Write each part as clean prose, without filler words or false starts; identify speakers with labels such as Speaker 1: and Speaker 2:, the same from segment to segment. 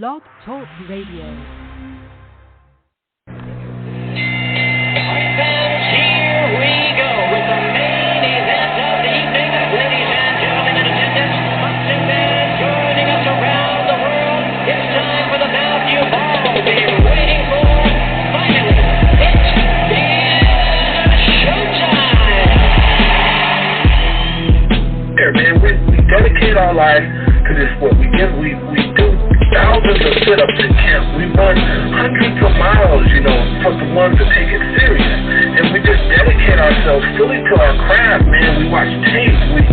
Speaker 1: Blog Talk Radio.
Speaker 2: Dedicate our life to this sport. We do thousands of sit-ups at camp. We run hundreds of miles, for the ones that take it serious. And we just dedicate ourselves fully to our craft, man. We watch tape. We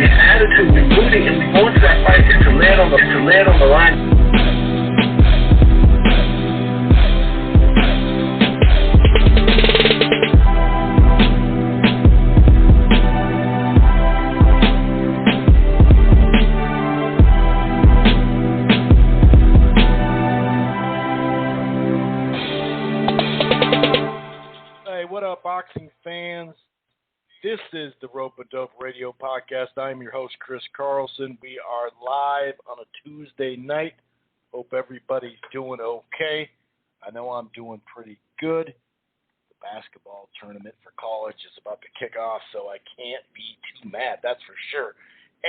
Speaker 2: have attitude. We rooting, and we go into that fight and to land on the line.
Speaker 3: Boxing fans, this is the Rope-A-Dope Radio Podcast. I'm your host, Chris Carlson. We are live on a Tuesday night. Hope everybody's doing okay. I know I'm doing pretty good. The basketball tournament for college is about to kick off, so I can't be too mad, that's for sure.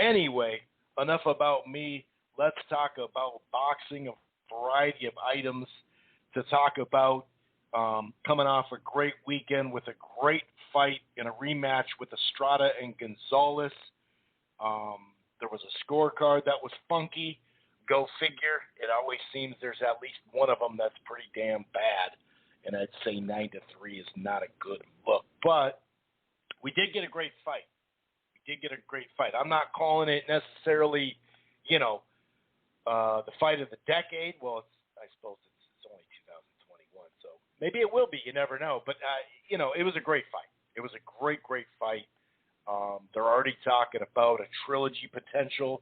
Speaker 3: Anyway, enough about me. Let's talk about boxing, a variety of items to talk about. Coming off a great weekend with a great fight in a rematch with Estrada and Gonzalez. There was a scorecard that was funky. Go figure. It always seems there's at least one of them that's pretty damn bad. And I'd say 9-3 is not a good look. But we did get a great fight. I'm not calling it necessarily, the fight of the decade. Well, I suppose it's only 2021, so maybe it will be. You never know. But, it was a great fight. It was a great, great fight. They're already talking about a trilogy potential.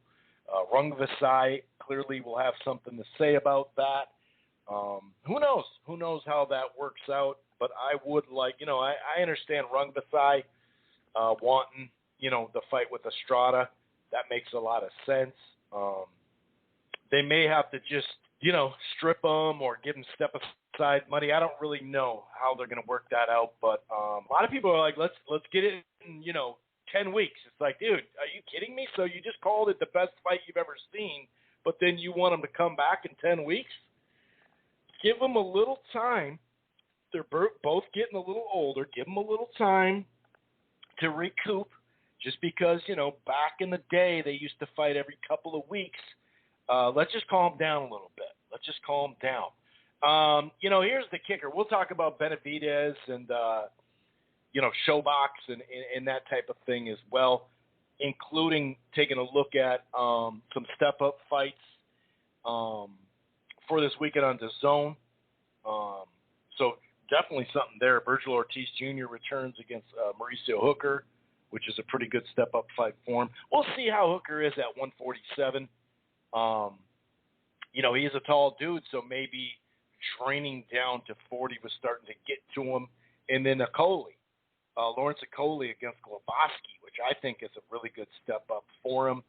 Speaker 3: Rungvisai clearly will have something to say about that. Who knows? Who knows how that works out? But I would like, I understand Rungvisai wanting, the fight with Estrada. That makes a lot of sense. They may have to just, strip them or give them step-aside money. I don't really know how they're going to work that out. But a lot of people are like, let's get it in, 10 weeks. It's like, dude, are you kidding me? So you just called it the best fight you've ever seen, but then you want them to come back in 10 weeks? Give them a little time. They're both getting a little older. Give them a little time to recoup. Just because, back in the day they used to fight every couple of weeks. Let's just calm down a little bit. Let's just calm down. Here's the kicker. We'll talk about Benavidez and, Showbox and that type of thing as well, including taking a look at some step-up fights for this weekend on DAZN. So definitely something there. Virgil Ortiz Jr. returns against Mauricio Hooker, which is a pretty good step-up fight for him. We'll see how Hooker is at 147. He is a tall dude, so maybe training down to 40 was starting to get to him. And then Lawrence Okoli against Globowski, which I think is a really good step up for him.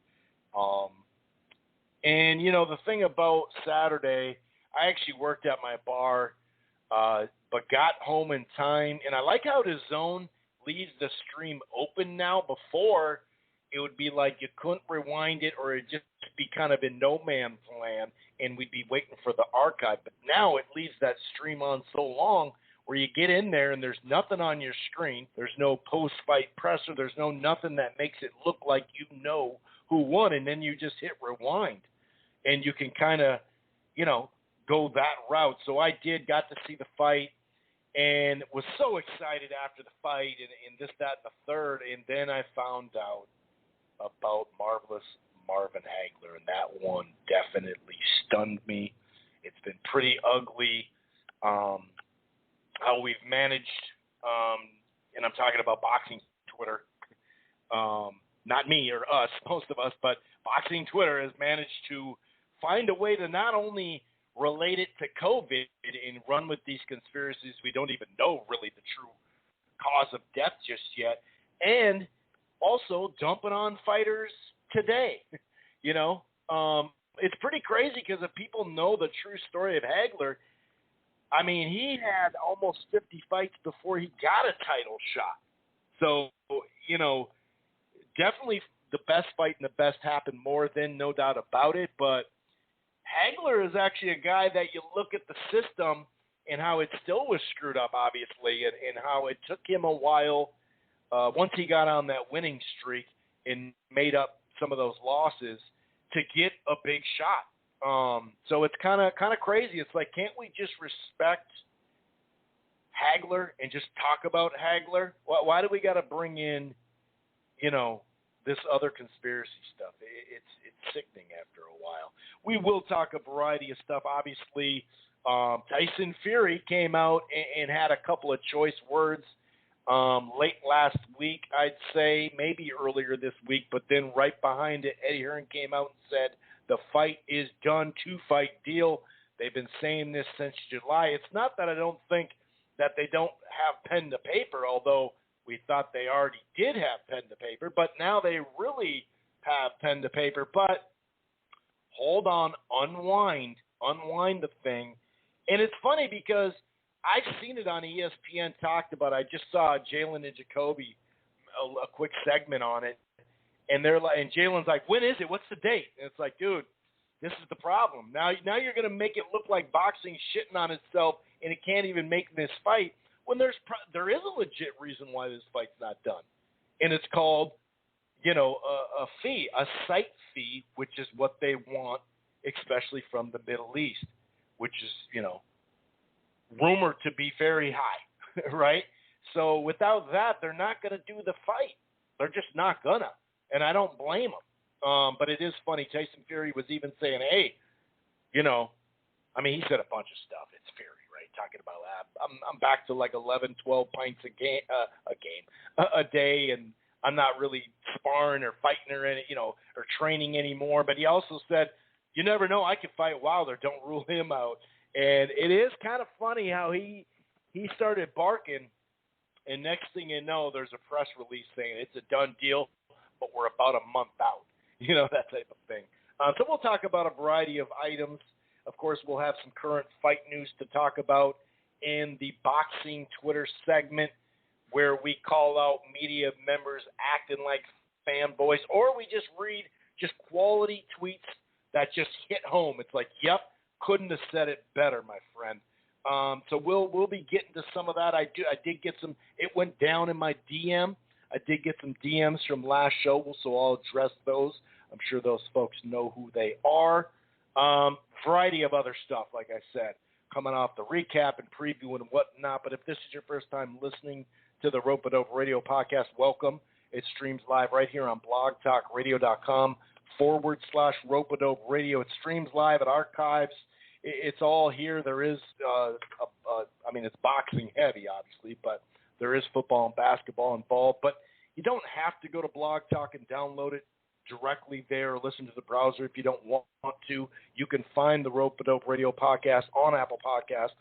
Speaker 3: And, the thing about Saturday, I actually worked at my bar, but got home in time. And I like how DAZN leaves the stream open now. Before, it would be like you couldn't rewind it, or it'd just be kind of in no man's land, and we'd be waiting for the archive. But now it leaves that stream on so long where you get in there and there's nothing on your screen. There's no post-fight presser. There's no nothing that makes it look like who won, and then you just hit rewind. And you can kind of, go that route. So I got to see the fight, and was so excited after the fight and this, that, and the third. And then I found out about Marvelous Marvin Hagler, and that one definitely stunned me. It's been pretty ugly how we've managed, and I'm talking about boxing Twitter, not me or us, most of us, but boxing Twitter has managed to find a way to not only relate it to COVID and run with these conspiracies we don't even know really the true cause of death just yet, and also dumping on fighters today. it's pretty crazy because if people know the true story of Hagler, I mean, he had almost 50 fights before he got a title shot. So, definitely the best fight and the best happened more then, no doubt about it. But Hagler is actually a guy that you look at the system and how it still was screwed up, obviously, and how it took him a while once he got on that winning streak and made up some of those losses to get a big shot. So it's kind of crazy. It's like, can't we just respect Hagler and just talk about Hagler? Why do we got to bring in, this other conspiracy stuff? It's sickening after a while. We will talk a variety of stuff. Obviously, Tyson Fury came out and had a couple of choice words late last week, I'd say, maybe earlier this week, but then right behind it, Eddie Hearn came out and said the fight is done, 2-fight deal. They've been saying this since July. It's not that I don't think that they don't have pen to paper, although we thought they already did have pen to paper, but now they really have pen to paper. But hold on, unwind the thing. And it's funny because I've seen it on ESPN talked about. I just saw Jalen and Jacoby, a quick segment on it, and they're like, and Jalen's like, when is it? What's the date? And it's like, dude, this is the problem. Now you're going to make it look like boxing shitting on itself, and it can't even make this fight when there is a legit reason why this fight's not done, and it's called, a fee, a site fee, which is what they want, especially from the Middle East, which is, rumored to be very high, right? So without that, they're not going to do the fight. They're just not going to, and I don't blame them. But it is funny. Tyson Fury was even saying, hey, he said a bunch of stuff. It's Fury, right? Talking about I'm back to like 11, 12 pints a day, and I'm not really sparring or fighting or or training anymore. But he also said, you never know, I could fight Wilder. Don't rule him out. And it is kind of funny how he started barking, and next thing you know, there's a press release saying it's a done deal, but we're about a month out. That type of thing. So we'll talk about a variety of items. Of course, we'll have some current fight news to talk about in the boxing Twitter segment, where we call out media members acting like fanboys, or we just read just quality tweets that just hit home. It's like, yep, couldn't have said it better, my friend. So we'll be getting to some of that. I did get some. It went down in my DM. I did get some DMs from last show, so I'll address those. I'm sure those folks know who they are. Variety of other stuff, like I said, coming off the recap and preview and whatnot. But if this is your first time listening to the Rope-A-Dope Radio podcast, welcome. It streams live right here on blogtalkradio.com/Rope-A-Dope Radio. It streams live at archives. It's all here. There is, it's boxing heavy, obviously, but there is football and basketball involved. But you don't have to go to Blog Talk and download it directly there or listen to the browser if you don't want to. You can find the Rope-A-Dope Radio podcast on Apple Podcasts,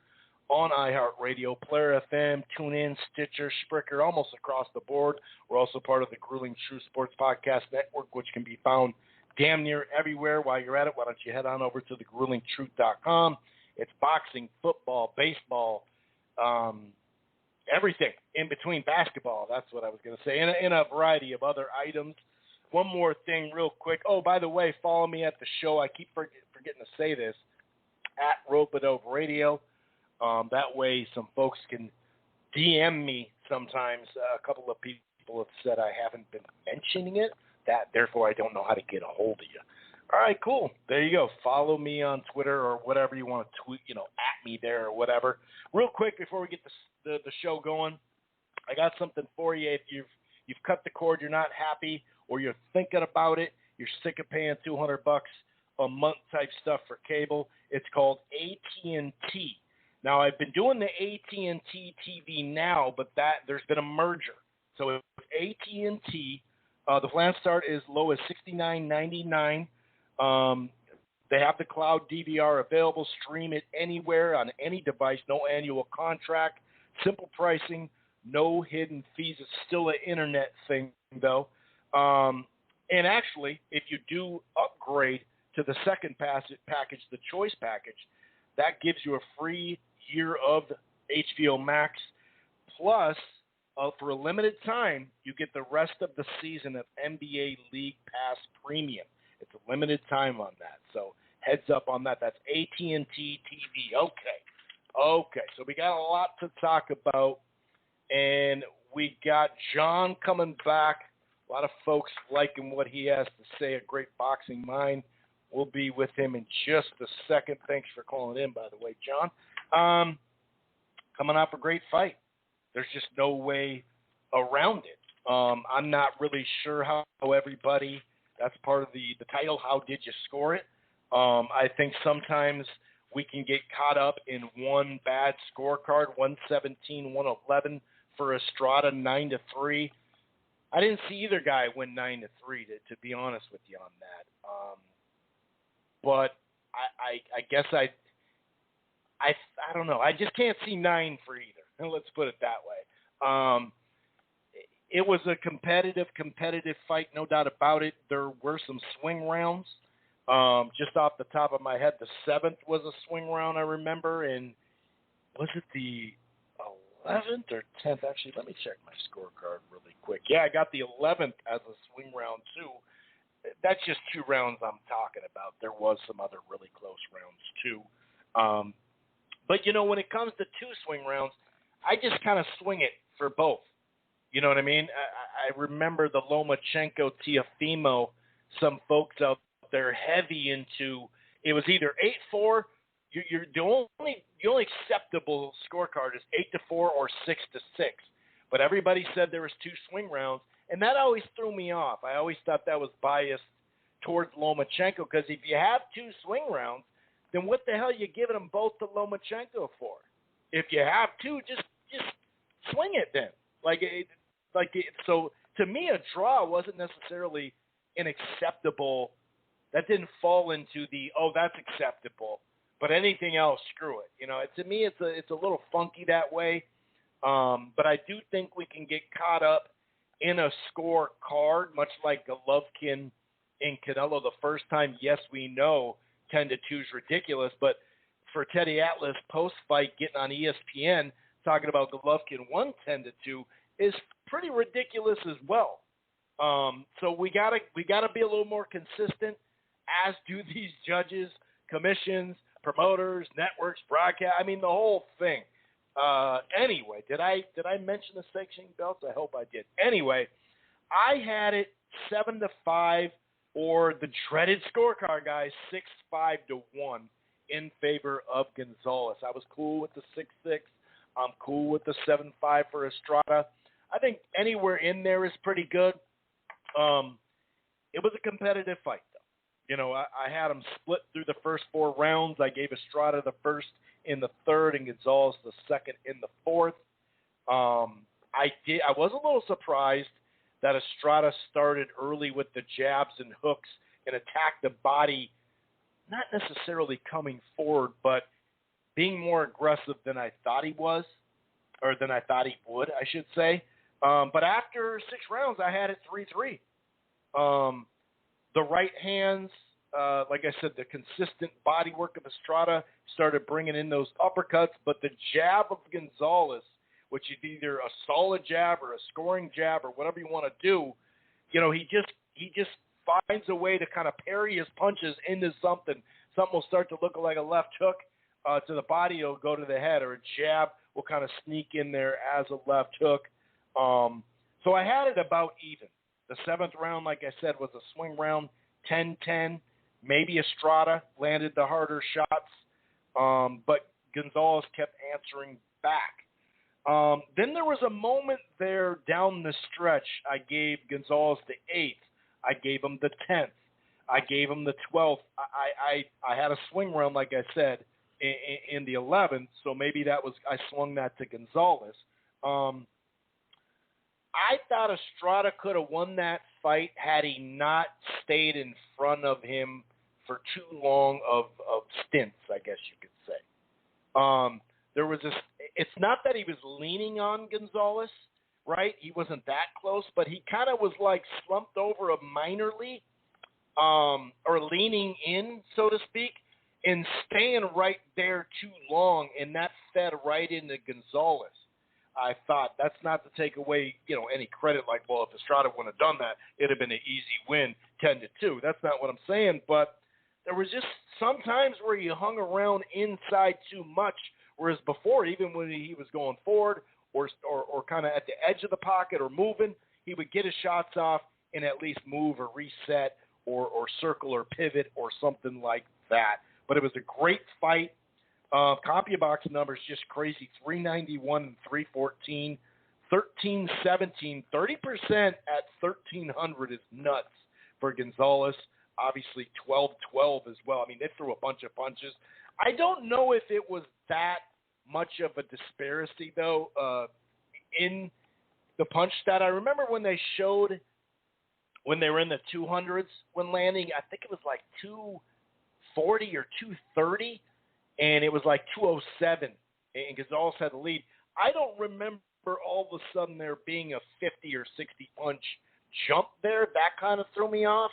Speaker 3: on iHeartRadio, Player FM, TuneIn, Stitcher, Spreaker, almost across the board. We're also part of the Grueling Truth Sports Podcast Network, which can be found damn near everywhere. While you're at it, why don't you head on over to thegruelingtruth.com. It's boxing, football, baseball, everything in between, basketball. That's what I was going to say, and a variety of other items. One more thing real quick. Oh, by the way, follow me at the show. I keep forgetting to say this, at Rope-A-Dope Radio. That way some folks can DM me sometimes. A couple of people have said I haven't been mentioning it. Therefore, I don't know how to get a hold of you. All right, cool. There you go. Follow me on Twitter or whatever you want to tweet, at me there or whatever. Real quick before we get the show going, I got something for you. If you've cut the cord, you're not happy, or you're thinking about it, you're sick of paying $200 a month type stuff for cable, it's called AT&T. Now, I've been doing the AT&T TV Now, but there's been a merger. So with AT&T, the plan start is low as $69.99. They have the cloud DVR available. Stream it anywhere on any device. No annual contract. Simple pricing. No hidden fees. It's still an internet thing, though. And actually, if you do upgrade to the second package, the choice package, that gives you a free year of HBO Max. Plus, for a limited time, you get the rest of the season of NBA League Pass Premium. It's a limited time on that. So heads up on that. That's AT&T TV. Okay. So we got a lot to talk about. And we got John coming back. A lot of folks liking what he has to say. A great boxing mind. We'll be with him in just a second. Thanks for calling in, by the way, John. Coming off a great fight. There's just no way around it. I'm not really sure how everybody, that's part of the title, how did you score it? I think sometimes we can get caught up in one bad scorecard, 117-111 for Estrada, 9-3. I didn't see either guy win 9-3, to be honest with you on that. But I guess I don't know. I just can't see 9 for either. Let's put it that way. It was a competitive fight, no doubt about it. There were some swing rounds. Just off the top of my head, the 7th was a swing round, I remember. And was it the 11th or 10th? Actually, let me check my scorecard really quick. Yeah, I got the 11th as a swing round, too. That's just 2 rounds I'm talking about. There was some other really close rounds, too. But, when it comes to 2 swing rounds, I just kind of swing it for both. You know what I mean? I remember the Lomachenko-Teofimo, some folks out there heavy into, it was either 8-4, the only acceptable scorecard is 8-4 or 6-6. But everybody said there was 2 swing rounds, and that always threw me off. I always thought that was biased towards Lomachenko, because if you have 2 swing rounds, then what the hell are you giving them both to Lomachenko for? If you have 2, just swing it then. So to me, a draw wasn't necessarily an acceptable. That didn't fall into the that's acceptable. But anything else, screw it. To me, it's a little funky that way. But I do think we can get caught up in a scorecard, much like Golovkin and Canelo the first time. Yes, we know 10-2 is ridiculous, but for Teddy Atlas post-fight getting on ESPN talking about Golovkin won 10-2 is pretty ridiculous as well. So we gotta be a little more consistent, as do these judges, commissions, promoters, networks, broadcast. I mean, the whole thing. Anyway, did I mention the sanctioning belts? I hope I did. Anyway, I had it 7-5, or the dreaded scorecard, guys, 6-5-1 in favor of Gonzalez. I was cool with the 6-6. I'm cool with the 7-5 for Estrada. I think anywhere in there is pretty good. It was a competitive fight, though. I had them split through the first 4 rounds. I gave Estrada the first in the third and Gonzalez the second in the fourth. I was a little surprised that Estrada started early with the jabs and hooks and attacked the body, not necessarily coming forward, but being more aggressive than I thought he was, or than I thought he would, I should say. But after 6 rounds, I had it 3-3. The right hands, like I said, the consistent body work of Estrada started bringing in those uppercuts, but the jab of Gonzalez, which is either a solid jab or a scoring jab or whatever you want to do, he just finds a way to kind of parry his punches into something. Something will start to look like a left hook to the body, it'll go to the head, or a jab will kind of sneak in there as a left hook. So I had it about even. The 7th round, like I said, was a swing round, 10-10. Maybe Estrada landed the harder shots, but Gonzalez kept answering back. Then there was a moment there down the stretch. I gave Gonzalez the 8th. I gave him the 10th. I gave him the 12th. I had a swing round, like I said, in the 11th, so maybe I swung that to Gonzalez. I thought Estrada could have won that fight had he not stayed in front of him for too long of stints, I guess you could say. There was this. It's not that he was leaning on Gonzalez, right? He wasn't that close, but he kind of was like slumped over minorly. or leaning in, so to speak, and staying right there too long, and that fed right into Gonzalez. I thought that's not to take away, any credit. Like, well, if Estrada wouldn't have done that, it'd have been an easy win, 10-2. That's not what I'm saying. But there was just some times where he hung around inside too much, whereas before, even when he was going forward or kind of at the edge of the pocket or moving, he would get his shots off and at least move or reset or circle or pivot or something like that. But it was a great fight. CompuBox numbers just crazy. 391 and 314, 13-17, 30% at 1,300 is nuts for Gonzalez. Obviously 12-12 as well. I mean, they threw a bunch of punches. I don't know if it was that much of a disparity, though, in the punch stat. I remember when they showed when they were in the 200s when landing, I think it was like 240 or 230. And it was like 207, and Gonzalez had the lead. I don't remember all of a sudden there being a 50 or 60 punch jump there. That kind of threw me off.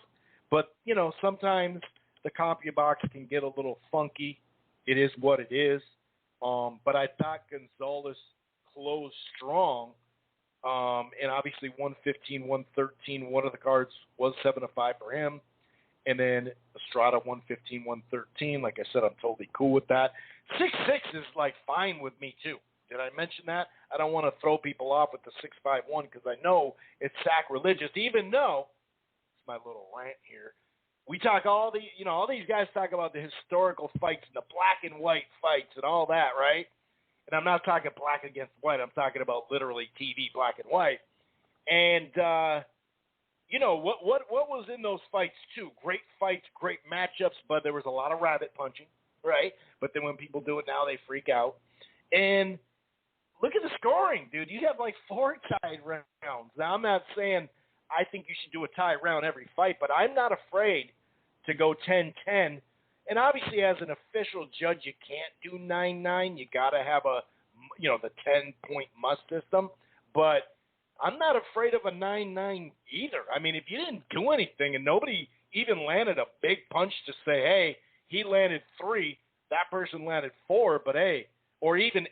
Speaker 3: But, sometimes the CompuBox can get a little funky. It is what it is. But I thought Gonzalez closed strong. And obviously 115, 113, one of the cards was 7-5 for him. And then Estrada 115, 113. Like I said, I'm totally cool with that. 6-6 is like fine with me too. Did I mention that? I don't want to throw people off with the 6-5-1 because I know it's sacrilegious. Even though it's my little rant here. We talk all these guys talk about the historical fights and the black and white fights and all that, right? And I'm not talking black against white. I'm talking about literally TV black and white. And what was in those fights, too? Great fights, great matchups, but there was a lot of rabbit punching, right? But then when people do it now, they freak out. And look at the scoring, dude. You have like 4 tied rounds. Now, I'm not saying I think you should do a tie round every fight, but I'm not afraid to go 10-10. And obviously, as an official judge, you can't do 9-9. You got to have the 10-point must system. But I'm not afraid of a 9-9 either. I mean, if you didn't do anything and nobody even landed a big punch to say, hey, he landed 3, that person landed 4, but hey, or even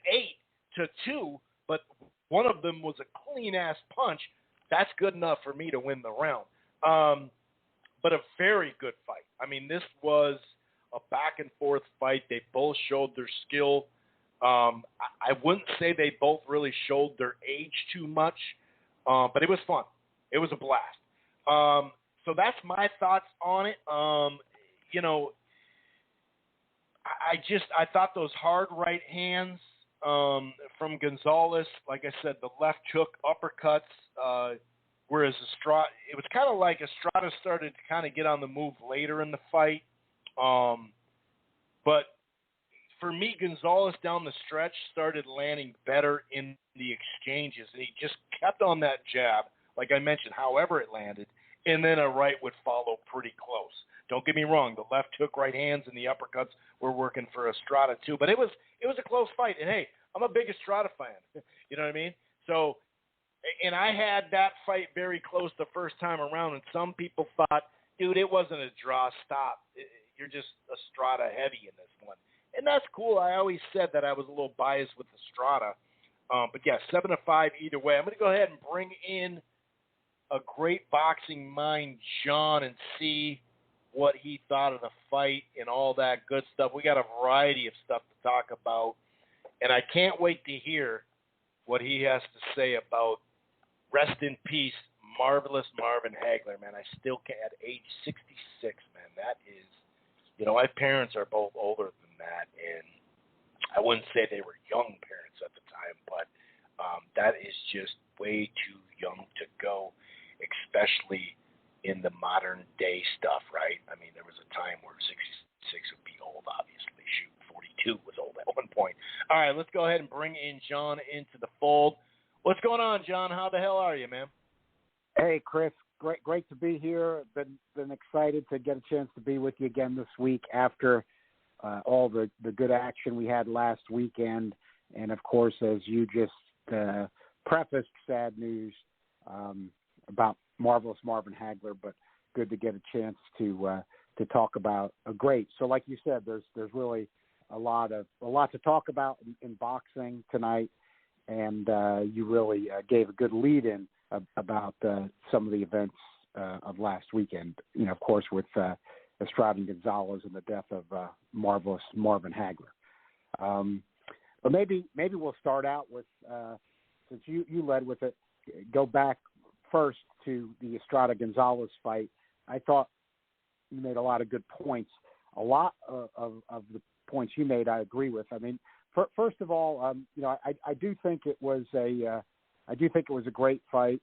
Speaker 3: 8-2, but one of them was a clean-ass punch, that's good enough for me to win the round. But a very good fight. I mean, this was a back-and-forth fight. They both showed their skill. I wouldn't say they both really showed their age too much. But it was fun. It was a blast. So that's my thoughts on it. I thought those hard right hands from Gonzalez, like I said, the left hook, uppercuts, whereas Estrada, it was kind of like Estrada started to kind of get on the move later in the fight. But for me, Gonzalez down the stretch started landing better in the exchanges, and he just kept on that jab, like I mentioned, however it landed, and then a right would follow pretty close. Don't get me wrong, the left hook, right hands, and the uppercuts were working for Estrada too, but it was a close fight, and hey, I'm a big Estrada fan, you know what I mean? So, and I had that fight very close the first time around, and some people thought, dude, it wasn't a draw, stop. You're just Estrada heavy in this one. And that's cool. I always said that I was a little biased with Estrada. But, yeah, 7-5 either way. I'm going to go ahead and bring in a great boxing mind, John, and see what he thought of the fight and all that good stuff. We got a variety of stuff to talk about. And I can't wait to hear what he has to say about, rest in peace, marvelous Marvin Hagler, man. I still can't, at age 66, man, that is, my parents are both older than that, and I wouldn't say they were young parents at the time, but that is just way too young to go, especially in the modern day stuff, right? I mean, there was a time where 66 would be old, obviously. Shoot, 42 was old at one point. All right, let's go ahead and bring in John into the fold. What's going on, John? How the hell are you, man?
Speaker 1: Hey, Chris. Great to be here. Been excited to get a chance to be with you again this week after all the good action we had last weekend. And, of course, as you just prefaced, sad news about marvelous Marvin Hagler. But good to get a chance to talk about a great. So like you said, there's really a lot to talk about in boxing tonight, and you really gave a good lead in about some of the events of last weekend. You know, of course, with Estrada and Gonzalez and the death of marvelous Marvin Hagler. But maybe we'll start out with, since you led with it, go back first to the Estrada Gonzalez fight. I thought you made a lot of good points. A lot of the points you made, I agree with. I mean, first of all, you know, I do think it was a great fight.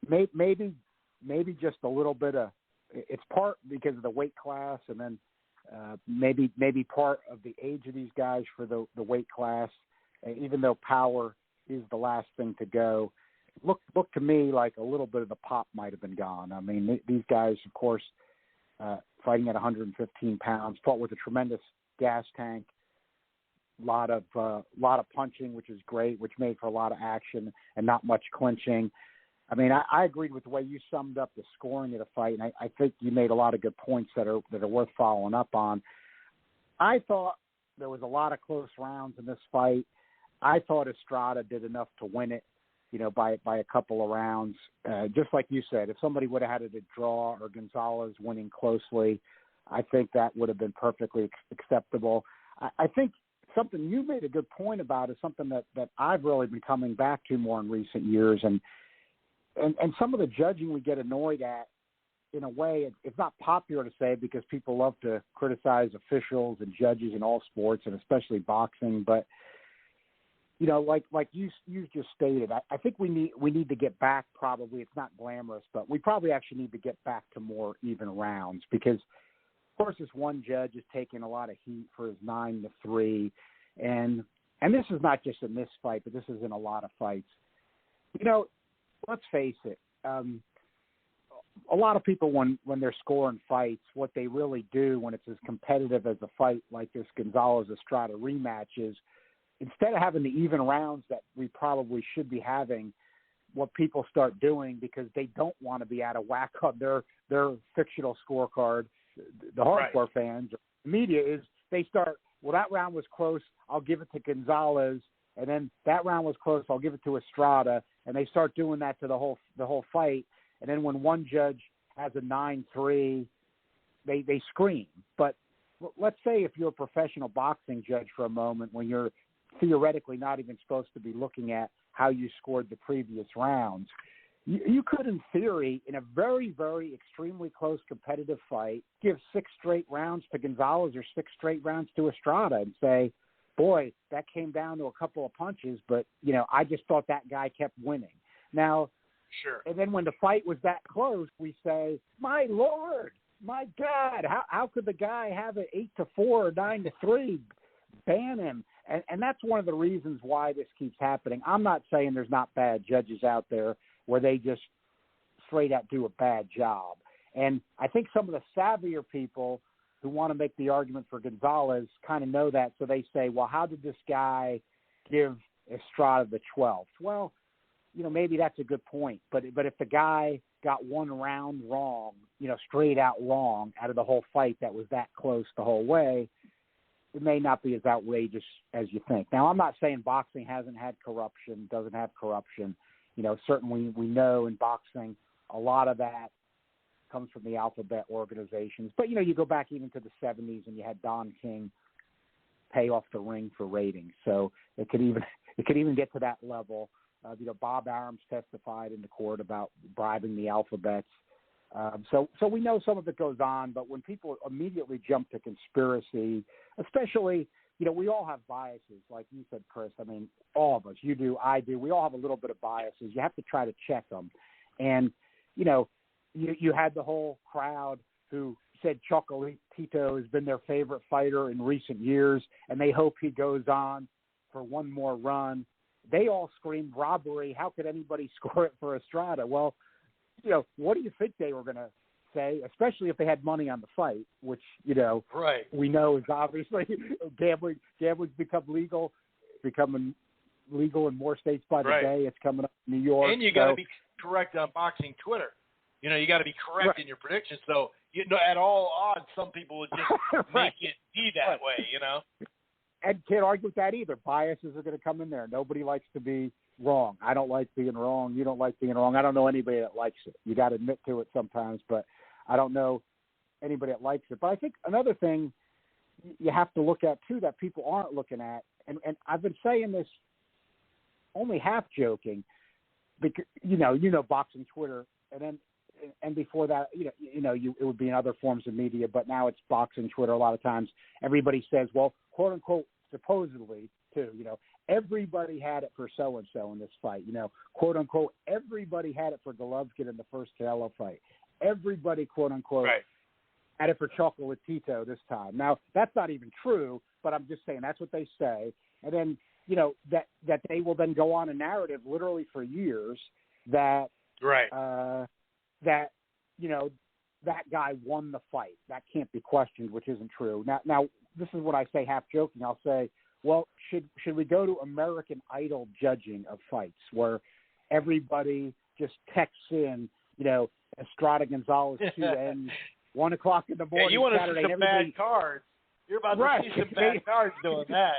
Speaker 1: Maybe just a little bit of, it's part because of the weight class, and then maybe part of the age of these guys for the weight class. Even though power is the last thing to go, look to me like a little bit of the pop might have been gone. I mean, these guys, of course, fighting at 115 pounds, fought with a tremendous gas tank, lot of punching, which is great, which made for a lot of action and not much clinching. I mean, I agreed with the way you summed up the scoring of the fight, and I think you made a lot of good points that are worth following up on. I thought there was a lot of close rounds in this fight. I thought Estrada did enough to win it, you know, by a couple of rounds. Just like you said, if somebody would have had it a draw or Gonzalez winning closely, I think that would have been perfectly acceptable. I think something you made a good point about is something that I've really been coming back to more in recent years, and some of the judging we get annoyed at, in a way, it's not popular to say because people love to criticize officials and judges in all sports, and especially boxing. But, you know, like you just stated, I think we need to get back, probably, it's not glamorous, but we probably actually need to get back to more even rounds, because, of course, this one judge is taking a lot of heat for his 9-3. And this is not just in this fight, but this is in a lot of fights. You know, let's face it, a lot of people, when they're scoring fights, what they really do when it's as competitive as a fight like this Gonzalez-Estrada rematch is, instead of having the even rounds that we probably should be having, what people start doing, because they don't want to be out of whack on their fictional scorecard, the hardcore fans, the media, is they start, well, that round was close, I'll give it to Gonzalez, and then that round was close, I'll give it to Estrada, and they start doing that to the whole fight. And then when one judge has a 9-3, they scream. But let's say if you're a professional boxing judge for a moment, when you're theoretically not even supposed to be looking at how you scored the previous rounds, you could, in theory, in a very, very extremely close competitive fight, give 6 straight rounds to Gonzalez or 6 straight rounds to Estrada and say, boy, that came down to a couple of punches, but, you know, I just thought that guy kept winning. Now,
Speaker 3: sure. And
Speaker 1: then when the fight was that close, we say, my Lord, my God, how could the guy have it 8-4 or 9-3? Ban him. And that's one of the reasons why this keeps happening. I'm not saying there's not bad judges out there where they just straight out do a bad job. And I think some of the savvier people who want to make the argument for Gonzalez kind of know that, so they say, well, how did this guy give Estrada the 12th? Well, you know, maybe that's a good point. But if the guy got one round wrong, you know, straight out wrong out of the whole fight that was that close the whole way, it may not be as outrageous as you think. Now, I'm not saying boxing hasn't had corruption, doesn't have corruption. You know, certainly we know in boxing a lot of that comes from the alphabet organizations. But, you know, you go back even to the 70s and you had Don King pay off the ring for ratings. So it could even get to that level. You know, Bob Arams testified in the court about bribing the alphabets. So we know some of it goes on, but when people immediately jump to conspiracy, especially, you know, we all have biases, like you said, Chris. I mean, all of us, you do, I do. We all have a little bit of biases. You have to try to check them. And, you know, you had the whole crowd who said Chocolatito has been their favorite fighter in recent years, and they hope he goes on for one more run. They all screamed robbery. How could anybody score it for Estrada? Well, you know, what do you think they were going to say, especially if they had money on the fight, which, you know, we know is obviously gambling's becoming legal in more states by the day. It's coming up in New York.
Speaker 3: And you got to be correct on boxing Twitter, You got to be correct in your predictions. So, at all odds, some people would just make it be that way,
Speaker 1: And can't argue with that either. Biases are going to come in there. Nobody likes to be wrong. I don't like being wrong. You don't like being wrong. I don't know anybody that likes it. You got to admit to it sometimes, but I don't know anybody that likes it. But I think another thing you have to look at, too, that people aren't looking at, and I've been saying this only half joking, because, boxing Twitter, and before that, it would be in other forms of media, but now it's boxing Twitter. A lot of times everybody says, well, quote unquote, supposedly too, everybody had it for so-and-so in this fight, quote unquote, everybody had it for Golovkin in the first Canelo fight. Everybody, quote unquote, had it for Chocolatito this time. Now, that's not even true, but I'm just saying that's what they say. And then, that they will then go on a narrative literally for years that, that guy won the fight. That can't be questioned, which isn't true. Now, this is what I say half joking. I'll say, well, should we go to American Idol judging of fights where everybody just texts in, Estrada Gonzalez 2 ends 1 o'clock in the morning.
Speaker 3: Yeah, you want
Speaker 1: Saturday,
Speaker 3: to see some bad cards. You're about to see some bad cards doing that,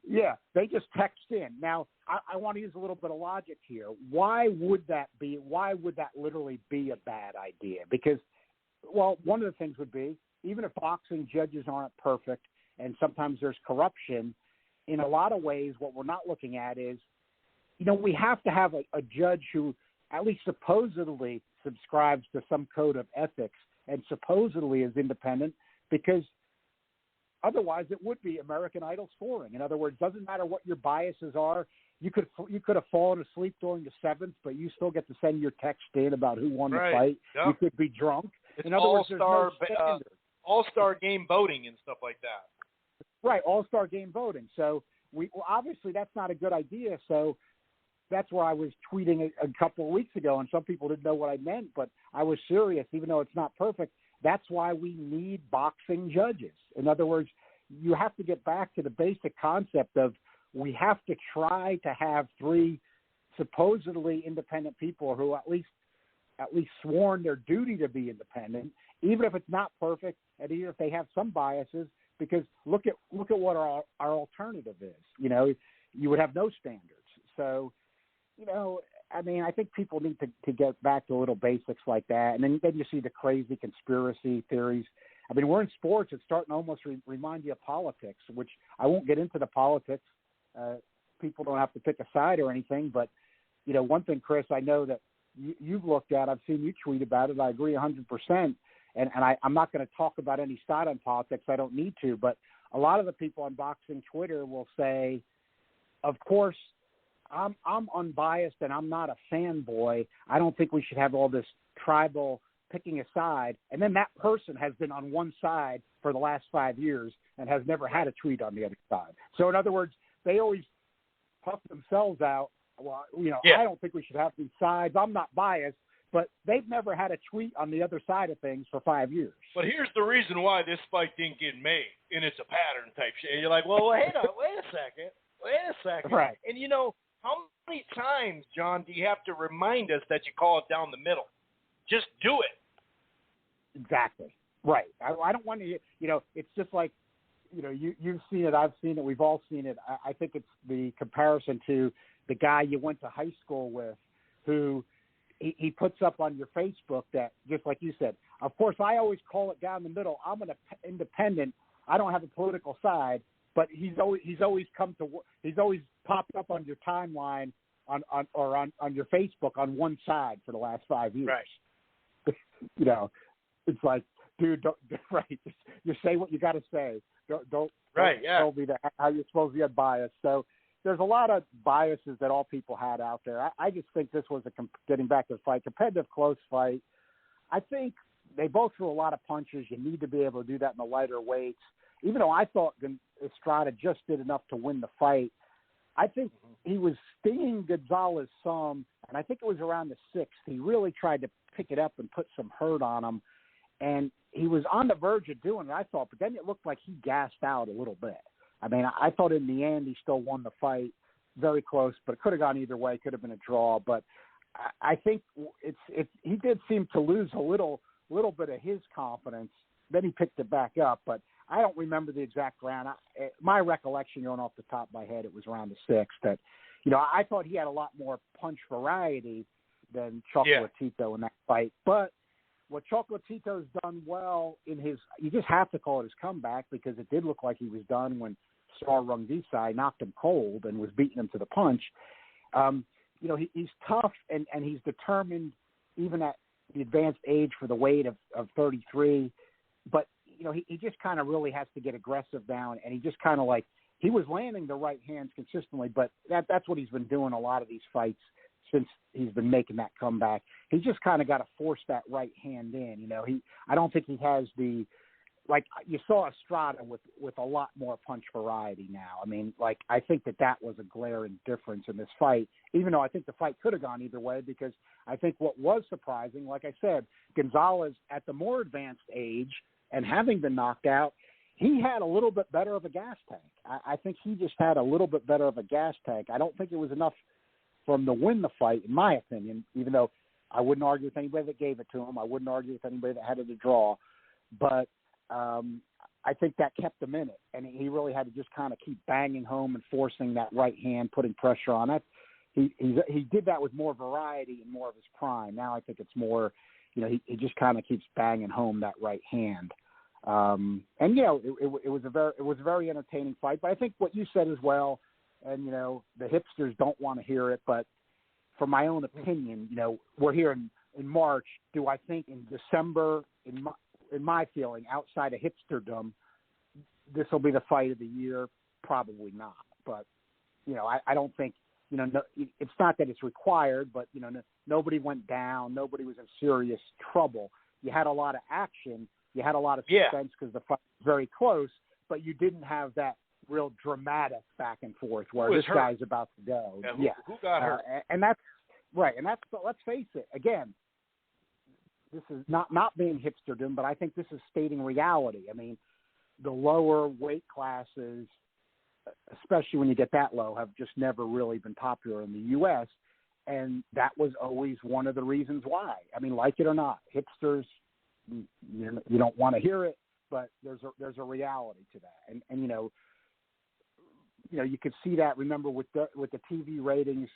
Speaker 1: Yeah, they just text in. Now, I want to use a little bit of logic here. Why would that literally be a bad idea? Because, well, one of the things would be, even if boxing judges aren't perfect and sometimes there's corruption, in a lot of ways what we're not looking at is, we have to have a judge who at least supposedly subscribes to some code of ethics and supposedly is independent, because otherwise it would be American Idol scoring. In other words, doesn't matter what your biases are. You could have fallen asleep during the seventh, but you still get to send your text in about who won the fight. Yep. You could be drunk.
Speaker 3: It's
Speaker 1: in other words, there's no standard.
Speaker 3: All-star game voting and stuff like that.
Speaker 1: Right, all-star game voting. So obviously that's not a good idea. So that's where I was tweeting a couple of weeks ago, and some people didn't know what I meant, but I was serious, even though it's not perfect. That's why we need boxing judges. In other words, you have to get back to the basic concept of we have to try to have 3 supposedly independent people who at least sworn their duty to be independent, even if it's not perfect and even if they have some biases, because look at what our alternative is. You would have no standards. So, I think people need to get back to little basics like that. And then you see the crazy conspiracy theories. We're in sports. It's starting to almost remind you of politics, which I won't get into the politics. People don't have to pick a side or anything. But, one thing, Chris, I know that you've looked at, I've seen you tweet about it. I agree 100%. And I'm not going to talk about any side on politics. I don't need to. But a lot of the people on boxing Twitter will say, of course, I'm unbiased and I'm not a fanboy. I don't think we should have all this tribal picking a side. And then that person has been on one side for the last 5 years and has never had a tweet on the other side. So in other words, they always puff themselves out. Well, I don't think we should have these sides. I'm not biased, but they've never had a tweet on the other side of things for 5 years.
Speaker 3: But here's the reason why this fight didn't get made, and it's a pattern type shit. And you're like, well, wait a second.
Speaker 1: Right.
Speaker 3: And how many times, John, do you have to remind us that you call it down the middle? Just do it.
Speaker 1: Exactly. Right. I don't want to, it's just like, you've seen it, I've seen it, we've all seen it. I think it's the comparison to the guy you went to high school with who he puts up on your Facebook that, just like you said, of course, I always call it down the middle. I'm an independent. I don't have a political side. But he's always popped up on your timeline on your Facebook on one side for the last 5 years.
Speaker 3: Right.
Speaker 1: It's like, dude, don't, right? Just say what you got to say. Don't tell me that how you're supposed to get biased. So there's a lot of biases that all people had out there. I just think this was getting back to the fight, competitive, close fight. I think they both threw a lot of punches. You need to be able to do that in the lighter weights. Even though I thought Estrada just did enough to win the fight, I think he was stinging Gonzalez some, and I think it was around the 6th. He really tried to pick it up and put some hurt on him, and he was on the verge of doing it, I thought, but then it looked like he gassed out a little bit. I thought in the end he still won the fight, very close, but it could have gone either way, could have been a draw. But I think he did seem to lose a little bit of his confidence. Then he picked it back up, but I don't remember the exact round. My recollection, going off the top of my head, it was around the sixth. That, I thought he had a lot more punch variety than Chocolatito in that fight. But what Chocolatito's done well in you just have to call it his comeback, because it did look like he was done when Star Rungvisai knocked him cold and was beating him to the punch. He's tough and he's determined, even at the advanced age for the weight of 33. But, he just kind of really has to get aggressive now. And he just kind of he was landing the right hands consistently, but that's what he's been doing a lot of these fights since he's been making that comeback. He just kind of got to force that right hand in. I don't think he has you saw Estrada with a lot more punch variety now. I mean, I think that was a glaring difference in this fight, even though I think the fight could have gone either way, because I think what was surprising, like I said, Gonzalez at the more advanced age and having been knocked out, he had a little bit better of a gas tank. I think he just had a little bit better of a gas tank. I don't think it was enough for him to win the fight, in my opinion, even though I wouldn't argue with anybody that gave it to him. I wouldn't argue with anybody that had it to draw. But I think that kept him in it, and he really had to just kind of keep banging home and forcing that right hand, putting pressure on it. He did that with more variety and more of his prime. Now I think it's more, he just kind of keeps banging home that right hand. It was a very entertaining fight. But I think what you said as well, and the hipsters don't want to hear it, but for my own opinion, we're here in March. Do I think in December, in my feeling, outside of hipsterdom, this will be the fight of the year? Probably not. But, I don't think, it's not that it's required, but, nobody went down. Nobody was in serious trouble. You had a lot of action. You had a lot of suspense because the fight was very close, but you didn't have that real dramatic back and forth where this guy's about to go.
Speaker 3: Who got hurt?
Speaker 1: And that's right. And that's, let's face it, again, this is not being hipsterdom, but I think this is stating reality. I mean, the lower weight classes, especially when you get that low, have just never really been popular in the U.S., and that was always one of the reasons why. I mean, like it or not, hipsters, you don't want to hear it, but there's a reality to that. And you could see that, remember, with the TV ratings,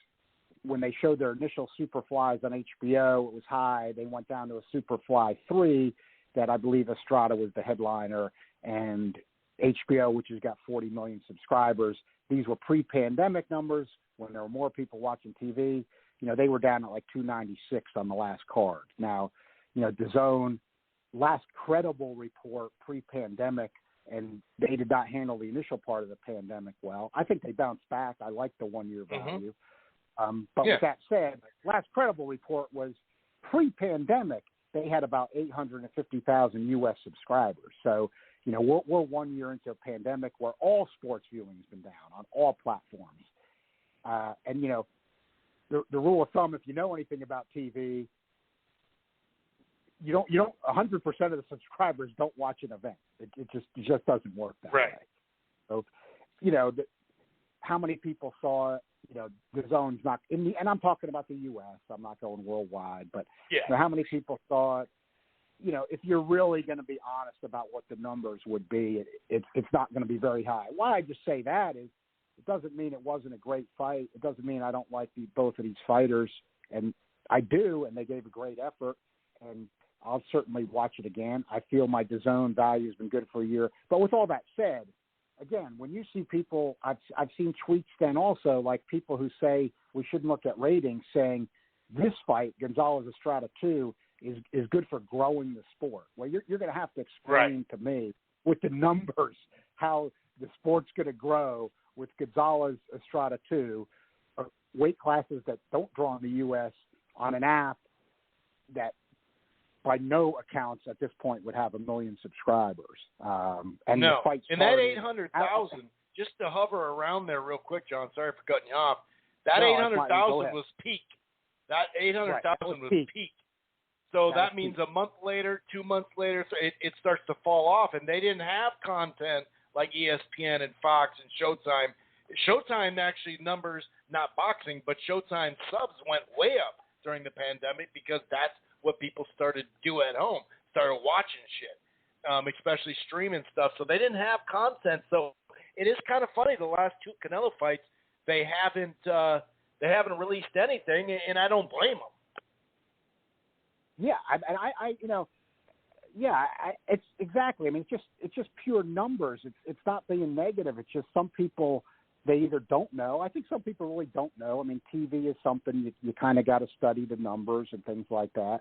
Speaker 1: when they showed their initial Superflies on HBO, it was high. They went down to a Superfly 3 that I believe Estrada was the headliner, and HBO, which has got 40 million subscribers. These were pre-pandemic numbers when there were more people watching TV. They were down at 296 on the last card. Now, DAZN, last credible report pre-pandemic, and they did not handle the initial part of the pandemic well. I think they bounced back. I like the one-year value. But with that said, last credible report was pre-pandemic. They had about 850,000 U.S. subscribers. So, we're 1 year into a pandemic where all sports viewing has been down on all platforms. And the rule of thumb, if you know anything about TV, you don't 100% of the subscribers don't watch an event. It just doesn't work that way. So, how many people saw it? The zone's not in the, and I'm talking about the U.S. I'm not going worldwide, but how many people saw it? If you're really going to be honest about what the numbers would be, it's not going to be very high. Why I just say that is, it doesn't mean it wasn't a great fight. It doesn't mean I don't like both of these fighters, and I do, and they gave a great effort, and I'll certainly watch it again. I feel my DAZN value has been good for a year. But with all that said, again, when you see people, I've seen tweets then also, like people who say we shouldn't look at ratings, saying this fight, Gonzalez-Estrada 2, is good for growing the sport. Well, you're going to have to explain to me with the numbers how the sport's going to grow with Gonzalez-Estrada 2, weight classes that don't draw in the U.S. on an app that by no accounts at this point would have 1 million subscribers. And
Speaker 3: no,
Speaker 1: the fight
Speaker 3: and that 800,000, just to hover around there real quick, John, sorry for cutting you off, that 800,000 was peak. That 800,000 was peak. So that means a month later, 2 months later, so it starts to fall off. And they didn't have content like ESPN and Fox and Showtime. Showtime actually numbers, not boxing, but Showtime subs went way up during the pandemic because that's what people started to do at home, started watching shit, especially streaming stuff. So they didn't have content. So it is kind of funny. The last two Canelo fights, they haven't released anything, and I don't blame them.
Speaker 1: Yeah, it's exactly. I mean, it's just pure numbers. It's not being negative. It's just some people, they either don't know. I think some people really don't know. I mean, TV is something you kind of got to study the numbers and things like that.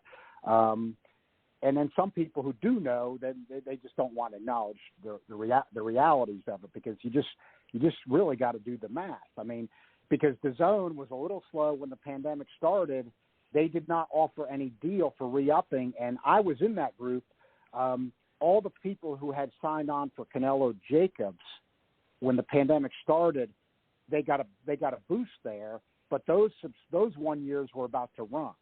Speaker 1: And then some people who do know, then they just don't want to acknowledge the realities of it, because you just really got to do the math. I mean, because the zone was a little slow when the pandemic started. They did not offer any deal for re-upping, and I was in that group. All the people who had signed on for Canelo Jacobs when the pandemic started, they got a boost there, but those 1 years were about to run,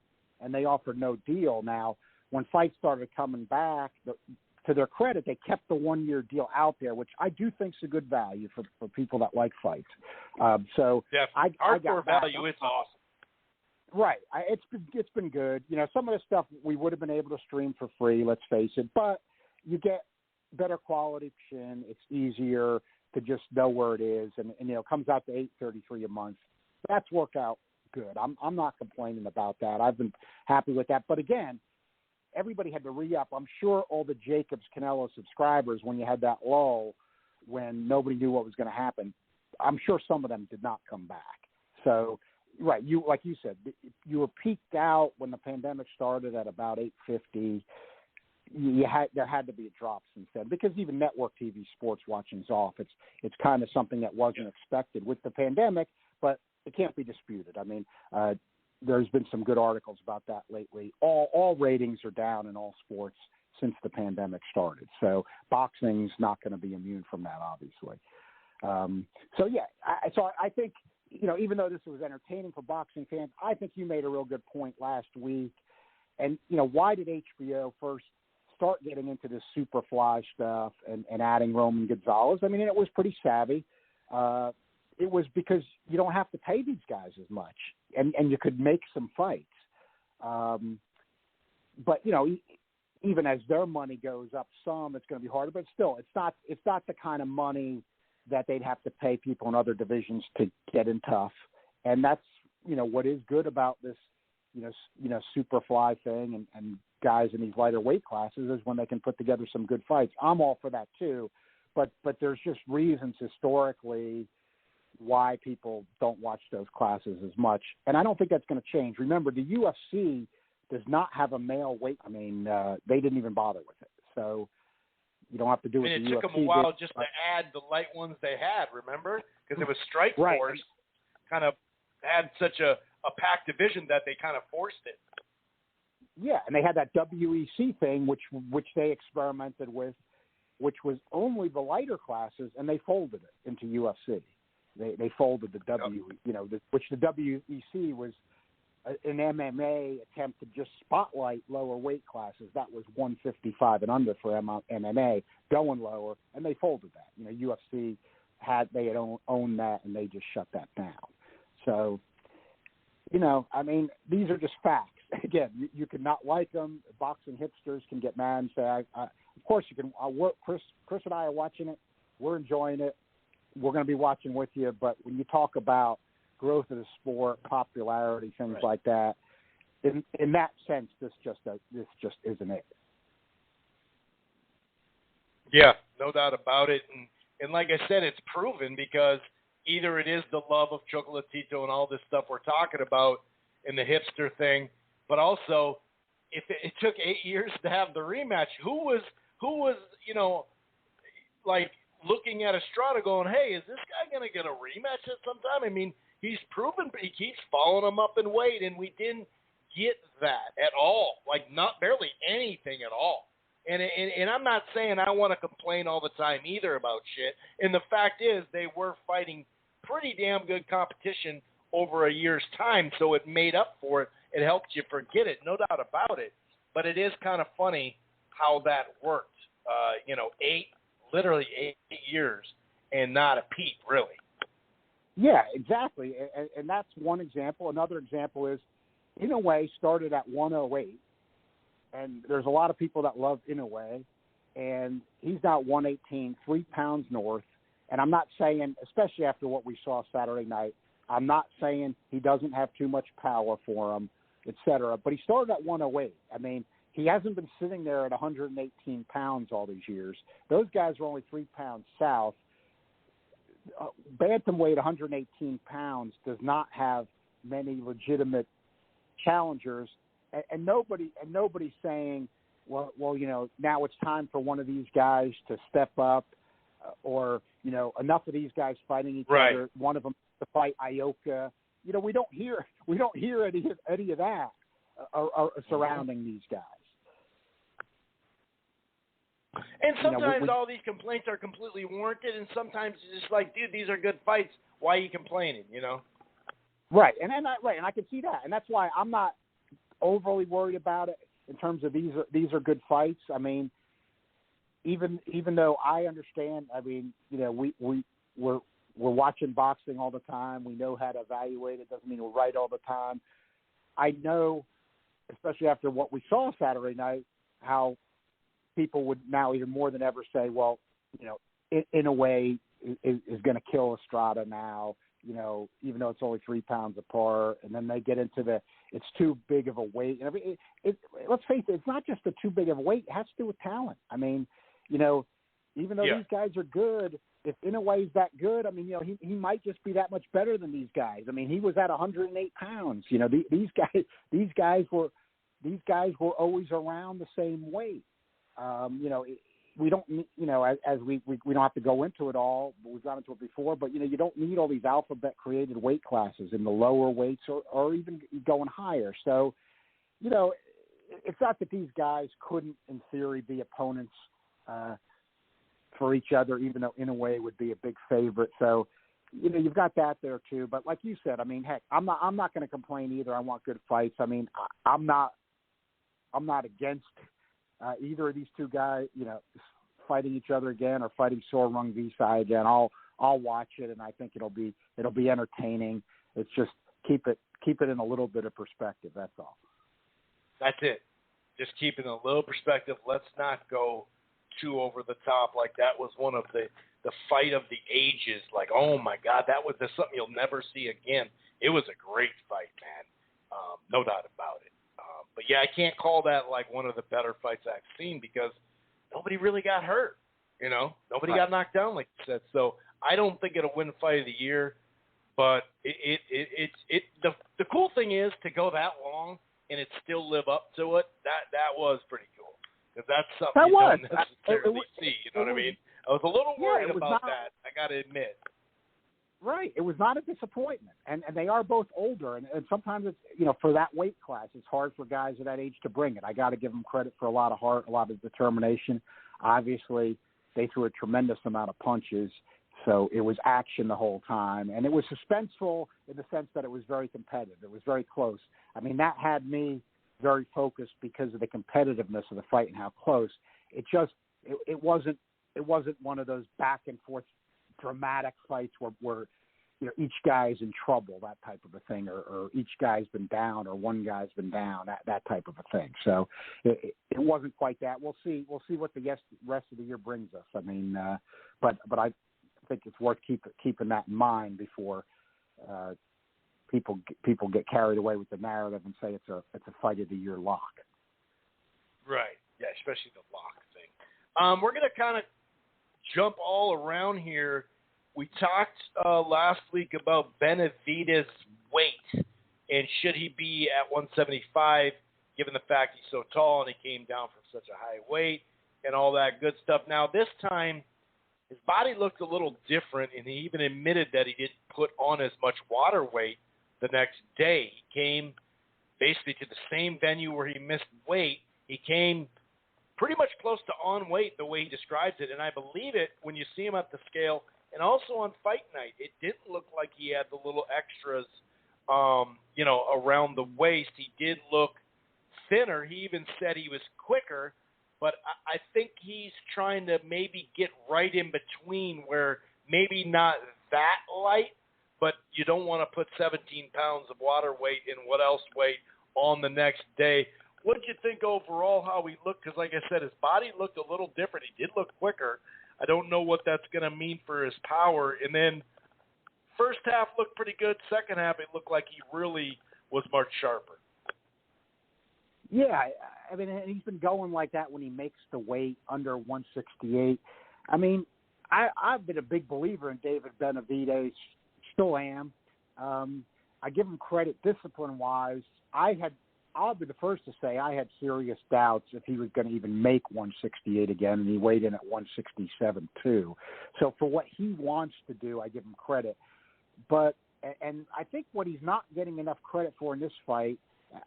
Speaker 1: and they offered no deal. Now, when fights started coming back, to their credit, they kept the 1 year deal out there, which I do think is a good value for people that like fights. So
Speaker 3: yeah, hardcore value, it's awesome.
Speaker 1: Right. It's been good. You know, some of the stuff we would have been able to stream for free, let's face it, but you get better quality action. It's easier to just know where it is, and you know, it comes out to $8.33 a month. That's worked out good. I'm not complaining about that. I've been happy with that. But again, everybody had to re-up. I'm sure all the Jacobs Canelo subscribers, when you had that lull, when nobody knew what was going to happen, I'm sure some of them did not come back. So, right, like you said, you were peaked out when the pandemic started at about $8.50. There had to be a drop since then, because even network TV sports watching's off. It's kind of something that wasn't expected with the pandemic, but it can't be disputed. I mean, there's been some good articles about that lately. All ratings are down in all sports since the pandemic started. So boxing's not going to be immune from that, obviously. So I think, you know, even though this was entertaining for boxing fans, I think you made a real good point last week. And, you know, why did HBO first start getting into this Superfly stuff and adding Roman Gonzalez? I mean, it was pretty savvy. It was because you don't have to pay these guys as much, and you could make some fights. But, you know, even as their money goes up some, it's going to be harder. But still, it's not the kind of money that they'd have to pay people in other divisions to get in tough. And that's, you know, what is good about this, you know, Superfly thing and guys in these lighter weight classes is when they can put together some good fights. I'm all for that too, but there's just reasons historically why people don't watch those classes as much. And I don't think that's going to change. Remember, the UFC does not have a male weight. I mean, they didn't even bother with it. So you don't have to do it.
Speaker 3: It took them a while just to add the light ones they had, remember? Because it was Strikeforce kind of had such a packed division that they kind of forced it.
Speaker 1: Yeah, and they had that WEC thing, which they experimented with, which was only the lighter classes, and they folded it into UFC. They folded the which the WEC was an MMA attempt to just spotlight lower weight classes. That was 155 and under for MMA, going lower, and they folded that. You know, UFC had owned that, and they just shut that down. So, you know, I mean, these are just facts. Again, you could not like them. Boxing hipsters can get mad and say, of course you can. Chris and I are watching it. We're enjoying it. We're going to be watching with you. But when you talk about growth of the sport, popularity, things like that, in that sense, this just isn't it.
Speaker 3: Yeah, no doubt about it. And like I said, it's proven, because either it is the love of Chocolatito and all this stuff we're talking about in the hipster thing, but also if it took 8 years to have the rematch, who was you know, like looking at Estrada going, hey, is this guy going to get a rematch at some time? I mean, he's proven he keeps following him up in weight, and we didn't get that at all, like not barely anything at all. And I'm not saying I want to complain all the time either about shit. And the fact is, they were fighting pretty damn good competition over a year's time, so it made up for it. It helped you forget it, no doubt about it. But it is kind of funny how that worked. You know, literally 8 years and not a peep, really.
Speaker 1: Yeah, exactly. And that's one example. Another example is Inoue started at 108, and there's a lot of people that love Inoue, and he's now 118, 3 pounds north. And I'm not saying, especially after what we saw Saturday night, I'm not saying he doesn't have too much power for him, et cetera, but he started at 108. I mean, he hasn't been sitting there at 118 pounds all these years. Those guys are only 3 pounds south. Bantamweight 118 pounds does not have many legitimate challengers, and nobody's saying, well, now it's time for one of these guys to step up, or enough of these guys fighting each other. One of them to fight Ioka. We don't hear any of that surrounding these guys.
Speaker 3: And sometimes all these complaints are completely warranted, and sometimes it's just like, dude, these are good fights. Why are you complaining?
Speaker 1: Right, and I can see that, and that's why I'm not overly worried about it in terms of these are good fights. I mean, even though I understand, I mean, we're watching boxing all the time. We know how to evaluate it. Doesn't mean we're right all the time. I know, especially after what we saw Saturday night, how people would now even more than ever say, well, in a way is going to kill Estrada now, even though it's only 3 pounds apart. And then they get into it's too big of a weight. And let's face it, it's not just the too big of a weight. It has to do with talent. I mean, even though these guys are good, if Inoue's that good, I mean, he might just be that much better than these guys. I mean, he was at 108 pounds. These guys were always around the same weight. We don't, as we don't have to go into it all, but we've gone into it before, but, you don't need all these alphabet created weight classes in the lower weights or even going higher. So, it's not that these guys couldn't, in theory, be opponents for each other, even though Inoue would be a big favorite. So, you've got that there too. But like you said, I mean, heck, I'm not going to complain either. I want good fights. I mean, I'm not against either of these two guys, fighting each other again or fighting Sor Rungvisai again. I'll watch it, and I think it'll be entertaining. It's just keep it in a little bit of perspective. That's all.
Speaker 3: That's it. Just keep it in a little perspective. Let's not go too over the top. Like that was one of the fight of the ages. Like, oh my God, that was something you'll never see again. It was a great fight, man. No doubt about it. But yeah, I can't call that like one of the better fights I've seen because nobody really got hurt. Nobody got knocked down like you said. So I don't think it'll win Fight of the Year. But the cool thing is to go that long and it still live up to it. That was pretty cool because that's something you don't necessarily see. You know what I mean? I was a little worried about that. I got to admit.
Speaker 1: Right. It was not a disappointment. And they are both older. And sometimes it's, for that weight class, it's hard for guys at that age to bring it. I got to give them credit for a lot of heart, a lot of determination. Obviously, they threw a tremendous amount of punches. So it was action the whole time. And it was suspenseful in the sense that it was very competitive. It was very close. I mean, that had me very focused because of the competitiveness of the fight and how close. It wasn't one of those back and forth dramatic fights where each guy's in trouble, that type of a thing, or each guy's been down or one guy's been down, that type of a thing. So it wasn't quite that. We'll see what the rest of the year brings us. I mean, but I think it's worth keeping that in mind before people get carried away with the narrative and say it's a Fight of the Year lock.
Speaker 3: Right. Yeah, especially the lock thing. We're going to kind of jump all around here. We talked last week about Benavidez' weight and should he be at 175 given the fact he's so tall and he came down from such a high weight and all that good stuff. Now this time his body looked a little different and he even admitted that he didn't put on as much water weight the next day. He came basically to the same venue where he missed weight. He came pretty much close to on weight the way he describes it, and I believe it when you see him at the scale. And also on fight night, it didn't look like he had the little extras, around the waist. He did look thinner. He even said he was quicker, but I think he's trying to maybe get right in between where maybe not that light, but you don't want to put 17 pounds of water weight in what else weight on the next day. What did you think overall how he looked? Because, like I said, his body looked a little different. He did look quicker. I don't know what that's going to mean for his power. And then first half looked pretty good. Second half, it looked like he really was much sharper.
Speaker 1: Yeah, I mean, and he's been going like that when he makes the weight under 168. I mean, I've been a big believer in David Benavidez, still am. I give him credit discipline-wise. I'll be the first to say I had serious doubts if he was going to even make 168 again, and he weighed in at 167 too. So for what he wants to do, I give him credit. But and I think what he's not getting enough credit for in this fight,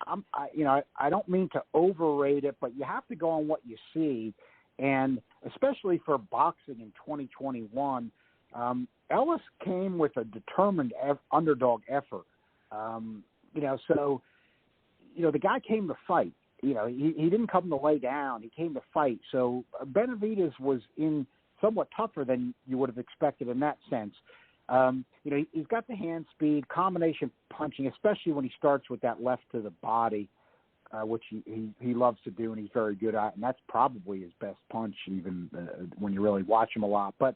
Speaker 1: I don't mean to overrate it, but you have to go on what you see, and especially for boxing in 2021, Ellis came with a determined underdog effort. So the guy came to fight. He didn't come to lay down. He came to fight. So Benavidez was in somewhat tougher than you would have expected in that sense. He's got the hand speed, combination punching, especially when he starts with that left to the body, which he loves to do and he's very good at. And that's probably his best punch, even when you really watch him a lot. But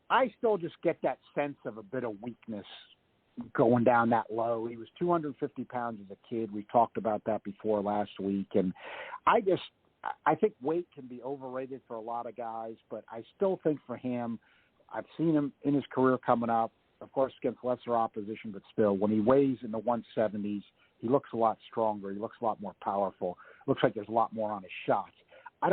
Speaker 1: I still just get that sense of a bit of weakness going down that low. He was 250 pounds as a kid. We talked about that before last week. And I think weight can be overrated for a lot of guys, but I still think for him, I've seen him in his career coming up, of course, against lesser opposition, but still, when he weighs in the 170s, he looks a lot stronger. He looks a lot more powerful. Looks like there's a lot more on his shots. I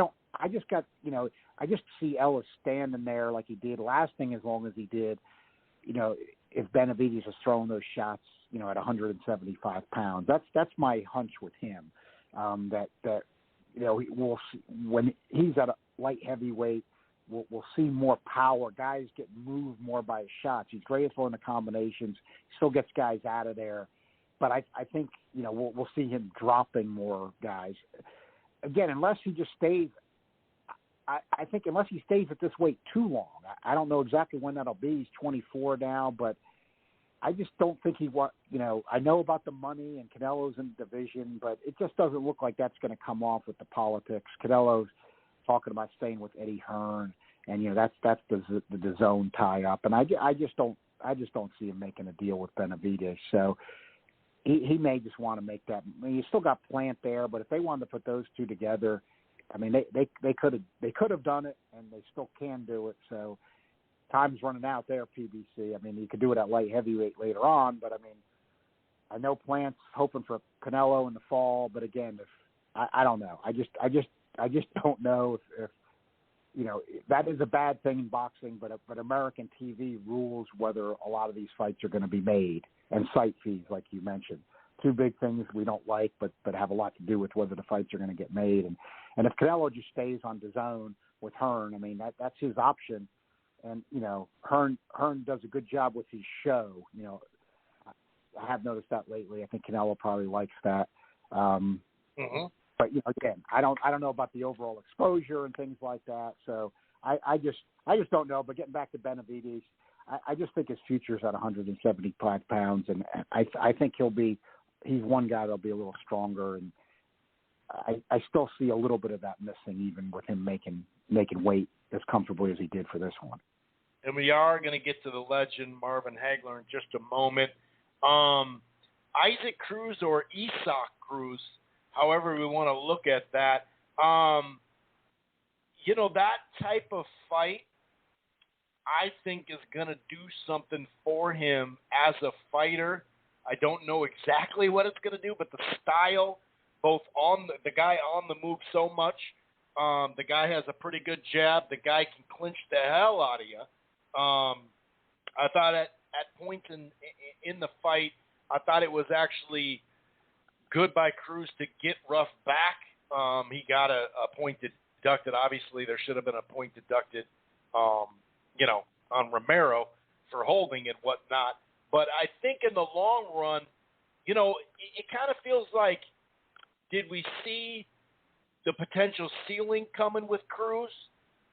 Speaker 1: just see Ellis standing there like he did last thing as long as he did, if Benavidez is throwing those shots, at 175 pounds. That's my hunch with him, we'll see, when he's at a light heavyweight, we'll see more power. Guys get moved more by his shots. He's great at throwing the combinations. He still gets guys out of there. But I think, we'll see him dropping more guys. Again, unless he just stays, I think unless he stays at this weight too long. I don't know exactly when that'll be. He's 24 now, but I just don't think I know about the money and Canelo's in the division, but it just doesn't look like that's going to come off with the politics. Canelo's talking about staying with Eddie Hearn, and that's the DAZN tie-up, and I just don't see him making a deal with Benavidez. So he may just want to make that. I mean, you still got Plant there, but if they wanted to put those two together, I mean, they could have done it, and they still can do it. So time's running out there, PBC. I mean, you could do it at light heavyweight later on, but I mean, I know Plant's hoping for Canelo in the fall, but again, I don't know. I just don't know if that is a bad thing in boxing, but American TV rules whether a lot of these fights are going to be made, and site fees, like you mentioned. Two big things we don't like, but have a lot to do with whether the fights are going to get made. And if Canelo just stays on DAZN with Hearn, I mean, that's his option. And, Hearn does a good job with his show. I have noticed that lately. I think Canelo probably likes that. But again, I don't know about the overall exposure and things like that. So I just don't know. But getting back to Benavidez, I just think his future's at 175 pounds, and I think he's one guy that'll be a little stronger, and I still see a little bit of that missing, even with him making weight as comfortably as he did for this one.
Speaker 3: And we are going to get to the legend Marvin Hagler in just a moment. Isaac Cruz or Isaac Cruz, however we want to look at that. That type of fight, I think, is going to do something for him as a fighter. I don't know exactly what it's going to do, but the style, both on the guy on the move so much. The guy has a pretty good jab. The guy can clinch the hell out of you. I thought at points in the fight, I thought it was actually good by Cruz to get Ruff back. He got a point deducted. Obviously, there should have been a point deducted, on Romero for holding and whatnot. But I think in the long run, it kind of feels like, did we see the potential ceiling coming with Cruz,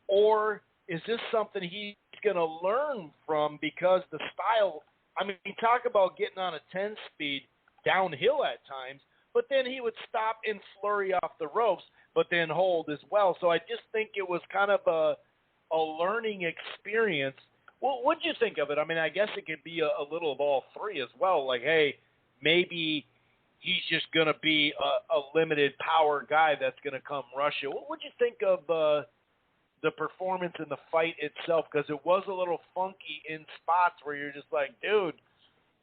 Speaker 3: or is this something he's going to learn from because the style? I mean, talk about getting on a 10 speed downhill at times, but then he would stop and flurry off the ropes, but then hold as well. So I just think it was kind of a learning experience. Well, what'd you think of it? I mean, I guess it could be a little of all three as well. Like, hey, maybe he's just going to be a limited power guy that's going to come rush you. What would you think of the performance in the fight itself? Because it was a little funky in spots where you're just like, dude,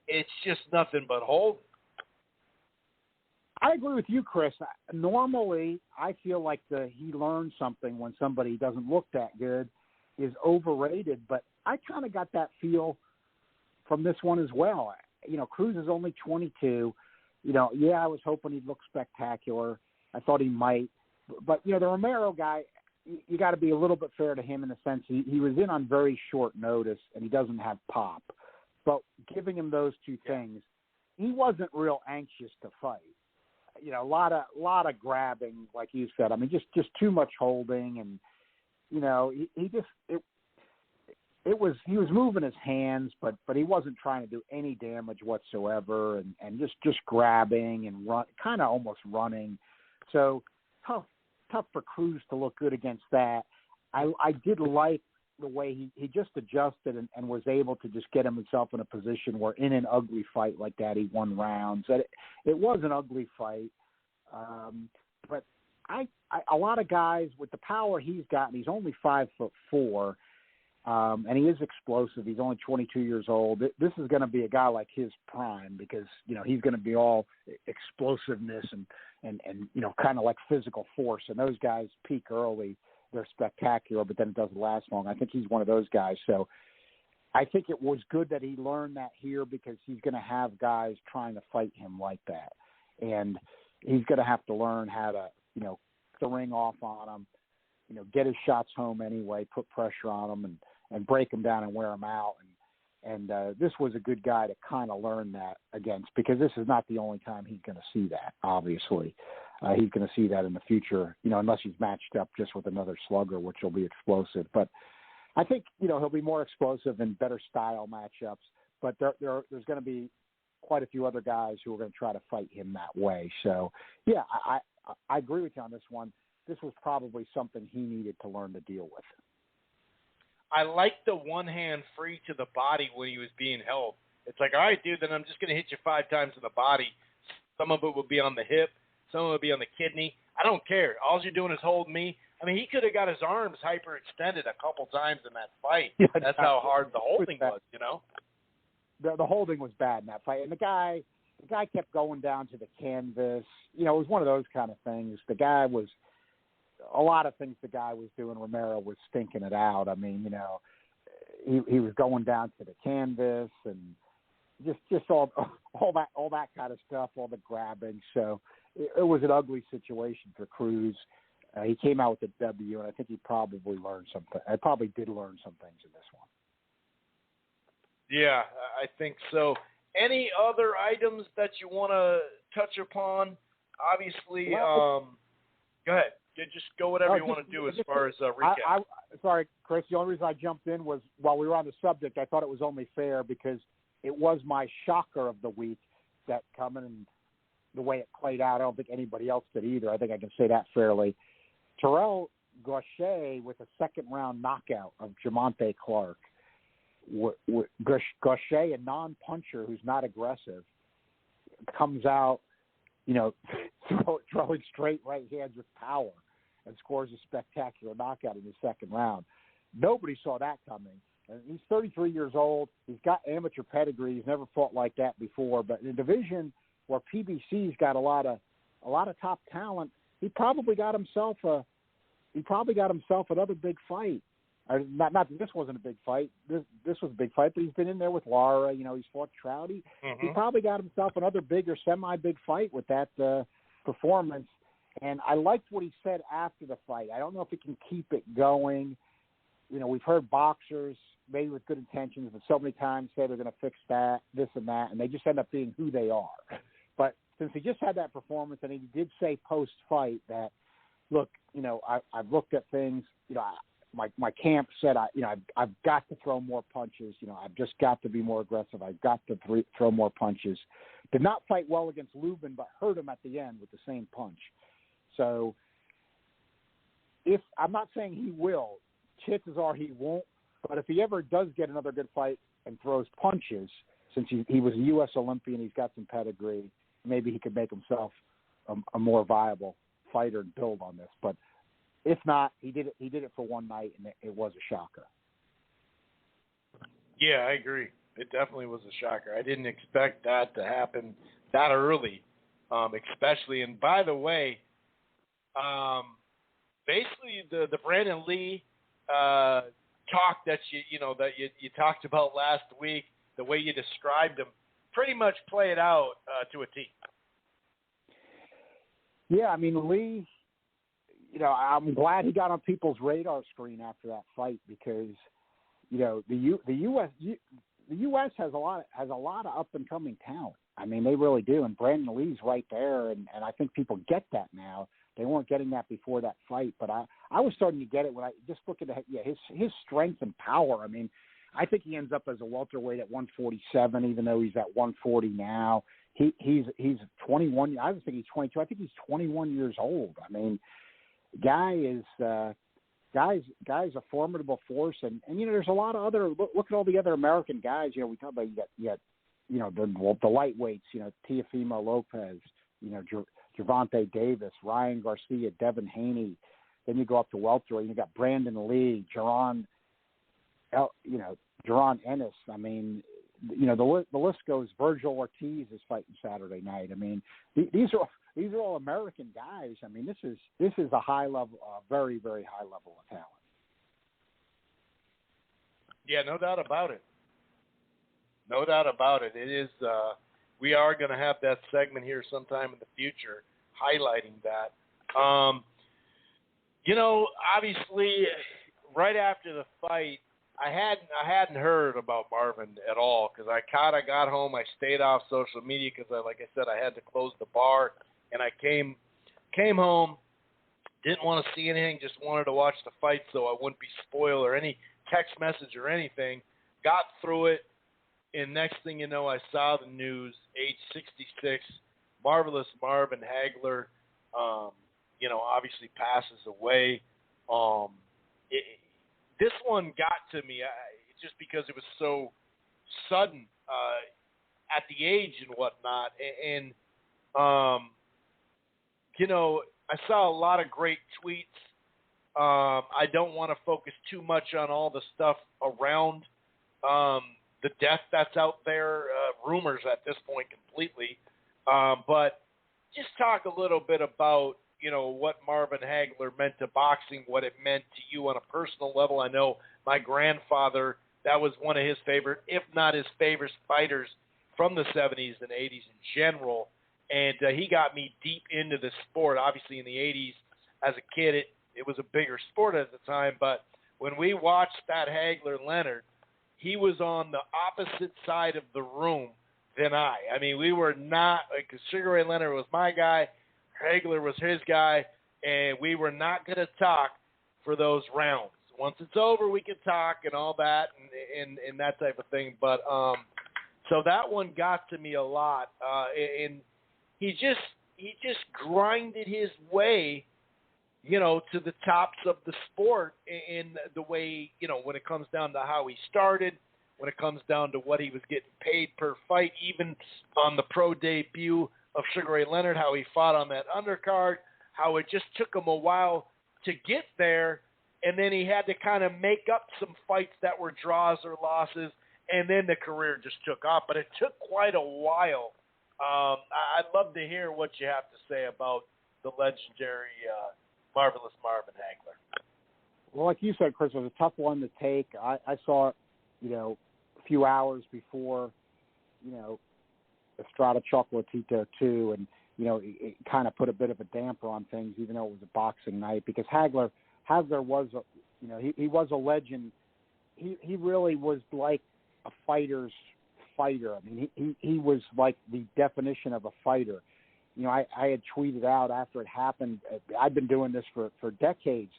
Speaker 3: it's just nothing but hold.
Speaker 1: I agree with you, Chris. Normally, I feel like he learned something when somebody doesn't look that good is overrated, but I kind of got that feel from this one as well. You know, Cruz is only 22. You know, yeah, I was hoping he'd look spectacular. I thought he might. But, you know, the Romero guy, you got to be a little bit fair to him in the sense he was in on very short notice and he doesn't have pop. But giving him those two things, he wasn't real anxious to fight. You know, a lot of grabbing, like you said. I mean, just too much holding, and you know, he was moving his hands, but he wasn't trying to do any damage whatsoever, and just grabbing and kind of almost running. So tough for Cruz to look good against that. I did like the way he just adjusted and was able to just get himself in a position where in an ugly fight like that, he won rounds. It was an ugly fight. But a lot of guys with the power he's got, and he's only 5'4", and he is explosive. He's only 22 years old. This is going to be a guy like his prime because, you know, he's going to be all explosiveness and you know, kind of like physical force. And those guys peak early. They're spectacular, but then it doesn't last long. I think he's one of those guys. So I think it was good that he learned that here because he's going to have guys trying to fight him like that. And he's going to have to learn how to, you know, the ring off on him, you know, get his shots home anyway, put pressure on him and break him down and wear him out. And this was a good guy to kind of learn that against because this is not the only time he's going to see that, obviously. He's going to see that in the future, you know, unless he's matched up just with another slugger, which will be explosive. But I think, you know, he'll be more explosive in better style matchups. But there's going to be quite a few other guys who are going to try to fight him that way. So, yeah, I agree with you on this one. This was probably something he needed to learn to deal with.
Speaker 3: I like the one hand free to the body when he was being held. It's like, all right, dude, then I'm just going to hit you 5 times in the body. Some of it will be on the hip. Some of it will be on the kidney. I don't care. All you're doing is hold me. I mean, he could have got his arms hyperextended a couple times in that fight. Yeah, that's how hard the holding was, you know?
Speaker 1: The holding was bad in that fight. And the guy kept going down to the canvas. You know, it was one of those kind of things. A lot of things the guy was doing, Romero was stinking it out. I mean, you know, he was going down to the canvas and just all that kind of stuff, all the grabbing. So it was an ugly situation for Cruz. He came out with a W, and I think he probably learned something. I probably did learn some things in this one.
Speaker 3: Yeah, I think so. Any other items that you want to touch upon? Obviously, go ahead. Just go whatever you want to do as far as recap.
Speaker 1: Sorry, Chris. The only reason I jumped in was while we were on the subject, I thought it was only fair because it was my shocker of the week that coming and the way it played out. I don't think anybody else did either. I think I can say that fairly. Terrell Gaucher with a second-round knockout of Jamonte Clark. Gaucher, a non-puncher who's not aggressive, comes out, you know, throwing straight right hands with power and scores a spectacular knockout in the second round. Nobody saw that coming. And he's 33 years old. He's got amateur pedigree. He's never fought like that before. But in a division where PBC's got a lot of top talent, he probably got himself another big fight. Not that this wasn't a big fight. This was a big fight, but he's been in there with Lara. You know, he's fought Trout. He probably got himself another big or semi-big fight with that performance. And I liked what he said after the fight. I don't know if he can keep it going. You know, we've heard boxers, maybe with good intentions, but so many times say they're going to fix that, this and that, and they just end up being who they are. But since he just had that performance, and he did say post-fight that, look, you know, I've looked at things, you know, my camp said, I've got to throw more punches. You know, I've just got to be more aggressive. I've got to throw more punches did not fight well against Lubin, but hurt him at the end with the same punch. So if I'm not saying he will, chances are he won't. But if he ever does get another good fight and throws punches, since he was a U.S. Olympian, he's got some pedigree, maybe he could make himself a more viable fighter and build on this. But if not, he did it for one night, and it was a shocker.
Speaker 3: Yeah, I agree. It definitely was a shocker. I didn't expect that to happen that early, especially. And by the way, basically the Brandon Lee talk that you talked about last week, the way you described him, pretty much played out to a T.
Speaker 1: Yeah, I mean, Lee, I'm glad he got on people's radar screen after that fight because, the U.S. has a lot of up and coming talent. I mean, they really do, and Brandon Lee's right there, and I think people get that now. They weren't getting that before that fight, but I was starting to get it when I just look at his strength and power. I mean, I think he ends up as a welterweight at 147, even though he's at 140 now. He's 21. I don't think he's 22. I think he's 21 years old. I mean, guy's a formidable force, and there's a lot of other. Look at all the other American guys. We talk about you got the lightweights. Teofimo Lopez. Gervonta Davis, Ryan Garcia, Devin Haney. Then you go up to welterweight. You got Brandon Lee, Jaron Ennis. I mean, the list goes. Virgil Ortiz is fighting Saturday night. I mean, these are all American guys. I mean, this is a high level, very, very high level of talent.
Speaker 3: Yeah, no doubt about it. No doubt about it. It is. We are going to have that segment here sometime in the future highlighting that. Obviously, right after the fight, I hadn't heard about Marvin at all because I kind of got home. I stayed off social media because, like I said, I had to close the bar, and I came home, didn't want to see anything, just wanted to watch the fight so I wouldn't be spoiled or any text message or anything. Got through it. And next thing you know, I saw the news, age 66, marvelous Marvin Hagler, obviously passes away. This one got to me just because it was so sudden at the age and whatnot. And I saw a lot of great tweets. I don't want to focus too much on all the stuff around the death that's out there, rumors at this point completely. But just talk a little bit about, what Marvin Hagler meant to boxing, what it meant to you on a personal level. I know my grandfather, that was one of his favorite, if not his favorite fighters from the 70s and 80s in general. And he got me deep into the sport. Obviously in the 80s as a kid, it was a bigger sport at the time. But when we watched that Hagler-Leonard, he was on the opposite side of the room than I. I mean, we were not – like Sugar Ray Leonard was my guy, Hagler was his guy, and we were not going to talk for those rounds. Once it's over, we can talk and all that and that type of thing. But so that one got to me a lot. And he just grinded his way – to the tops of the sport in the way, when it comes down to how he started, when it comes down to what he was getting paid per fight, even on the pro debut of Sugar Ray Leonard, how he fought on that undercard, how it just took him a while to get there, and then he had to kind of make up some fights that were draws or losses, and then the career just took off. But it took quite a while. I'd love to hear what you have to say about the legendary marvelous Marvin Hagler.
Speaker 1: Well, like you said, Chris, it was a tough one to take. I saw it, a few hours before, Estrada Chocolatito too, and it kind of put a bit of a damper on things, even though it was a boxing night, because Hagler was, he was a legend. He really was like a fighter's fighter. I mean, he was like the definition of a fighter. I had tweeted out after it happened. I've been doing this for decades.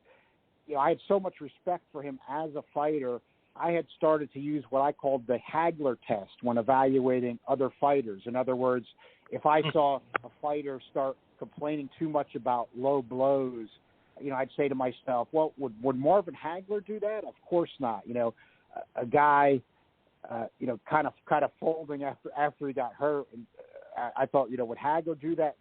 Speaker 1: I had so much respect for him as a fighter, I had started to use what I called the Hagler test when evaluating other fighters. In other words, if I saw a fighter start complaining too much about low blows, I'd say to myself, well, would Marvin Hagler do that? Of course not. A guy, kind of folding after he got hurt. And I thought, would Hagler do that?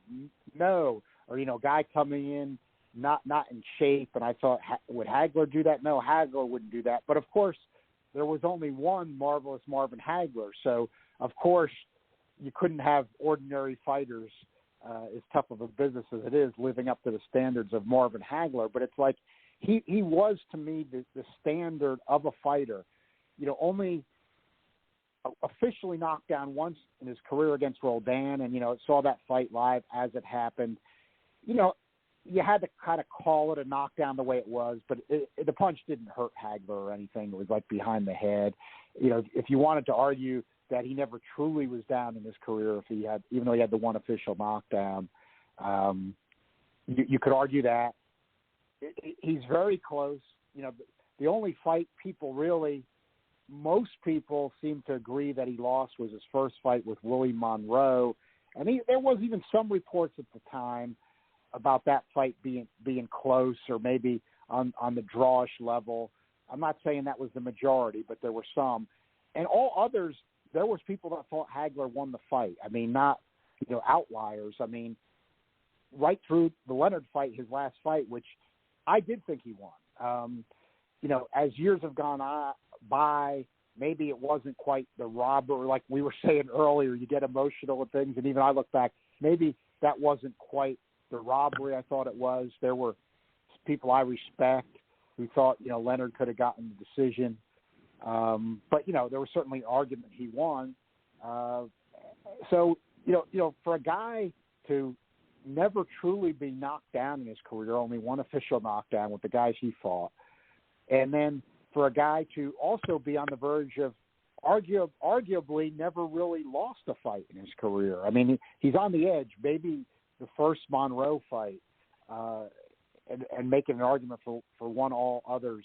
Speaker 1: No. Or, a guy coming in not in shape, and I thought, would Hagler do that? No, Hagler wouldn't do that. But, of course, there was only one marvelous Marvin Hagler. So, of course, you couldn't have ordinary fighters as tough of a business as it is living up to the standards of Marvin Hagler. But it's like he was, to me, the standard of a fighter. Only officially knocked down once in his career against Roldan, and, saw that fight live as it happened. You had to kind of call it a knockdown the way it was, but the punch didn't hurt Hagler or anything. It was like behind the head. If you wanted to argue that he never truly was down in his career, even though he had the one official knockdown, you could argue that. He's very close. The only fight most people seem to agree that he lost was his first fight with Willie Monroe. And there was even some reports at the time about that fight being close or maybe on the drawish level. I'm not saying that was the majority, but there were some. And all others, there was people that thought Hagler won the fight. I mean, not, outliers. I mean, right through the Leonard fight, his last fight, which I did think he won. As years have gone by, maybe it wasn't quite the robbery, like we were saying earlier, you get emotional with things. And even I look back, maybe that wasn't quite the robbery I thought it was. There were people I respect who thought, Leonard could have gotten the decision. But, there was certainly an argument he won. So, for a guy to never truly be knocked down in his career, only one official knockdown with the guys he fought, and then for a guy to also be on the verge of arguably never really lost a fight in his career. I mean, he's on the edge, maybe the first Monroe fight, and making an argument for one all others.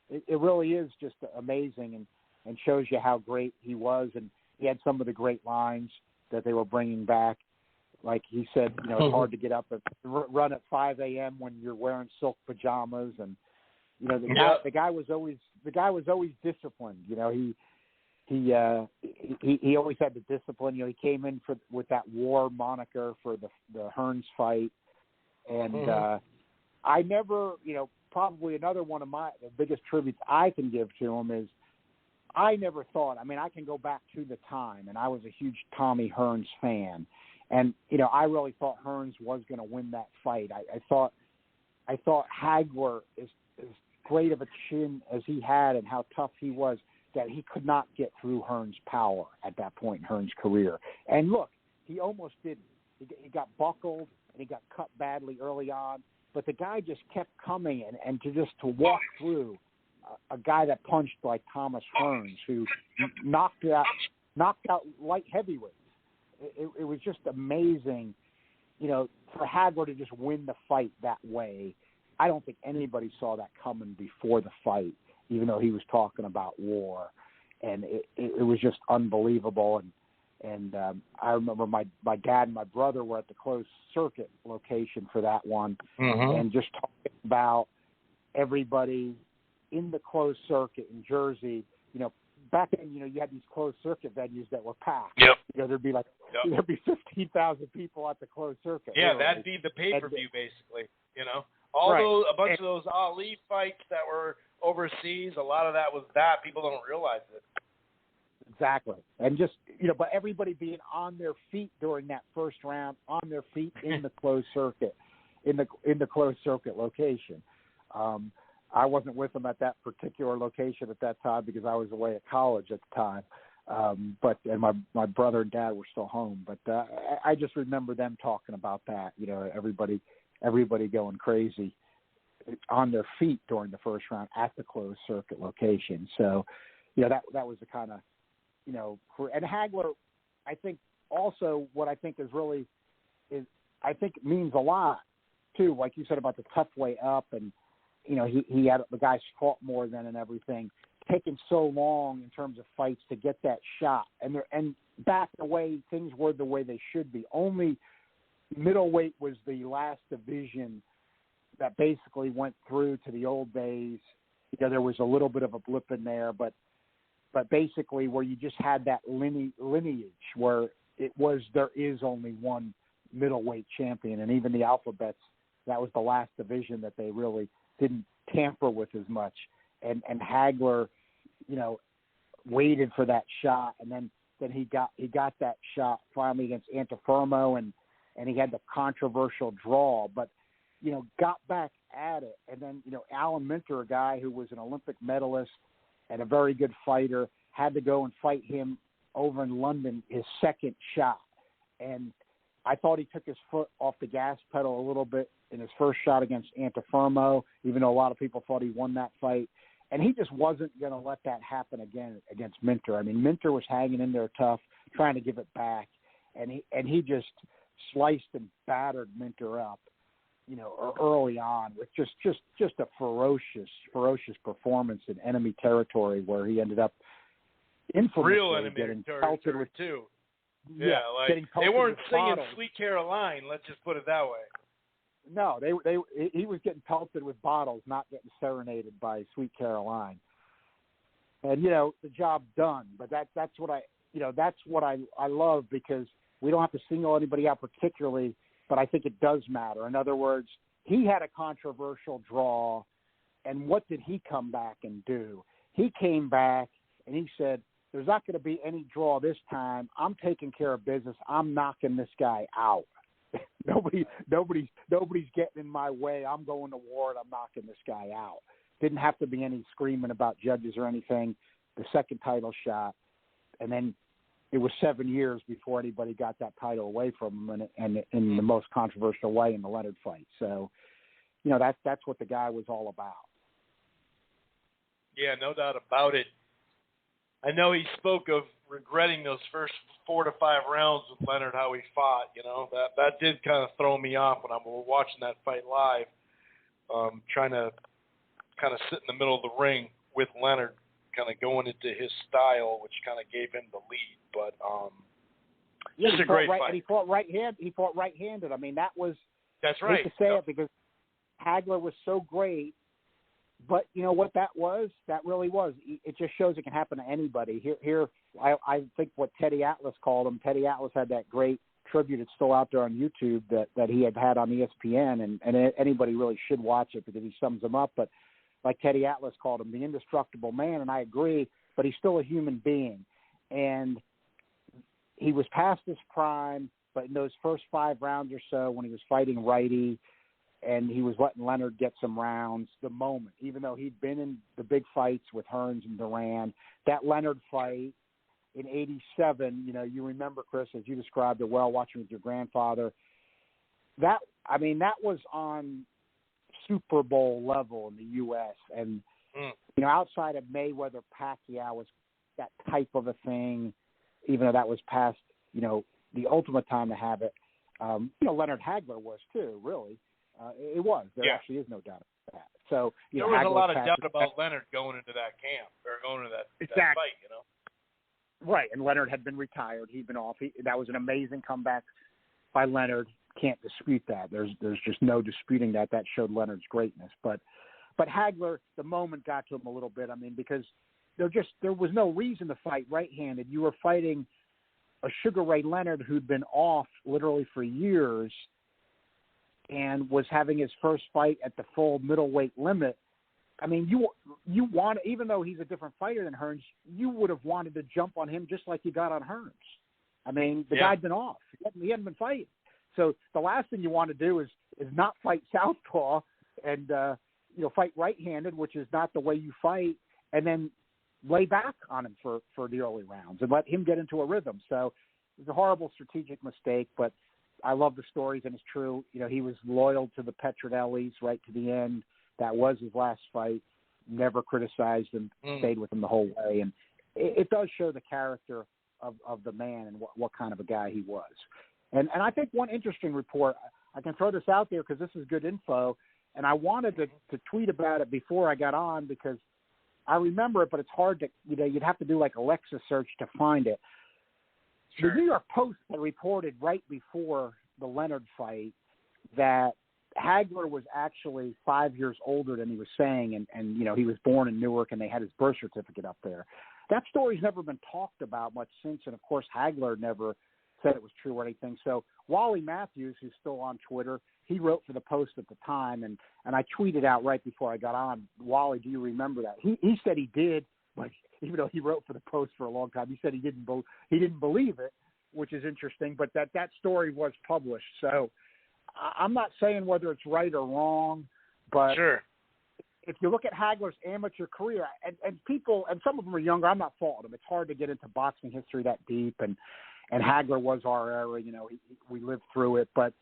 Speaker 1: It really is just amazing and shows you how great he was. And he had some of the great lines that they were bringing back. Like he said, it's hard to get up and run at 5 a.m. when you're wearing silk pajamas. And, the guy was always disciplined. He always had the discipline. He came in with that war moniker for the Hearns fight. And I never, probably another one of the biggest tributes I can give to him is I never thought, I can go back to the time, and I was a huge Tommy Hearns fan. And, I really thought Hearns was going to win that fight. I thought Hagler, as great of a chin as he had and how tough he was, that he could not get through Hearns' power at that point in Hearns' career. And look, he almost didn't. He got buckled and he got cut badly early on, but the guy just kept coming and to walk through a guy that punched like Thomas Hearns, who knocked out light heavyweights. It was just amazing, for Hagler to just win the fight that way. I don't think anybody saw that coming before the fight, even though he was talking about war. And it was just unbelievable. And I remember my dad and my brother were at the closed circuit location for that one, and just talking about everybody in the closed circuit in Jersey. Back then, you had these closed circuit venues that were packed.
Speaker 3: Yep.
Speaker 1: There'd be 15,000 people at the closed circuit.
Speaker 3: Yeah,
Speaker 1: literally.
Speaker 3: That'd be the pay-per-view, basically. A bunch of those Ali fights that were overseas, a lot of that was that. People don't realize it.
Speaker 1: Exactly. And just, but everybody being on their feet during that first round, on their feet in the closed circuit, in the closed circuit location. I wasn't with them at that particular location at that time because I was away at college at the time. And my brother and dad were still home. But I just remember them talking about that, everybody going crazy on their feet during the first round at the closed circuit location. So, that was the kind of, and Hagler, I think also what I think I think it means a lot too, like you said about the tough way up, and, he had the guys fought more than and everything. taken so long in terms of fights to get that shot. And back the way things were the way they should be. Only middleweight was the last division that basically went through to the old days. There was a little bit of a blip in there, but basically where you just had that lineage where there is only one middleweight champion, and even the alphabets, that was the last division that they really didn't tamper with as much. And Hagler, waited for that shot, and then he got that shot finally against Antifermo, and he had the controversial draw, but got back at it. And then Alan Minter, a guy who was an Olympic medalist and a very good fighter, had to go and fight him over in London, his second shot. And I thought he took his foot off the gas pedal a little bit in his first shot against Antifermo, even though a lot of people thought he won that fight. And he just wasn't going to let that happen again against Minter. I mean, Minter was hanging in there tough, trying to give it back, and he just sliced and battered Minter up, early on with just a ferocious performance in enemy territory, where he ended up infamously
Speaker 3: real enemy
Speaker 1: getting
Speaker 3: territory
Speaker 1: with,
Speaker 3: too.
Speaker 1: Yeah,
Speaker 3: they weren't singing
Speaker 1: bottles.
Speaker 3: Sweet Caroline. Let's just put it that way.
Speaker 1: No, he was getting pelted with bottles, not getting serenaded by Sweet Caroline. And the job done. But that's what I love, because we don't have to single anybody out particularly, but I think it does matter. In other words, he had a controversial draw, and what did he come back and do? He came back and he said, "There's not going to be any draw this time. I'm taking care of business. I'm knocking this guy out. Nobody's getting in my way. I'm going to war and I'm knocking this guy out." Didn't have to be any screaming about judges or anything. The second title shot, and then it was 7 years before anybody got that title away from him, and in the most controversial way in the Leonard fight. So, that's what the guy was all about.
Speaker 3: Yeah, no doubt about it. I know he spoke of regretting those first 4 to 5 rounds with Leonard, how he fought. That did kind of throw me off when I was watching that fight live, trying to kind of sit in the middle of the ring with Leonard, kind of going into his style, which kind of gave him the lead. But just a great fight.
Speaker 1: And he fought right-handed. I mean, that's right. I hate to say it, because Hagler was so great. But you know what that was? That really was. It just shows it can happen to anybody. Here, I think what Teddy Atlas called him. Teddy Atlas had that great tribute. It's still out there on YouTube that he had on ESPN, and anybody really should watch it, because he sums him up. But like Teddy Atlas called him, the indestructible man, and I agree. But he's still a human being, and he was past his prime. But in those first 5 rounds or so, when he was fighting righty, and he was letting Leonard get some rounds, the moment, even though he'd been in the big fights with Hearns and Duran, that Leonard fight in 87, you remember, Chris, as you described it well, watching with your grandfather, that was on Super Bowl level in the U.S. And, outside of Mayweather, Pacquiao was that type of a thing, even though that was past, the ultimate time to have it. Leonard Hagler was too, really. It was. There actually is no doubt about that. So
Speaker 3: there was a lot of doubt about Leonard going into that camp or going into that fight.
Speaker 1: Right, and Leonard had been retired. He'd been off. That was an amazing comeback by Leonard. Can't dispute that. There's just no disputing that. That showed Leonard's greatness. But Hagler, the moment got to him a little bit. I mean, because there was no reason to fight right-handed. You were fighting a Sugar Ray Leonard who'd been off literally for years, and was having his first fight at the full middleweight limit. I mean, you want, even though he's a different fighter than Hearns, you would have wanted to jump on him just like you got on Hearns. I mean, the guy'd been off. He hadn't been fighting. So the last thing you want to do is not fight southpaw and fight right-handed, which is not the way you fight, and then lay back on him for the early rounds and let him get into a rhythm. So it was a horrible strategic mistake, but I love the stories, and it's true. He was loyal to the Petronellis right to the end. That was his last fight. Never criticized him, stayed with him the whole way. And it does show the character of the man and what kind of a guy he was. And I think one interesting report, I can throw this out there because this is good info, and I wanted to tweet about it before I got on, because I remember it, but it's hard to, you'd have to do like Alexa search to find it.
Speaker 3: Sure.
Speaker 1: The New York Post reported right before the Leonard fight that Hagler was actually 5 years older than he was saying, and he was born in Newark, and they had his birth certificate up there. That story's never been talked about much since, and of course Hagler never said it was true or anything. So Wally Matthews, who's still on Twitter, he wrote for the Post at the time, and I tweeted out right before I got on, Wally, do you remember that? He said he did, but even though he wrote for the Post for a long time, he said he didn't believe it, which is interesting, but that story was published. So I'm not saying whether it's right or wrong, but
Speaker 3: sure.
Speaker 1: If you look at Hagler's amateur career, and people, and some of them are younger, I'm not faulting them. It's hard to get into boxing history that deep, and Hagler was our era. We lived through it. But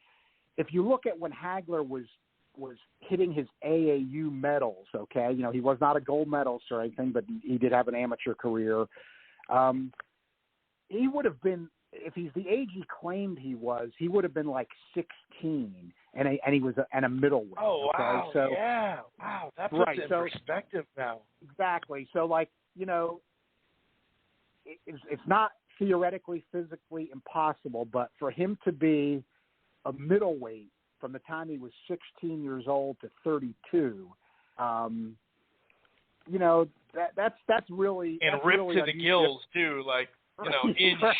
Speaker 1: if you look at when Hagler was hitting his AAU medals, okay, he was not a gold medalist or anything, but he did have an amateur career. He would have been, if he's the age he claimed he would have been like 16, and he was a middleweight.
Speaker 3: Oh,
Speaker 1: okay?
Speaker 3: wow.
Speaker 1: So,
Speaker 3: yeah. Wow. That puts it in perspective now.
Speaker 1: Exactly. So, it's not theoretically, physically impossible, but for him to be a middleweight from the time he was 16 years old to 32, that's really
Speaker 3: and
Speaker 1: that's
Speaker 3: ripped
Speaker 1: really
Speaker 3: to the
Speaker 1: unusual.
Speaker 3: gills too, in
Speaker 1: Right.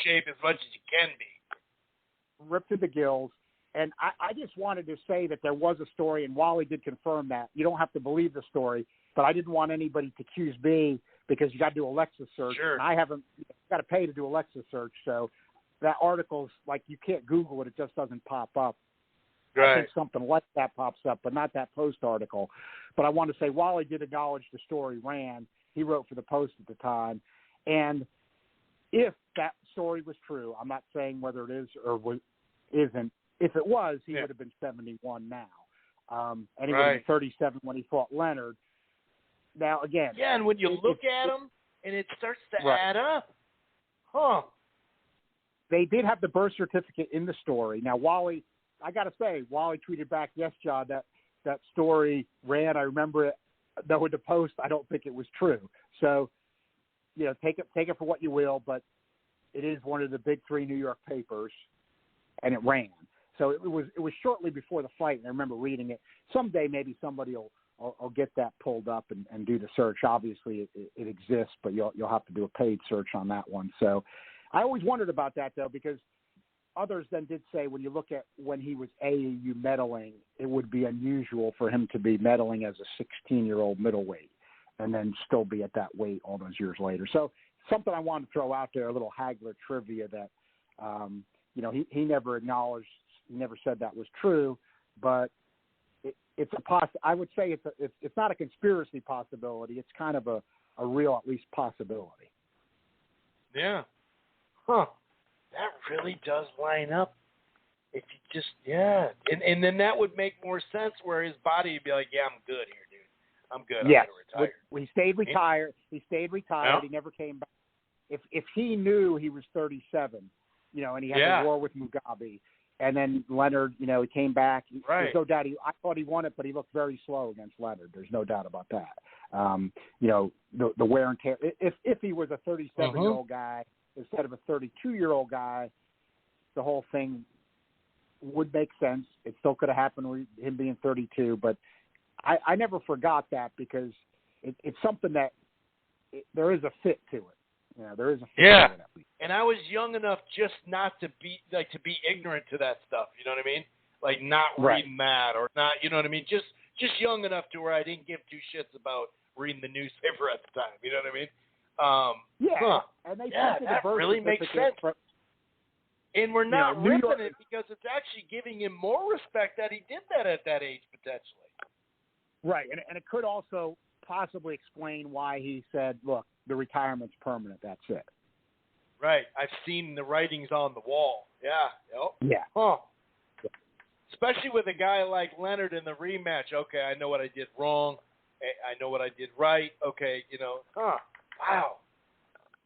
Speaker 3: shape as much as you can be.
Speaker 1: Ripped to the gills. And I just wanted to say that there was a story, and Wally did confirm that. You don't have to believe the story, but I didn't want anybody to accuse me because you got to do Alexa search.
Speaker 3: Sure.
Speaker 1: And I haven't got to pay to do Alexa search. So that article's like, you can't Google it. It just doesn't pop up.
Speaker 3: Right.
Speaker 1: I think something like that pops up, but not that Post article. But I want to say Wally did acknowledge the story ran. He wrote for the Post at the time. And if that story was true, I'm not saying whether it is or isn't. If it was, he would have been 71 now. And he would have been 37 when he fought Leonard. Now, again.
Speaker 3: Yeah, and when you look at him, and it starts to add up. Huh.
Speaker 1: They did have the birth certificate in the story. Now, Wally, I got to say, Wally tweeted back, yes, John, that story ran. I remember it. Though with the Post, I don't think it was true. So, take it for what you will, but it is one of the big three New York papers, and it ran. So it was shortly before the fight, and I remember reading it. Someday maybe somebody will get that pulled up and do the search. Obviously it exists, but you'll have to do a paid search on that one. So I always wondered about that, though, because others then did say when you look at when he was AAU medaling, it would be unusual for him to be medaling as a 16-year-old middleweight and then still be at that weight all those years later. So something I wanted to throw out there, a little Hagler trivia that, he never acknowledged. He never said that was true, but it's a I would say it's not a conspiracy possibility. It's kind of a real, at least, possibility.
Speaker 3: Yeah. Huh. That really does line up. If you just, and then that would make more sense where his body would be like, yeah, I'm good here, dude. I'm good.
Speaker 1: Yes.
Speaker 3: I'm going to retire.
Speaker 1: He stayed retired.
Speaker 3: Yeah.
Speaker 1: He never came back. If he knew he was 37, and he had the war with Mugabe, and then Leonard, he came back. There's no doubt. I thought he won it, but he looked very slow against Leonard. There's no doubt about that. The wear and tear. If he was a 37-year-old guy instead of a 32-year-old guy, the whole thing would make sense. It still could have happened with him being 32, but I never forgot that because it's something that there is a fit to it. There is a fit to it at least.
Speaker 3: And I was young enough just not to be ignorant to that stuff. You know what I mean? Like not reading that or not. You know what I mean? Just young enough to where I didn't give two shits about reading the newspaper at the time. You know what I mean?
Speaker 1: And they
Speaker 3: that really makes sense. And we're not ripping it because it's actually giving him more respect that he did that at that age potentially.
Speaker 1: Right, and it could also possibly explain why he said, look, the retirement's permanent, that's it.
Speaker 3: Right, I've seen the writings on the wall. Yeah. Yep.
Speaker 1: Yeah.
Speaker 3: Huh. Especially with a guy like Leonard in the rematch. Okay, I know what I did wrong. I know what I did right. Okay, Wow.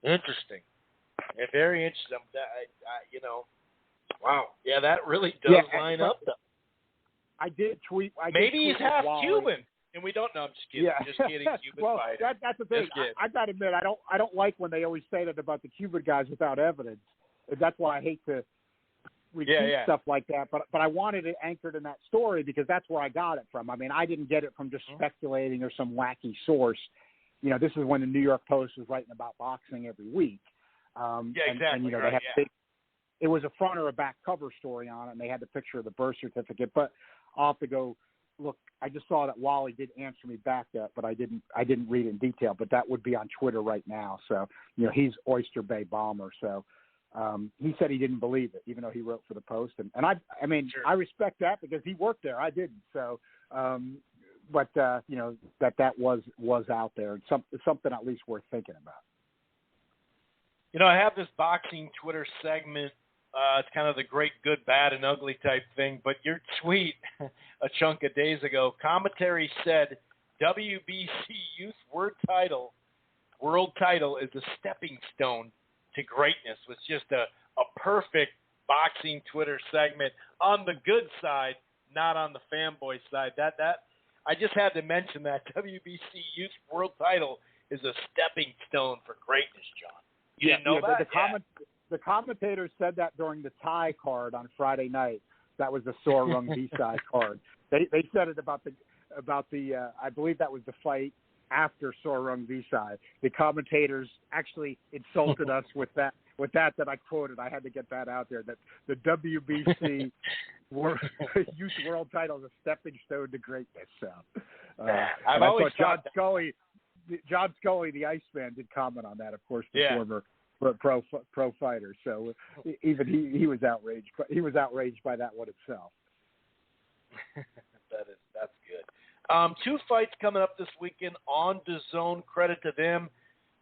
Speaker 3: Interesting. Yeah, very interesting. Wow. Yeah, that really does line up, though.
Speaker 1: I did tweet.
Speaker 3: Maybe he's half
Speaker 1: Wally.
Speaker 3: Cuban. And we don't know. I'm just kidding.
Speaker 1: Yeah.
Speaker 3: Just kidding. Cuban
Speaker 1: well,
Speaker 3: fighter.
Speaker 1: that's the thing.
Speaker 3: Just kidding.
Speaker 1: I got to admit, I don't like when they always say that about the Cuban guys without evidence. That's why I hate to repeat stuff like that. But I wanted it anchored in that story because that's where I got it from. I mean, I didn't get it from just speculating or some wacky source. You know, this is when the New York Post was writing about boxing every week.
Speaker 2: Exactly.
Speaker 1: And you know,
Speaker 2: right,
Speaker 1: they had it was a front or a back cover story on it, and they had the picture of the birth certificate. But I'll have to go look. I just saw that Wally did answer me back that, but I didn't read it in detail. But that would be on Twitter right now. So, you know, he's Oyster Bay Bomber. So he said he didn't believe it, even though he wrote for the Post. And I mean,
Speaker 2: Sure.
Speaker 1: I respect that because he worked there. I didn't. So, but you know, that was out there. It's something at least worth thinking about.
Speaker 3: You know, I have this boxing Twitter segment. It's kind of the great, good, bad, and ugly type thing. But your tweet a chunk of days ago, commentary said WBC Youth World Title is a stepping stone to greatness. Was just a perfect boxing Twitter segment on the good side, not on the fanboy side. That I just had to mention that WBC Youth World Title is a stepping stone for greatness, John. You didn't know that?
Speaker 1: The commentators said that during the Thai card on Friday night. That was the Sorung Visai card. They said it about the I believe that was the fight after Sorung Visai. The commentators actually insulted us with that I quoted. I had to get that out there. That the WBC Youth World Title is a stepping stone to greatness. So
Speaker 3: I've always thought
Speaker 1: John Scully, the Iceman, did comment on that. Of course, the former pro fighter. So even he was outraged. He was outraged by that one itself.
Speaker 3: That's good. 2 fights coming up this weekend on DAZN. Credit to them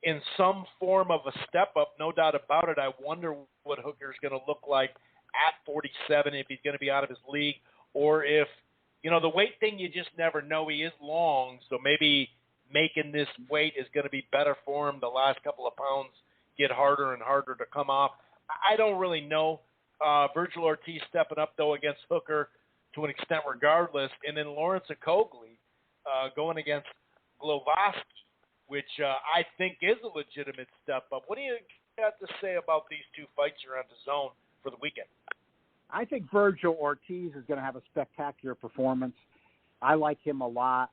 Speaker 3: in some form of a step up, no doubt about it. I wonder what Hooker's going to look like at 47, if he's going to be out of his league, or if, you know, the weight thing, you just never know. He is long, so maybe making this weight is going to be better for him. The last couple of pounds get harder and harder to come off. I don't really know. Virgil Ortiz stepping up, though, against Hooker to an extent regardless. And then Lawrence Okogley going against Glowacki, which I think is a legitimate step up. What do you got to say about these 2 fights here on DAZN for the weekend?
Speaker 1: I think Virgil Ortiz is going to have a spectacular performance. I like him a lot.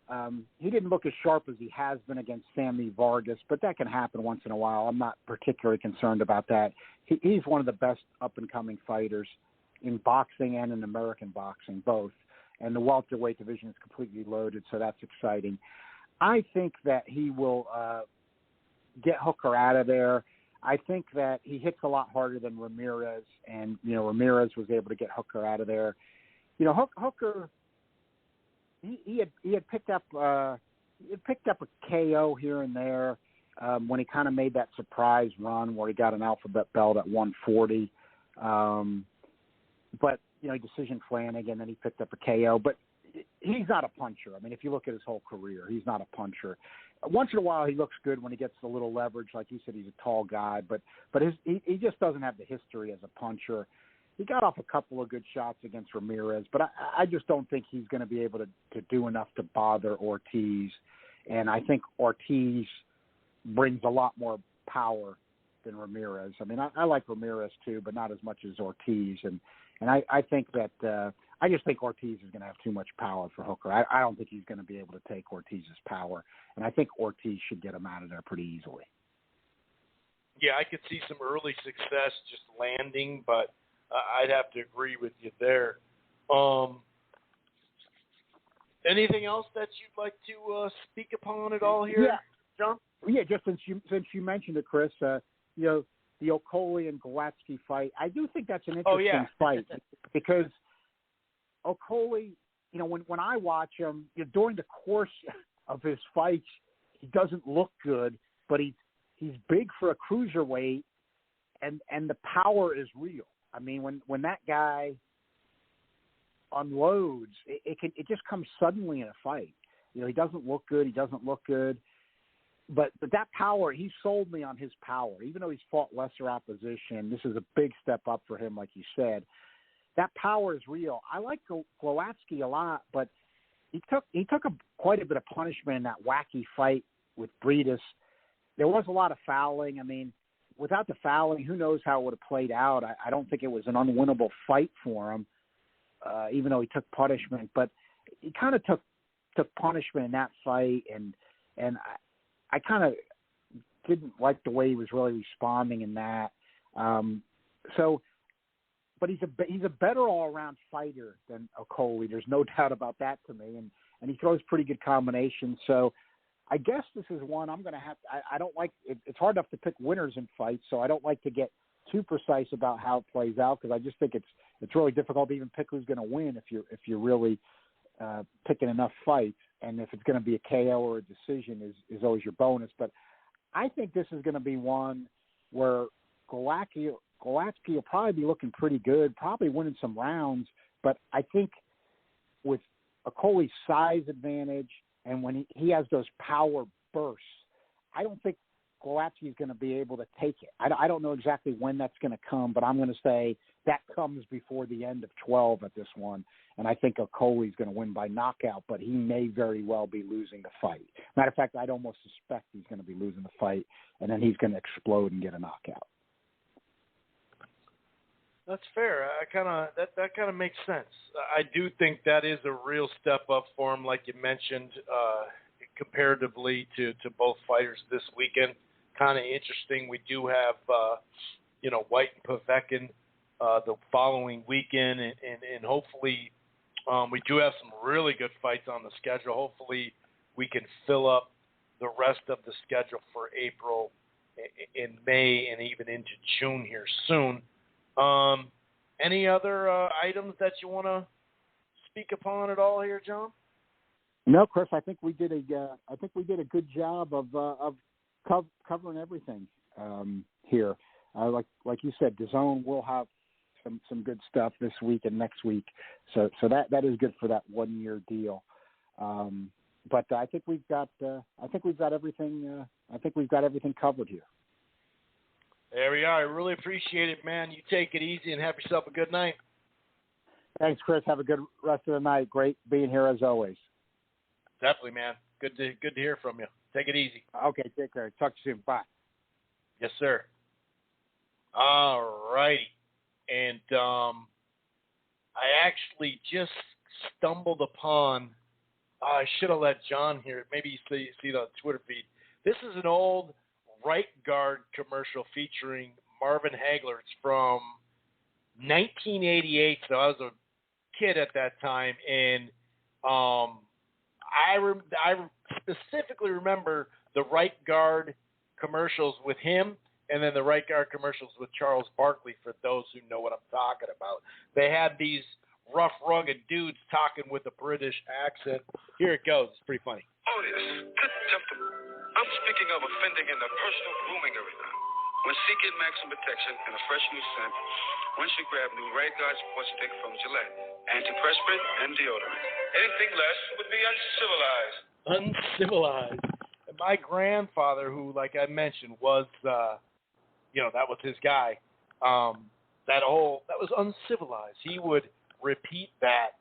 Speaker 1: He didn't look as sharp as he has been against Sammy Vargas, but that can happen once in a while. I'm not particularly concerned about that. He's one of the best up-and-coming fighters in boxing and in American boxing, both. And the welterweight division is completely loaded, so that's exciting. I think that he will get Hooker out of there. I think that he hits a lot harder than Ramirez, and, you know, Ramirez was able to get Hooker out of there. You know, Hooker... He had picked up a KO here and there when he kind of made that surprise run where he got an alphabet belt at 140. But, you know, decision Flanagan, then he picked up a KO. But he's not a puncher. I mean, if you look at his whole career, he's not a puncher. Once in a while, he looks good when he gets a little leverage. Like you said, he's a tall guy. But he just doesn't have the history as a puncher. He got off a couple of good shots against Ramirez, but I just don't think he's going to be able to do enough to bother Ortiz. And I think Ortiz brings a lot more power than Ramirez. I mean, I like Ramirez too, but not as much as Ortiz. And I think that I just think Ortiz is going to have too much power for Hooker. I don't think he's going to be able to take Ortiz's power. And I think Ortiz should get him out of there pretty easily.
Speaker 3: Yeah, I could see some early success just landing, but I'd have to agree with you there. Anything else that you'd like to speak upon at all here, John?
Speaker 1: Yeah, just since you mentioned it, Chris, you know, the Okolie and Glowacki fight, I do think that's an interesting fight because Okolie, you know, when I watch him, you know, during the course of his fights, he doesn't look good, but he's big for a cruiserweight, and the power is real. I mean, when that guy unloads, it just comes suddenly in a fight. You know, he doesn't look good. But that power, he sold me on his power. Even though he's fought lesser opposition, this is a big step up for him, like you said. That power is real. I like Glowacki a lot, but he took quite a bit of punishment in that wacky fight with Breedis. There was a lot of fouling. I mean, without the fouling, who knows how it would have played out. I don't think it was an unwinnable fight for him, even though he took punishment. But he kind of took punishment in that fight, and I kind of didn't like the way he was really responding in that. But he's a better all-around fighter than Okolie. There's no doubt about that to me, and he throws pretty good combinations. So I guess this is one I'm going to have. I don't like it. It's hard enough to pick winners in fights, so I don't like to get too precise about how it plays out because I just think it's really difficult to even pick who's going to win if you're really picking enough fights, and if it's going to be a KO or a decision is always your bonus. But I think this is going to be one where Glowacki will probably be looking pretty good, probably winning some rounds. But I think with Okolie's size advantage and when he has those power bursts, I don't think Glowacki is going to be able to take it. I don't know exactly when that's going to come, but I'm going to say that comes before the end of 12 at this one. And I think Okolie is going to win by knockout, but he may very well be losing the fight. Matter of fact, I'd almost suspect he's going to be losing the fight, and then he's going to explode and get a knockout.
Speaker 3: That's fair. That kind of makes sense. I do think that is a real step up for him, like you mentioned, comparatively to both fighters this weekend. Kind of interesting. We do have, White and Povetkin the following weekend, and hopefully we do have some really good fights on the schedule. Hopefully we can fill up the rest of the schedule for April, in May, and even into June here soon. Any other items that you want to speak upon at all here, John?
Speaker 1: No, Chris. I think we did a good job of covering everything here. Like you said, DAZN will have some good stuff this week and next week. So that is good for that 1 year deal. But I think we've got everything. I think we've got everything covered here.
Speaker 3: There we are. I really appreciate it, man. You take it easy and have yourself a good night.
Speaker 1: Thanks, Chris. Have a good rest of the night. Great being here as always.
Speaker 3: Definitely, man. Good to hear from you. Take it easy.
Speaker 1: Okay, take care. Talk to you soon. Bye.
Speaker 3: Yes, sir. All righty. And I actually just stumbled upon, I should have let John hear it. Maybe you see it on the Twitter feed. This is an old right guard commercial featuring Marvin Hagler. It's from 1988, so I was a kid at that time, and I specifically remember the right guard commercials with him, and then the right guard commercials with Charles Barkley, for those who know what I'm talking about. They had these rough, rugged dudes talking with a British accent. Here it goes. It's pretty funny.
Speaker 4: Oh, yes. Good gentlemen. I'm speaking of offending in the personal grooming arena. When seeking maximum protection and a fresh new scent, one should grab new Right Guard Sports Stick from Gillette, antiperspirant and deodorant. Anything less would be uncivilized.
Speaker 3: Uncivilized. And my grandfather, who, like I mentioned, was, that was his guy. That was uncivilized. He would repeat that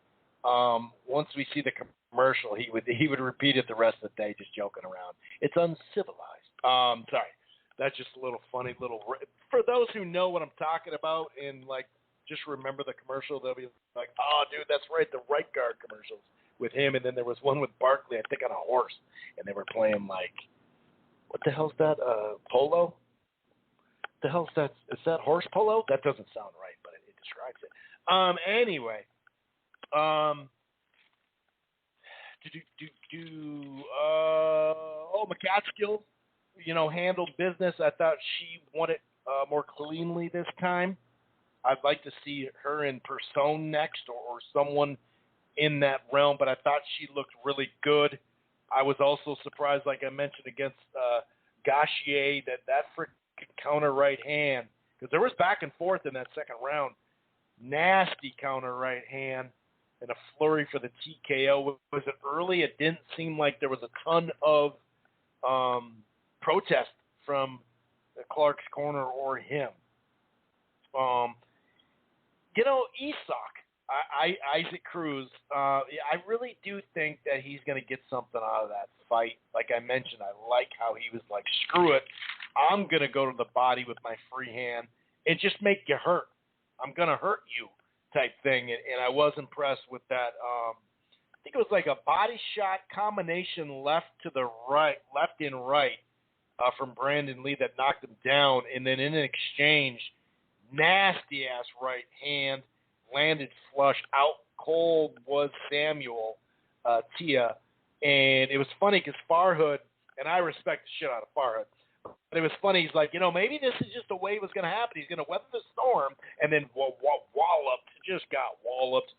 Speaker 3: once we see the commercial. He would repeat it the rest of the day, just joking around. It's uncivilized. Sorry. That's just a little funny little. For those who know what I'm talking about and just remember the commercial, they'll be like, "Oh, dude, that's right, the right guard commercials with him." And then there was one with Barkley, I think, on a horse, and they were playing what the hell's that? Polo? What the hell's that? Is that horse polo? That doesn't sound right, but it describes it. Anyway. McCaskill, handled business. I thought she won it more cleanly this time. I'd like to see her in Person next or someone in that realm, but I thought she looked really good. I was also surprised, like I mentioned, against Gauthier, that freaking counter right hand, because there was back and forth in that second round. Nasty counter right hand and a flurry for the TKO. Was it early? It didn't seem like there was a ton of protest from Clark's corner or him. Isak, Isaac Cruz, I really do think that he's going to get something out of that fight. Like I mentioned, I like how he was like, screw it, I'm going to go to the body with my free hand and just make you hurt. I'm going to hurt you type thing. And I was impressed with that. I think it was like a body shot combination left and right from Brandon Lee that knocked him down. And then in an exchange, nasty-ass right hand, landed flush. Out cold was Samuel Tia. And it was funny because Farhood, and I respect the shit out of Farhood, but it was funny. He's like, maybe this is just the way it was going to happen. He's going to weather the storm, and then walloped. Just got walloped.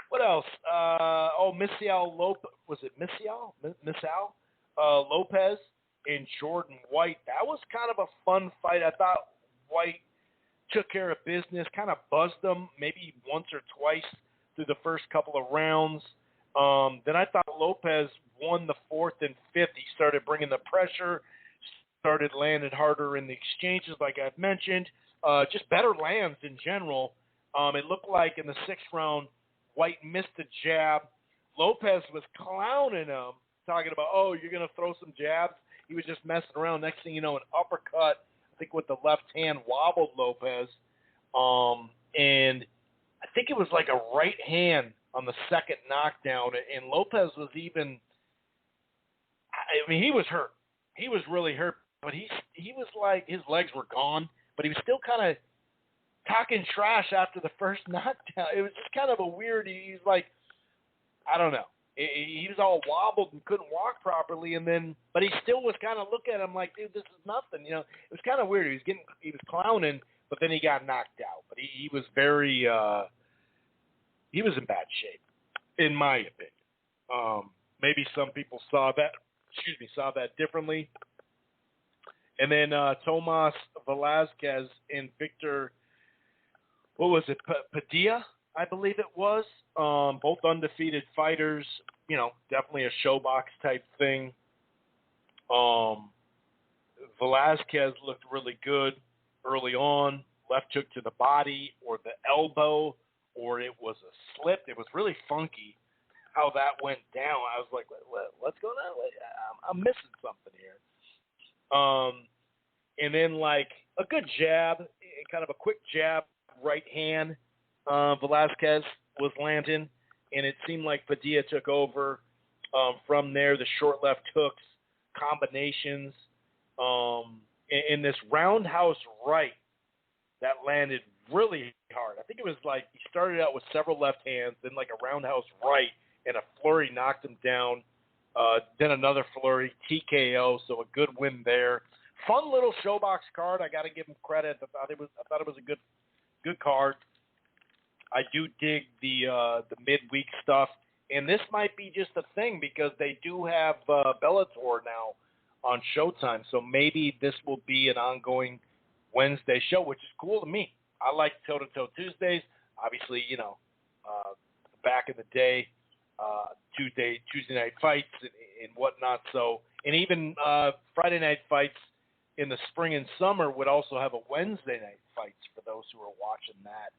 Speaker 3: What else? Misael Lopez. Was it Misael Lopez and Jordan White. That was kind of a fun fight. I thought White took care of business, kind of buzzed them maybe once or twice through the first couple of rounds. Then I thought Lopez won the fourth and fifth. He started bringing the pressure, started landing harder in the exchanges, like I've mentioned. Just better lands in general. It looked like in the sixth round, White missed a jab. Lopez was clowning him, talking about, you're going to throw some jabs. He was just messing around. Next thing you know, an uppercut, I think with the left hand, wobbled Lopez. And I think it was like a right hand on the second knockdown. And Lopez was even, he was hurt. He was really hurt. But he was like, his legs were gone. But he was still kind of talking trash after the first knockdown. It was just kind of a weird, he's like, I don't know. He was all wobbled and couldn't walk properly, but he still was kind of looking at him like, dude, this is nothing. It was kind of weird. He was clowning, but then he got knocked out. But he was very, he was in bad shape, in my opinion. Maybe some people saw that differently. And then Tomas Velasquez and Victor, what was it, Padilla, I believe it was. Both undefeated fighters, definitely a showbox type thing. Velasquez looked really good early on. Left hook to the body or the elbow, or it was a slip. It was really funky how that went down. I was like, what's going on? I'm missing something here. And then like a good jab, kind of a quick jab, right hand, Velasquez was landing, and it seemed like Padilla took over from there. The short left hooks, combinations, in this roundhouse right that landed really hard. I think it was like he started out with several left hands, then like a roundhouse right, and a flurry knocked him down. Then another flurry, TKO, so a good win there. Fun little showbox card. I got to give him credit. I thought it was a good card. I do dig the midweek stuff, and this might be just a thing because they do have Bellator now on Showtime, so maybe this will be an ongoing Wednesday show, which is cool to me. I like toe-to-toe Tuesdays. Obviously, back in the day, Tuesday night fights and whatnot. So, and even Friday night fights in the spring and summer would also have a Wednesday night fights for those who are watching that.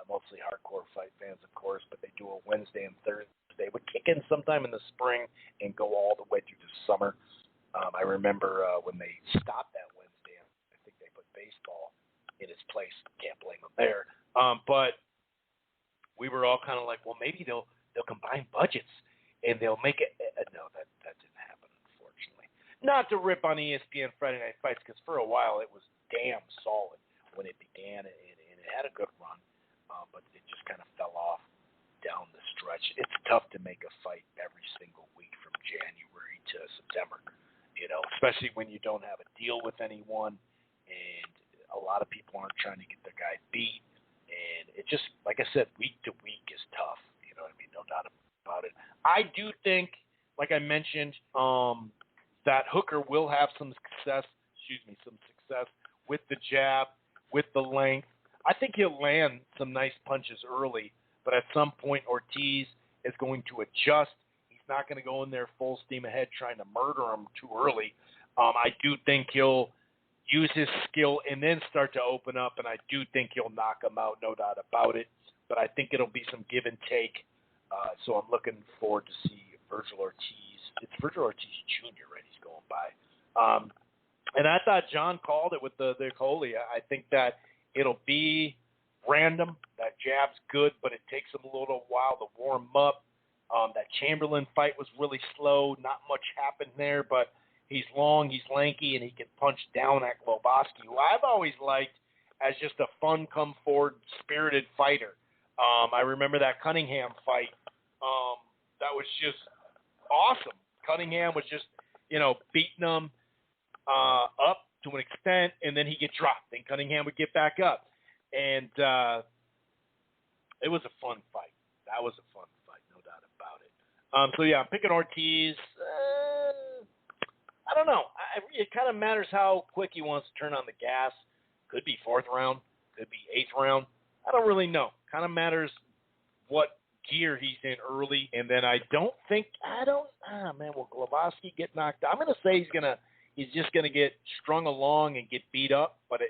Speaker 3: Mostly hardcore fight fans, of course, but they do a Wednesday and Thursday. Would kick in sometime in the spring and go all the way through the summer. I remember when they stopped that Wednesday, I think they put baseball in its place. Can't blame them there. But we were all kind of like, well, maybe they'll combine budgets and they'll make it. No, that didn't happen, unfortunately. Not to rip on ESPN Friday Night Fights, because for a while it was damn solid when it began, and it had a good run. But it just kind of fell off down the stretch. It's tough to make a fight every single week from January to September, especially when you don't have a deal with anyone, and a lot of people aren't trying to get their guy beat. And it just, like I said, week to week is tough. You know what I mean? No doubt about it. I do think, like I mentioned, that Hooker will have some success with the jab, with the length. I think he'll land some nice punches early, but at some point Ortiz is going to adjust. He's not going to go in there full steam ahead trying to murder him too early. I do think he'll use his skill, and then start to open up. And I do think he'll knock him out, no doubt about it. But I think it'll be some give and take. So I'm looking forward to see Virgil Ortiz. It's Virgil Ortiz Jr., right? He's going by. And I thought John called it with the Coley. I think that it'll be random. That jab's good, but it takes him a little while to warm up. That Chamberlain fight was really slow. Not much happened there, but he's long, he's lanky, and he can punch down at Glowacki, who I've always liked as just a fun, come-forward, spirited fighter. I remember that Cunningham fight. That was just awesome. Cunningham was just, beating him up to an extent, and then he'd get dropped. Then Cunningham would get back up. And it was a fun fight. That was a fun fight, no doubt about it. So, yeah, I'm picking Ortiz. I don't know. It kind of matters how quick he wants to turn on the gas. Could be 4th round. Could be 8th round. I don't really know. Kind of matters what gear he's in early. And then will Glowacki get knocked out? I'm going to say he's just going to get strung along and get beat up. But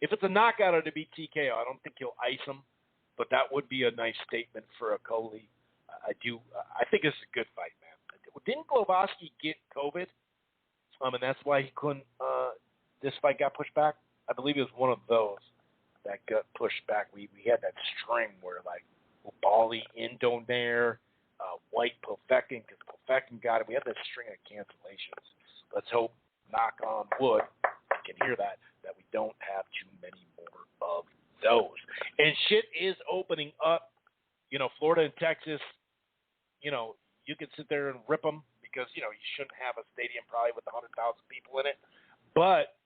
Speaker 3: if it's a knockout, it'll be TKO. I don't think he'll ice him. But that would be a nice statement for a Coley. I think it's a good fight, man. Didn't Glowacki get COVID? And that's why he couldn't. This fight got pushed back. I believe it was one of those that got pushed back. We had that string where Bali, Indonair, White, Poveckin, because Poveckin got it. We had that string of cancellations. Let's hope, knock on wood, you can hear that we don't have too many more of those. And shit is opening up. Florida and Texas. You can sit there and rip them because you shouldn't have a stadium probably with 100,000 people in it. But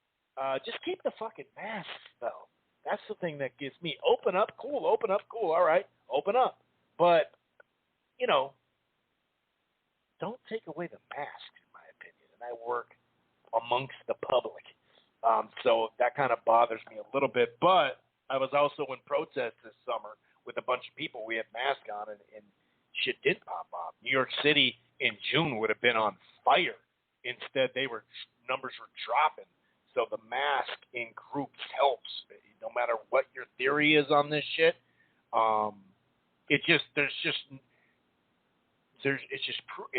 Speaker 3: just keep the fucking masks, though. That's the thing that gets me. Open up, cool. Open up, cool. All right, open up. But, don't take away the mask, in my opinion. And I work amongst the public. So that kind of bothers me a little bit. But I was also in protest this summer with a bunch of people. We had masks on, and shit did pop off. New York City in June would have been on fire. Instead, numbers were dropping. So the mask in groups helps. No matter what your theory is on this shit,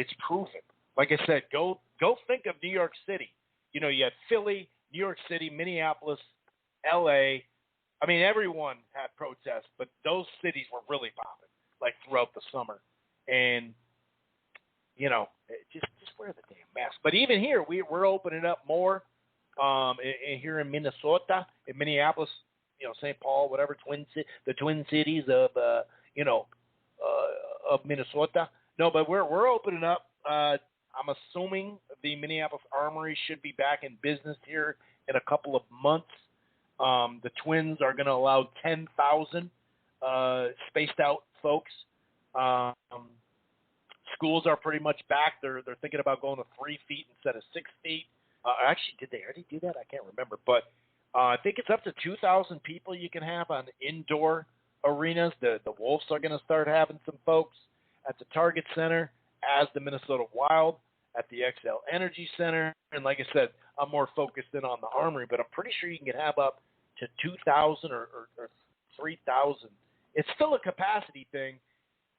Speaker 3: it's proven. Like I said, go think of New York City. You had Philly, New York City, Minneapolis, L.A. I mean, everyone had protests, but those cities were really popping throughout the summer. And just wear the damn mask. But even here, we're opening up more. Here in Minnesota, in Minneapolis, St. Paul, whatever, the Twin Cities of Minnesota. No, but we're opening up. I'm assuming the Minneapolis Armory should be back in business here in a couple of months. The Twins are going to allow 10,000 spaced out folks. Schools are pretty much back. They're thinking about going to 3 feet instead of 6 feet. Actually, did they already do that? I can't remember. But I think it's up to 2,000 people you can have on indoor arenas. The Wolves are going to start having some folks at the Target Center, as the Minnesota Wild at the XL Energy Center. And like I said, I'm more focused in on the Armory, but I'm pretty sure you can have up to 2,000 or 3,000. It's still a capacity thing.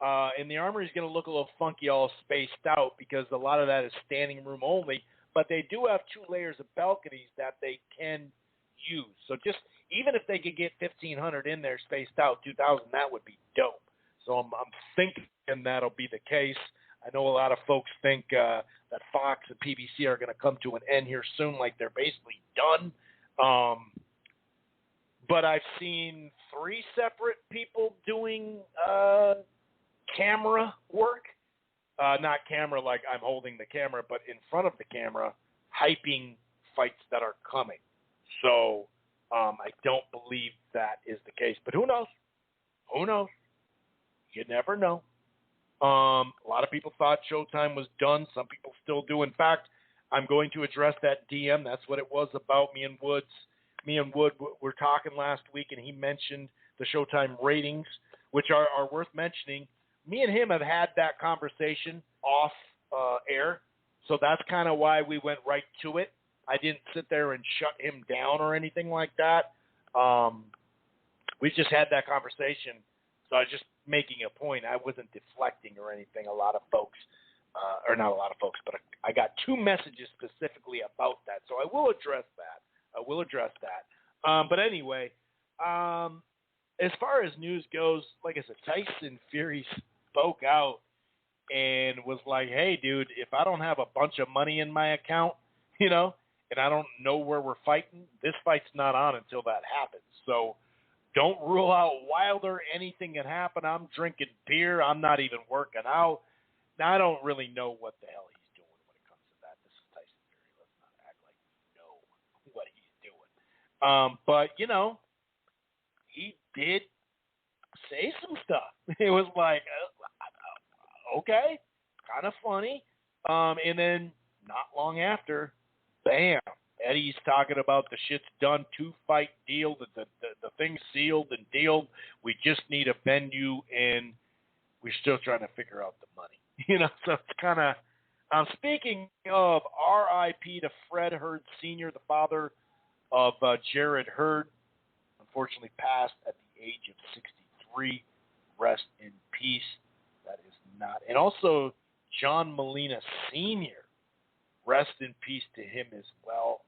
Speaker 3: And the Armory is going to look a little funky all spaced out because a lot of that is standing room only. But they do have 2 layers of balconies that they can use. So just even if they could get 1,500 in there spaced out, 2,000, that would be dope. So I'm thinking that'll be the case. I know a lot of folks think that Fox and PBC are going to come to an end here soon, like they're basically done. But I've seen 3 separate people doing camera work. Not camera like I'm holding the camera, but in front of the camera, hyping fights that are coming. So I don't believe that is the case. But who knows? Who knows? You never know. A lot of people thought Showtime was done. Some people still do. In fact, I'm going to address that DM. That's what it was about. Me and Wood were talking last week, and he mentioned the Showtime ratings, which are worth mentioning. Me and him have had that conversation off air, so that's kind of why we went right to it. I didn't sit there and shut him down or anything like that. We just had that conversation, so I was just making a point. I wasn't deflecting or anything. A lot of folks, or not a lot of folks, but I got 2 messages specifically about that, so I will address that. But anyway, as far as news goes, like I said, Tyson Fury spoke out and was like, hey, dude, if I don't have a bunch of money in my account, and I don't know where we're fighting, this fight's not on until that happens. So don't rule out Wilder. Anything can happen. I'm drinking beer. I'm not even working out. Now, I don't really know what the hell he's doing when it comes to that. This is Tyson Fury. Let's not act like we know what he's doing. But, he did say some stuff. It was like, okay, kind of funny. And then not long after, bam, Eddie's talking about the shit's done, 2-fight deal, the thing's sealed and dealed. We just need a venue, and we're still trying to figure out the money. So it's kind of speaking of R.I.P. to Fred Hurd Sr., the father of Jared Hurd, unfortunately passed at the age of 63. Rest in peace. That is not. And also John Molina Sr., rest in peace to him as well.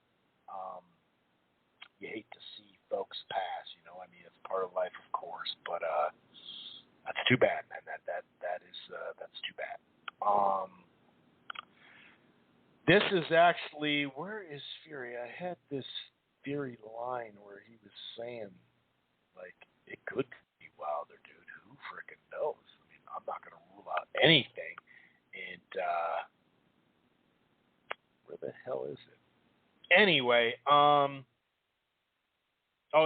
Speaker 3: You hate to see folks pass, it's part of life, of course, but that's too bad, man. That's too bad. This is actually, where is Fury? I had this Fury line where he was saying, like, it could be Wilder, dude. Who freaking knows? I mean, I'm not going to rule out anything. And where the hell is it? Anyway,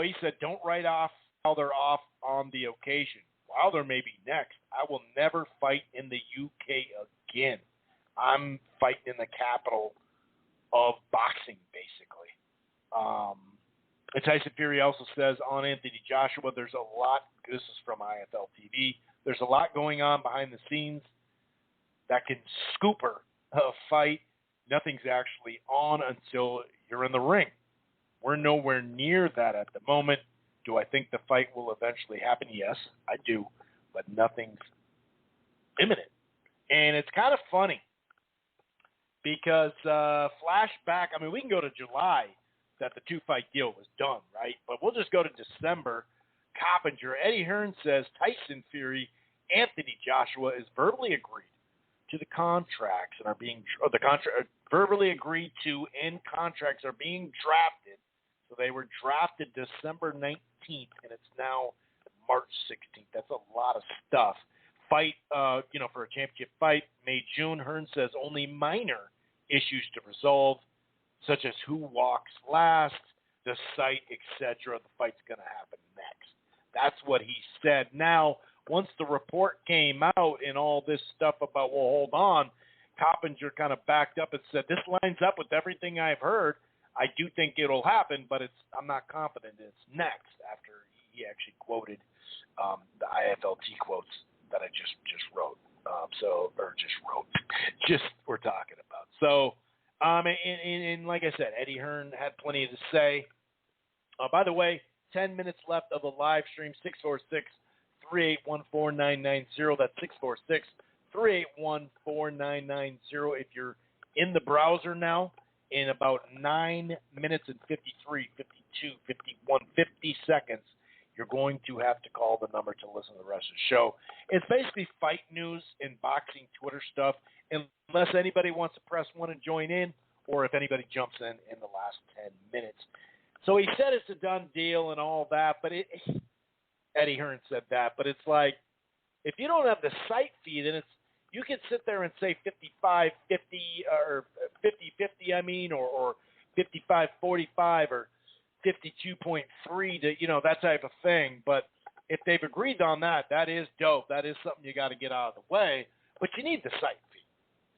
Speaker 3: he said, don't write off Wilder off on the occasion. Wilder may be next. I will never fight in the UK again. I'm fighting in the capital of boxing, basically. And Tyson Fury also says on Anthony Joshua, there's a lot, this is from IFL TV, there's a lot going on behind the scenes that can scooper a fight. Nothing's actually on until you're in the ring. We're nowhere near that at the moment. Do I think the fight will eventually happen? Yes, I do, but nothing's imminent. And it's kind of funny because flashback, I mean, we can go to July that the 2-fight deal was done, right? But we'll just go to December. Coppinger, Eddie Hearn says Tyson Fury, Anthony Joshua is verbally agreed to the contracts and are being verbally agreed to and contracts are being drafted. So they were drafted December 19th, and it's now March 16th. That's a lot of stuff. Fight, for a championship fight, May, June. Hearn says only minor issues to resolve, such as who walks last, the site, etc. The fight's going to happen next. That's what he said. Now, once the report came out and all this stuff about, well, hold on, Coppinger kind of backed up and said, this lines up with everything I've heard. I do think it'll happen, but I'm not confident it's next, after he actually quoted the IFLT quotes that I just wrote. We're talking about. So, and like I said, Eddie Hearn had plenty to say. By the way, 10 minutes left of the live stream, 646-381-4990. That's 646-381-4990. If you're in the browser now, in about 9 minutes and 53, 52, 51, 50 seconds, you're going to have to call the number to listen to the rest of the show. It's basically fight news and boxing Twitter stuff, unless anybody wants to press 1 and join in, or if anybody jumps in the last 10 minutes. So he said it's a done deal and all that, but Eddie Hearn said that, but it's like, if you don't have the site feed, and you can sit there and say 55-50 or 50-50, or 55-45 or 52.3 to, that type of thing. But if they've agreed on that, that is dope. That is something you got to get out of the way. But you need the site feed.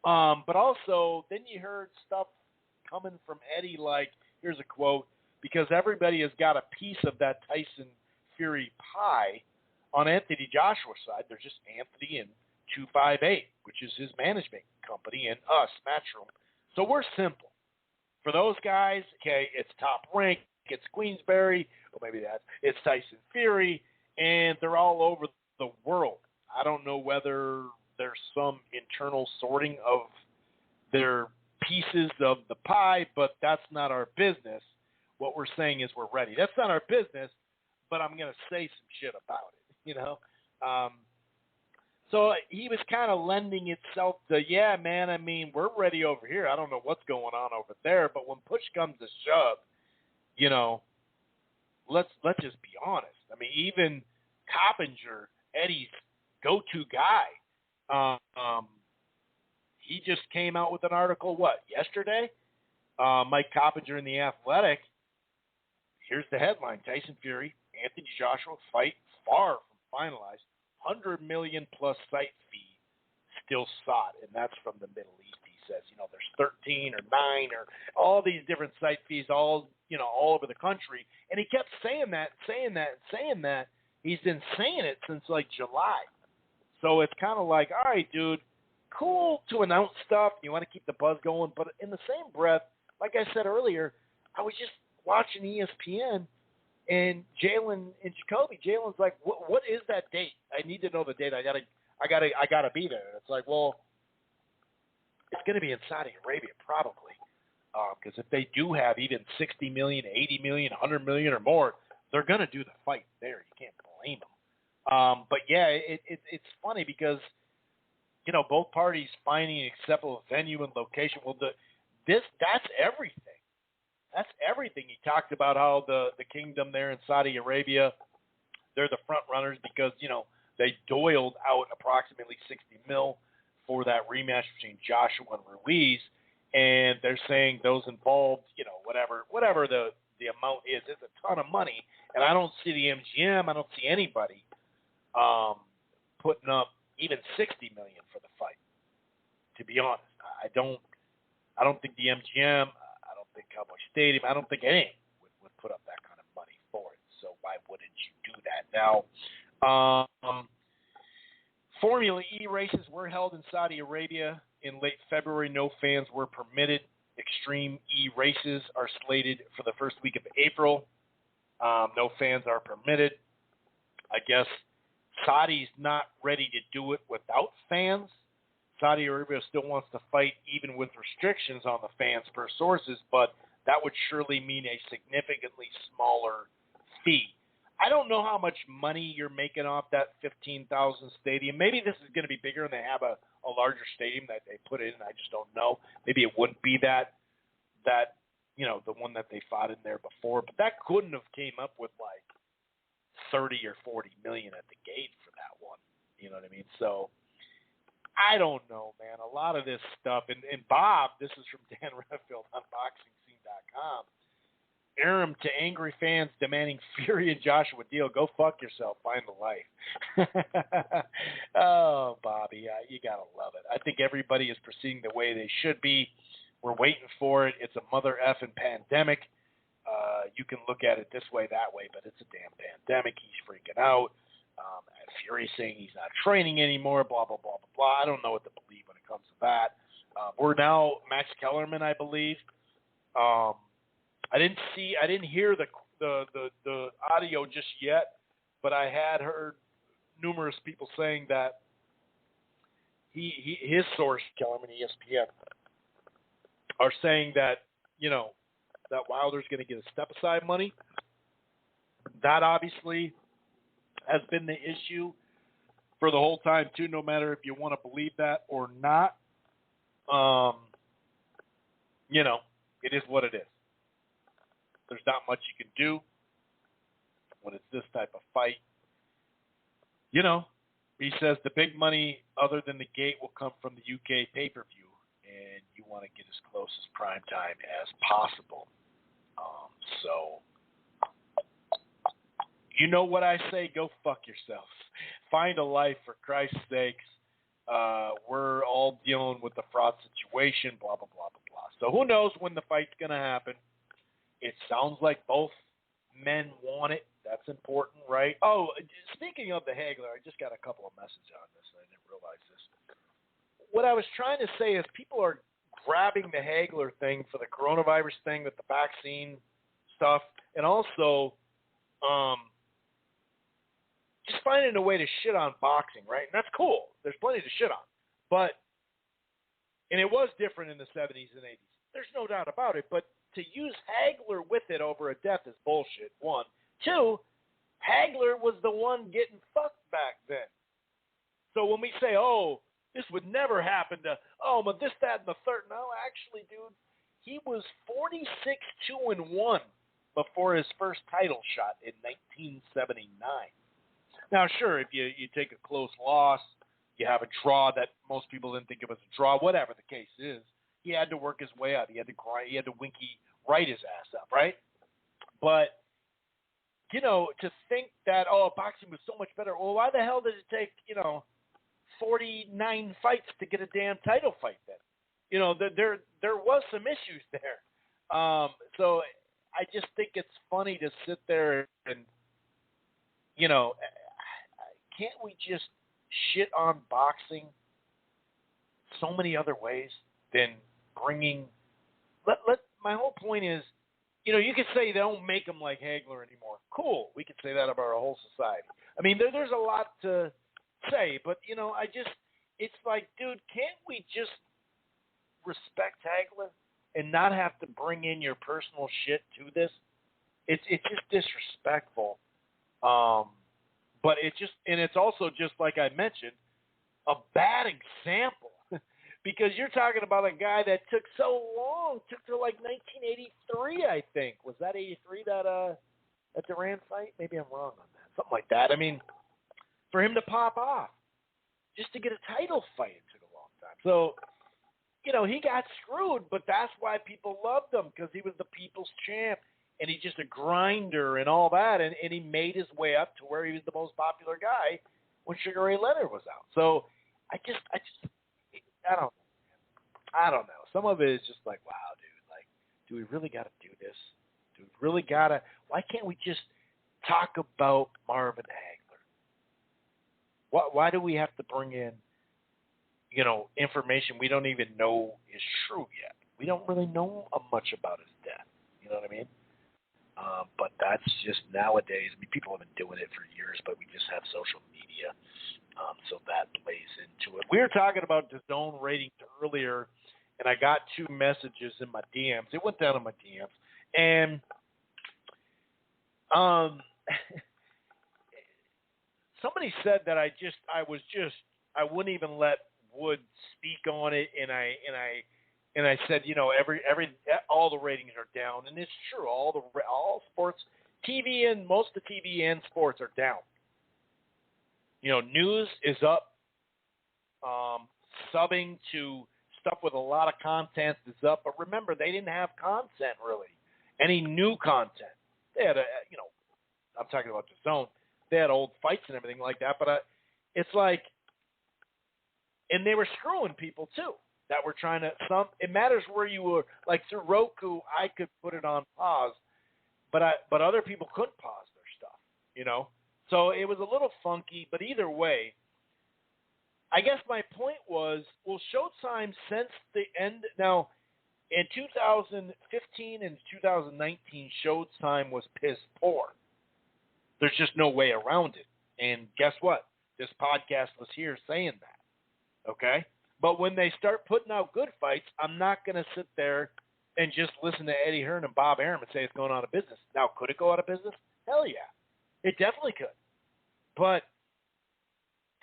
Speaker 3: But also, then you heard stuff coming from Eddie like, here's a quote, because everybody has got a piece of that Tyson Fury pie. On Anthony Joshua's side, there's just Anthony and 258, which is his management company, and us, Matchroom. So we're simple. For those guys, okay, it's Top Rank, it's Queensberry, or maybe it's Tyson Fury, and they're all over the world. I don't know whether there's some internal sorting of their pieces of the pie, but that's not our business. What we're saying is we're ready. That's not our business, but I'm going to say some shit about it, So he was kind of lending itself to, yeah, man, I mean, we're ready over here. I don't know what's going on over there, but when push comes to shove, let's just be honest. I mean, even Coppinger, Eddie's go-to guy, he just came out with an article, yesterday? Mike Coppinger in The Athletic. Here's the headline. Tyson Fury, Anthony Joshua fight far from finalized. $100 million plus site fee still sought, and that's from the Middle East. He says, there's 13 or 9 or all these different site fees, all over the country, and he kept saying that. He's been saying it since like July. So it's kind of like, all right, dude, cool to announce stuff. You want to keep the buzz going, but in the same breath, like I said earlier, I was just watching ESPN. And Jalen and Jacoby, Jalen's like, what is that date? I need to know the date. I gotta be there. It's like, well, it's going to be in Saudi Arabia probably, because if they do have even 60 million, 80 million, 100 million or more, they're going to do the fight there. You can't blame them. But yeah, it's funny because both parties finding an acceptable venue and location. Well, that's everything. That's everything. He talked about how the kingdom there in Saudi Arabia, they're the front runners because, they doiled out approximately $60 million for that rematch between Joshua and Ruiz. And they're saying those involved, whatever the amount is, it's a ton of money. And I don't see the MGM, I don't see anybody putting up even $60 million for the fight, to be honest. I don't think the MGM, I think Cowboy Stadium, I don't think any would put up that kind of money for it. So why wouldn't you do that? Now, Formula E races were held in Saudi Arabia in late February. No fans were permitted. Extreme E races are slated for the first week of April. No fans are permitted. I guess Saudi's not ready to do it without fans. Saudi Arabia still wants to fight even with restrictions on the fans per sources, but that would surely mean a significantly smaller fee. I don't know how much money you're making off that 15,000 stadium. Maybe this is going to be bigger and they have a larger stadium that they put in. I just don't know. Maybe it wouldn't be that the one that they fought in there before, but that couldn't have came up with like 30 or 40 million at the gate for that one. You know what I mean? So I don't know, man. A lot of this stuff, and Bob, this is from Dan Redfield on BoxingScene.com. Aram to angry fans demanding Fury and Joshua deal. Go fuck yourself. Find the life. Oh, Bobby, you gotta love it. I think everybody is proceeding the way they should be. We're waiting for it. It's a mother effing pandemic. You can look at it this way, that way, but it's a damn pandemic. He's freaking out. Fury saying he's not training anymore, blah, blah, blah, blah, blah. I don't know what to believe when it comes to that. We're now Max Kellerman, I believe. I didn't hear the audio just yet, but I had heard numerous people saying that his source, Kellerman, ESPN, are saying that, that Wilder's going to get a step-aside money. That obviously has been the issue for the whole time, too, no matter if you want to believe that or not. It is what it is. There's not much you can do when it's this type of fight. He says the big money other than the gate will come from the UK pay-per-view, and you want to get as close as prime time as possible. So, you know what I say? Go fuck yourself. Find a life, for Christ's sakes. We're all dealing with the fraud situation, blah, blah, blah, blah, blah. So who knows when the fight's going to happen. It sounds like both men want it. That's important, right? Oh, speaking of the Hagler, I just got a couple of messages on this, and I didn't realize this. What I was trying to say is people are grabbing the Hagler thing for the coronavirus thing with the vaccine stuff, and also just finding a way to shit on boxing, right? And that's cool. There's plenty to shit on. But, and it was different in the 70s and 80s. There's no doubt about it. But to use Hagler with it over a death is bullshit, one. Two, Hagler was the one getting fucked back then. So when we say, oh, this would never happen to, oh, but this, that, and the third. No, actually, dude, he was 46-2-1 before his first title shot in 1979. Now, sure, if you take a close loss, you have a draw that most people didn't think it was a draw, whatever the case is, he had to work his way out. He had to cry. He had to winky right his ass up, right? But, you know, to think that, oh, boxing was so much better, well, why the hell did it take, 49 fights to get a damn title fight then? You know, there was some issues there. So I just think it's funny to sit there and, can't we just shit on boxing so many other ways than bringing my whole point is, you could say they don't make them like Hagler anymore. Cool. We could say that about our whole society. I mean, there's a lot to say, but, it's like, dude, can't we just respect Hagler and not have to bring in your personal shit to this? It's just disrespectful. But it's also just like I mentioned, a bad example because you're talking about a guy that took so long, took to like 1983, I think. Was that 83 that Duran fight? Maybe I'm wrong on that. Something like that. I mean, for him to pop off just to get a title fight, it took a long time. So, he got screwed, but that's why people loved him because he was the people's champ. And he's just a grinder and all that, and he made his way up to where he was the most popular guy when Sugar Ray Leonard was out. So I don't know. Some of it is just like, wow, dude. Like, do we really got to do this? Do we really got to? Why can't we just talk about Marvin Hagler? Why do we have to bring in, information we don't even know is true yet? We don't really know much about his death. You know what I mean? But that's just nowadays. I mean, people have been doing it for years, but we just have social media, so that plays into it. We were talking about the zone ratings earlier, and I got 2 messages in my DMs. It went down in my DMs, and somebody said that I wouldn't even let Wood speak on it, and I said, all the ratings are down, and it's true. All sports, TV and most of TV and sports are down. News is up. Subbing to stuff with a lot of content is up, but remember, they didn't have content really, any new content. They had I'm talking about the zone. They had old fights and everything like that, but it's like, and they were screwing people too. That we're trying to it matters where you were. Like through Roku, I could put it on pause, but other people couldn't pause their stuff, So it was a little funky, but either way, I guess my point was, well, Showtime since the end now in 2015 and 2019, Showtime was piss poor. There's just no way around it. And guess what? This podcast was here saying that. Okay. But when they start putting out good fights, I'm not going to sit there and just listen to Eddie Hearn and Bob Arum and say it's going out of business. Now, could it go out of business? Hell yeah. It definitely could. But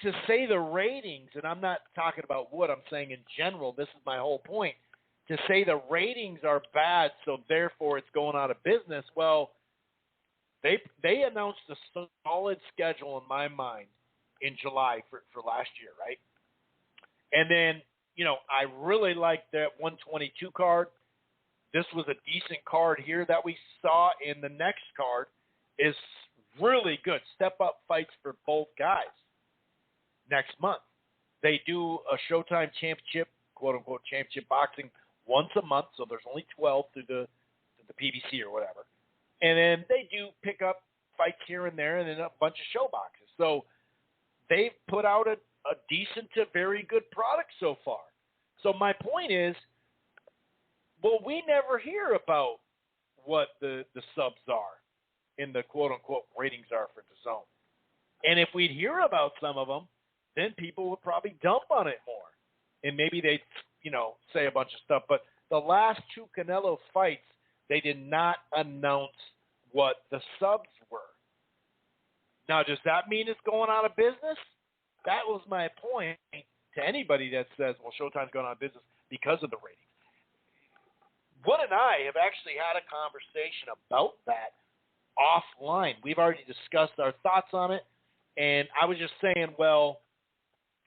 Speaker 3: to say the ratings, and I'm not talking about Wood, I'm saying in general, this is my whole point, to say the ratings are bad, so therefore it's going out of business, well, they announced a solid schedule in my mind in July for last year, right? And then, I really liked that 122 card. This was a decent card here that we saw, and the next card is really good. Step-up fights for both guys next month. They do a Showtime championship, quote-unquote championship boxing once a month, so there's only 12 through the PBC or whatever. And then they do pick up fights here and there and then a bunch of show boxes. So they've put out a decent to very good product so far. So my point is, Well, we never hear about what the subs are and the quote-unquote ratings are for DAZN. And if we'd hear about some of them, then people would probably dump on it more. And maybe they'd, say a bunch of stuff. But the last two Canelo fights, they did not announce what the subs were. Now, does that mean it's going out of business? That was my point to anybody that says, well, Showtime's going out of business because of the ratings. Wood and I have actually had a conversation about that offline. We've already discussed our thoughts on it, and I was just saying, well,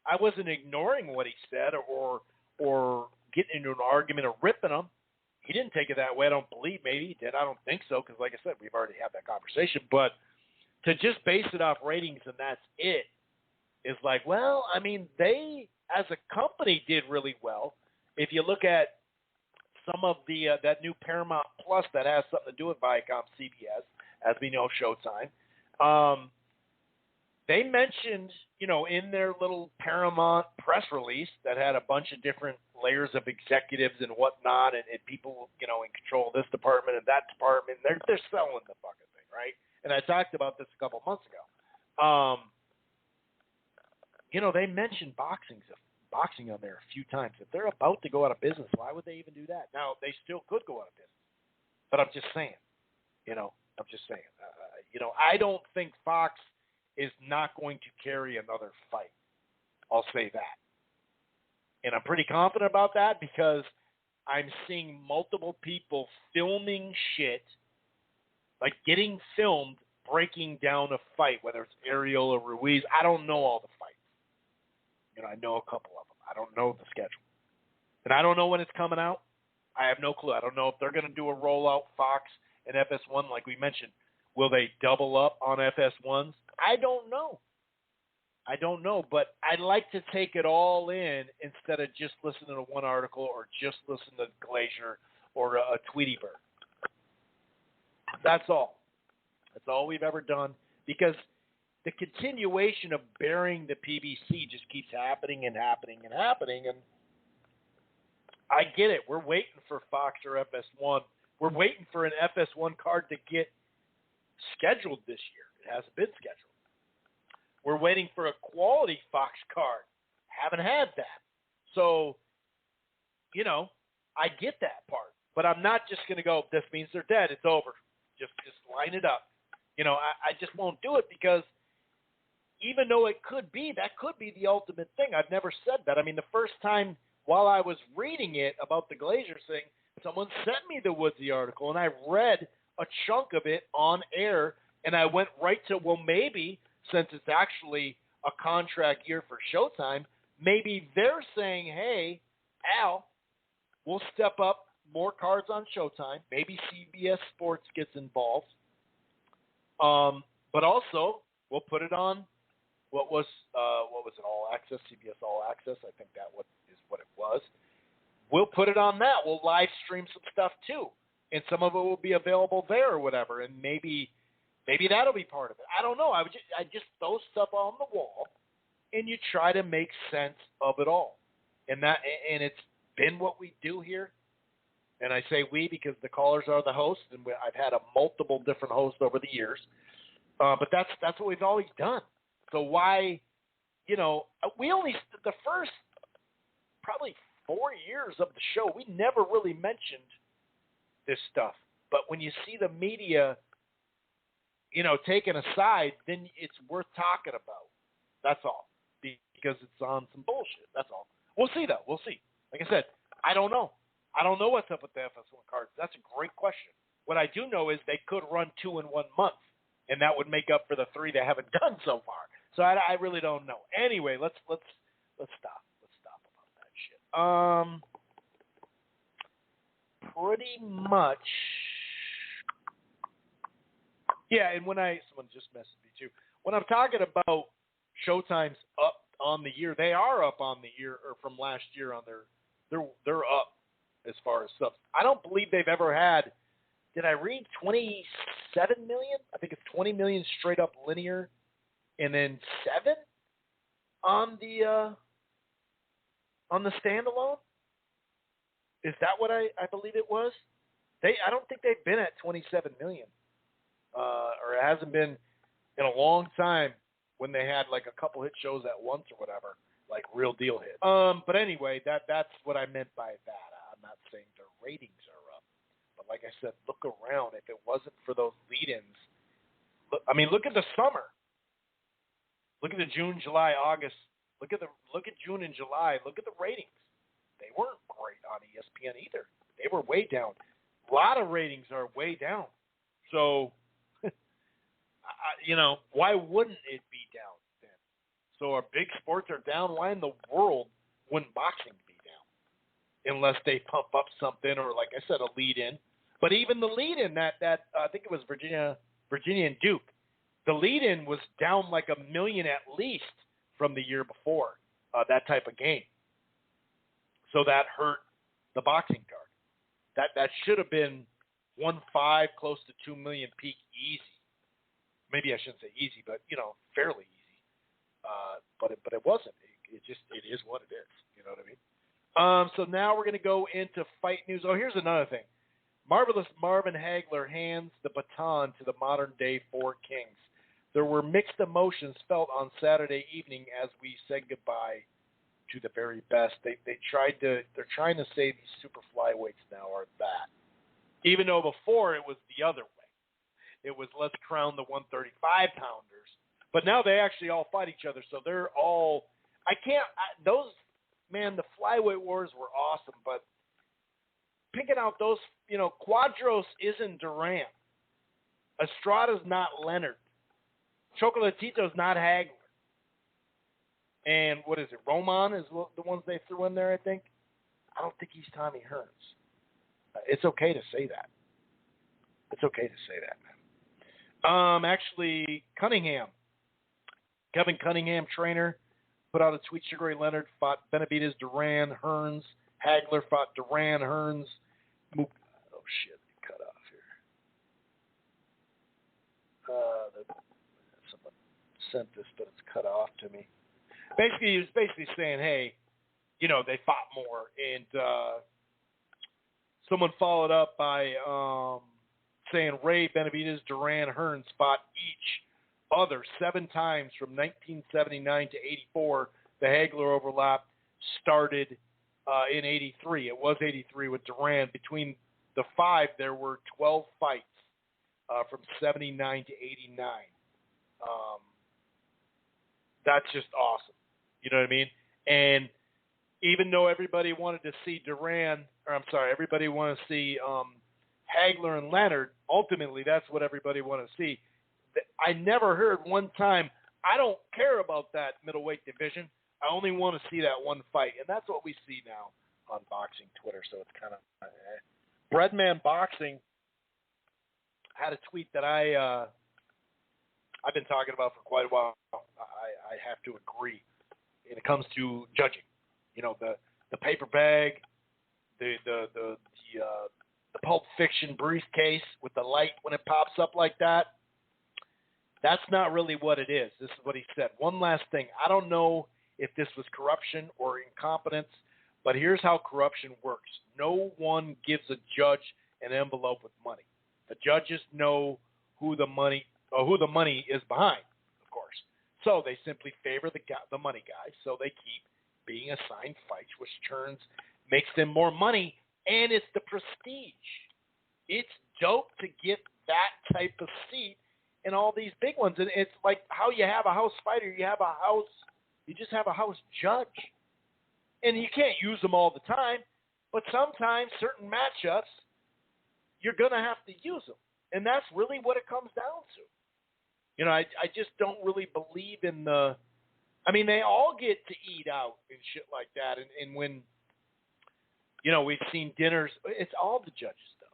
Speaker 3: I wasn't ignoring what he said or getting into an argument or ripping him. He didn't take it that way. I don't believe. Maybe he did. I don't think so because, like I said, we've already had that conversation. But to just base it off ratings and that's it is like, well, I mean, they, as a company, did really well. If you look at some of the that new Paramount Plus that has something to do with Viacom CBS, as we know, Showtime, they mentioned, in their little Paramount press release that had a bunch of different layers of executives and whatnot and people, in control of this department and that department. They're selling the fucking thing, right? And I talked about this a couple months ago. They mentioned boxing on there a few times. If they're about to go out of business, why would they even do that? Now, they still could go out of business. But I'm just saying, I don't think Fox is not going to carry another fight. I'll say that. And I'm pretty confident about that because I'm seeing multiple people filming shit, like getting filmed, breaking down a fight, whether it's Ariel or Ruiz. I don't know all the fights. I know a couple of them. I don't know the schedule. And I don't know when it's coming out. I have no clue. I don't know if they're going to do a rollout Fox and FS1 like we mentioned. Will they double up on FS1s? I don't know. But I'd like to take it all in instead of just listening to one article or just listen to Glacier or a Tweety Bird. That's all. That's all we've ever done because the continuation of burying the PBC just keeps happening and happening and happening. And I get it. We're waiting for Fox or FS1. We're waiting for an FS1 card to get scheduled this year. It hasn't been scheduled. We're waiting for a quality Fox card. Haven't had that. So, I get that part. But I'm not just going to go, this means they're dead. It's over. Just line it up. I just won't do it because even though it could be, that could be the ultimate thing. I've never said that. I mean, the first time while I was reading it about the Glacier thing, someone sent me the Woodsy article, and I read a chunk of it on air, and I went right to, well, maybe since it's actually a contract year for Showtime, maybe they're saying, hey, Al, we'll step up more cards on Showtime. Maybe CBS Sports gets involved. But also, we'll put it on what was it, All Access, CBS All Access? I think that is what it was. We'll put it on that. We'll live stream some stuff too, and some of it will be available there or whatever. And maybe that'll be part of it. I don't know. I just throw stuff on the wall, and you try to make sense of it all. And it's been what we do here. And I say we because the callers are the hosts, and I've had a multiple different hosts over the years. But that's what we've always done. So why, we only the first probably 4 years of the show, we never really mentioned this stuff. But when you see the media, taken aside, then it's worth talking about. That's all. Because it's on some bullshit. That's all. We'll see, though. We'll see. Like I said, I don't know. I don't know what's up with the FS1 cards. That's a great question. What I do know is they could run 2 in 1 month, and that would make up for the 3 they haven't done so far. So I really don't know. Anyway, let's stop. Let's stop about that shit. Pretty much. Yeah, and someone just messaged me too. When I'm talking about Showtime's up on the year, they are up on the year or from last year on they're up as far as subs. I don't believe they've ever had. Did I read 27 million? I think it's 20 million straight up linear, and then 7 on the standalone. Is that what I believe it was? I don't think they've been at 27 million, or it hasn't been in a long time when they had like a couple hit shows at once or whatever, like real deal hits. But anyway, that's what I meant by that. I'm not saying their ratings are up, but like I said, look around. If it wasn't for those lead-ins, look at the summer. Look at the June, July, August. Look at June and July. Look at the ratings. They weren't great on ESPN either. They were way down. A lot of ratings are way down. So, why wouldn't it be down then? So our big sports are down. Why in the world wouldn't boxing be down? Unless they pump up something or, like I said, a lead-in. But even the lead-in, that I think it was Virginia and Duke, the lead-in was down like 1 million at least from the year before, that type of game. So that hurt the boxing card. That should have been 1.5, close to 2 million peak easy. Maybe I shouldn't say easy, but fairly easy. But it wasn't. It is what it is. You know what I mean? So now we're going to go into fight news. Oh, here's another thing. Marvelous Marvin Hagler hands the baton to the modern-day Four Kings. There were mixed emotions felt on Saturday evening as we said goodbye to the very best. They're trying to say these super flyweights now are that. Even though before it was the other way. It was let's crown the 135-pounders. But now they actually all fight each other, so they're all the flyweight wars were awesome, but picking out those, Quadros isn't Duran. Estrada's not Leonard. Chocolatito's not Hagler. And what is it? Roman is the ones they threw in there, I think. I don't think he's Tommy Hearns. It's okay to say that. It's okay to say that, man. Actually, Kevin Cunningham, trainer, put out a tweet. Sugar Ray Leonard fought Benavidez, Duran, Hearns. Hagler fought Duran, Hearns. Oh, shit. They cut off here. Someone sent this, but it's cut off to me. Basically, he was saying, hey, they fought more. And someone followed up by saying Ray, Benavidez, Duran, Hearns fought each other 7 times from 1979 to 84. The Hagler overlap started in 83. It was 83 with Duran. Between the 5, there were 12 fights from 79 to 89. That's just awesome. You know what I mean? And even though everybody wanted to see everybody wanted to see Hagler and Leonard, ultimately that's what everybody wanted to see. I never heard one time, I don't care about that middleweight division. I only want to see that one fight. And that's what we see now on boxing Twitter. So it's kind of Breadman Boxing had a tweet that I've been talking about for quite a while. I have to agree. When it comes to judging, the paper bag, the Pulp Fiction briefcase with the light when it pops up like that. That's not really what it is. This is what he said. One last thing. I don't know if this was corruption or incompetence, but here's how corruption works. No one gives a judge an envelope with money. The judges know who the money is behind, of course. So they simply favor the money guys, so they keep being assigned fights, which makes them more money, and it's the prestige. It's dope to get that type of seat in all these big ones. And it's like how you have a house fighter, you just have a house judge. And you can't use them all the time, but sometimes certain matchups, you're going to have to use them. And that's really what it comes down to. I just don't really believe in they all get to eat out and shit like that. And when, we've seen dinners, it's all the judges, though.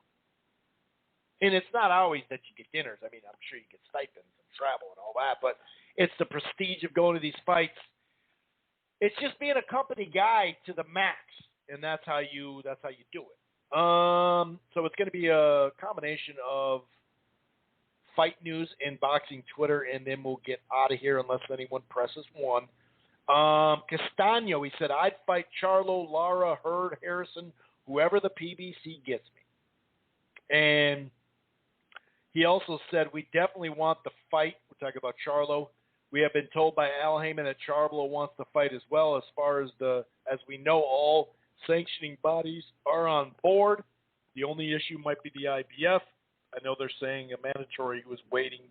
Speaker 3: And it's not always that you get dinners. I'm sure you get stipends and travel and all that, but it's the prestige of going to these fights. It's just being a company guy to the max, and that's how you do it. So it's going to be a combination of fight news and boxing Twitter, and then we'll get out of here unless anyone presses one. Castano, he said, I'd fight Charlo, Lara, Hurd, Harrison, whoever the PBC gets me. And he also said, we definitely want the fight. We're talking about Charlo. We have been told by Al Heyman that Charlo wants to fight as well. As we know, all sanctioning bodies are on board. The only issue might be the IBF. I know they're saying a mandatory was waiting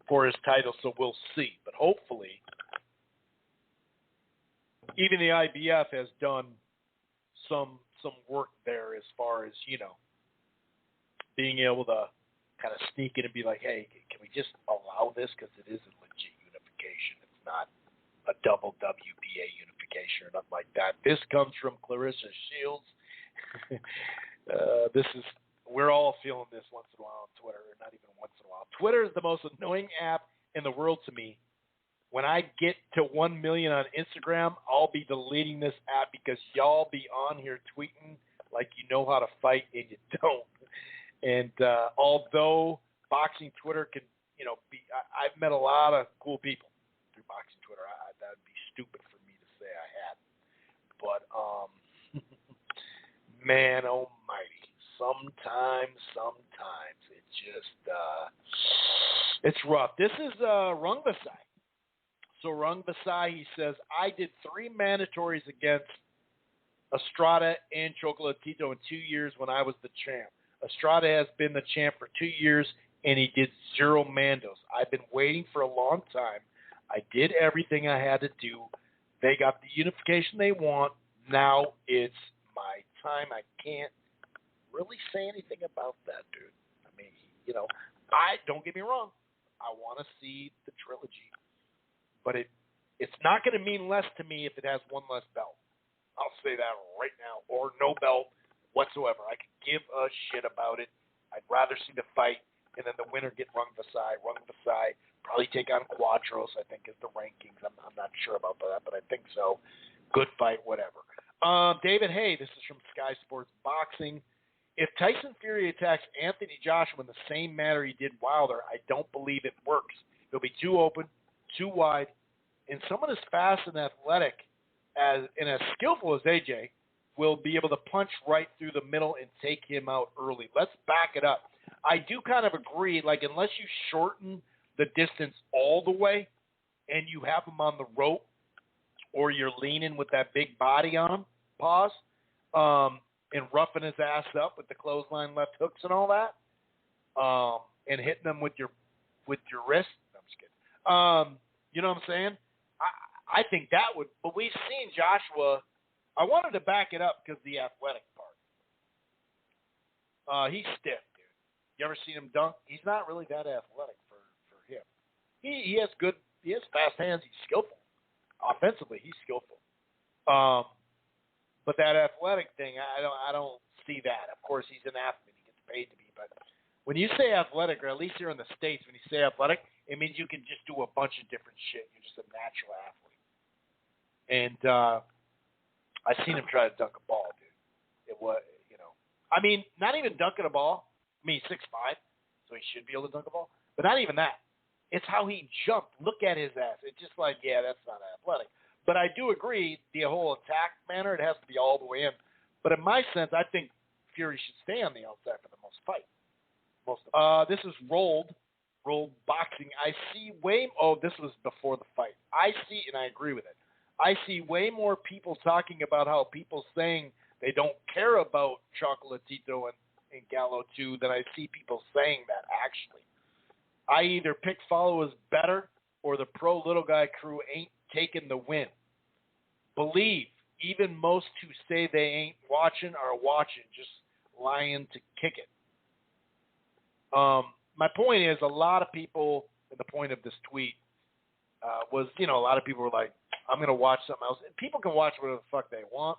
Speaker 3: for his title, so we'll see. But hopefully, even the IBF has done some work there as far as, being able to kind of sneak in and be like, hey, can we just allow this? Because it is a legit unification. It's not a double WBA unification or nothing like that. This comes from Clarissa Shields. We're all feeling this once in a while on Twitter, or not even once in a while. Twitter is the most annoying app in the world to me. When I get to 1 million on Instagram, I'll be deleting this app because y'all be on here tweeting like you know how to fight and you don't. And although boxing Twitter can, I've met a lot of cool people through boxing Twitter. That would be stupid for me to say I had. But, man almighty, sometimes it just, it's rough. This is Rung Basai. So Rung Basai, he says, I did 3 mandatories against Estrada and Chocolatito in 2 years when I was the champ. Estrada has been the champ for 2 years, and he did 0 mandos. I've been waiting for a long time. I did everything I had to do. They got the unification they want. Now it's my time. I can't really say anything about that, dude. I mean, don't get me wrong. I want to see the trilogy. But it's not going to mean less to me if it has 1 less belt. I'll say that right now. Or no belt whatsoever. I could give a shit about it. I'd rather see the fight and then the winner get Rung Basai. Rung Basai probably take on Quadros, I think, is the rankings. I'm not sure about that, but I think so. Good fight, whatever. David Hay, this is from Sky Sports Boxing. If Tyson Fury attacks Anthony Joshua in the same manner he did Wilder, I don't believe it works. He'll be too open, too wide, and someone as fast and athletic and as skillful as AJ will be able to punch right through the middle and take him out early. Let's back it up. I do kind of agree, unless you shorten the distance all the way and you have him on the rope or you're leaning with that big body on him, and roughing his ass up with the clothesline left hooks and all that, and hitting them with your wrist. No, I'm just kidding. You know what I'm saying? I think that would, but we've seen Joshua. I wanted to back it up because the athletic part. He's stiff, dude. You ever seen him dunk? He's not really that athletic for him. He has fast hands. He's skillful. Offensively, he's skillful. But that athletic thing, I don't see that. Of course, he's an athlete. He gets paid to be. But when you say athletic, or at least here in the States, when you say athletic, it means you can just do a bunch of different shit. You're just a natural athlete. And I've seen him try to dunk a ball, dude. It was, not even dunking a ball. I mean, 6'5", so he should be able to dunk a ball. But not even that. It's how he jumped. Look at his ass. It's just like, yeah, that's not athletic. But I do agree, the whole attack manner, it has to be all the way in. But in my sense, I think Fury should stay on the outside for the most fight. This is Rolled Boxing. This was before the fight. I see, and I agree with it, I see way more people talking about how people saying they don't care about Chocolatito and Gallo 2 than I see people saying that, actually. I either pick follow as better or the pro little guy crew ain't taking the win. Believe, even most who say they ain't watching are watching, just lying to kick it. My point is, a lot of people, and the point of this tweet was, a lot of people were like, I'm going to watch something else. And people can watch whatever the fuck they want.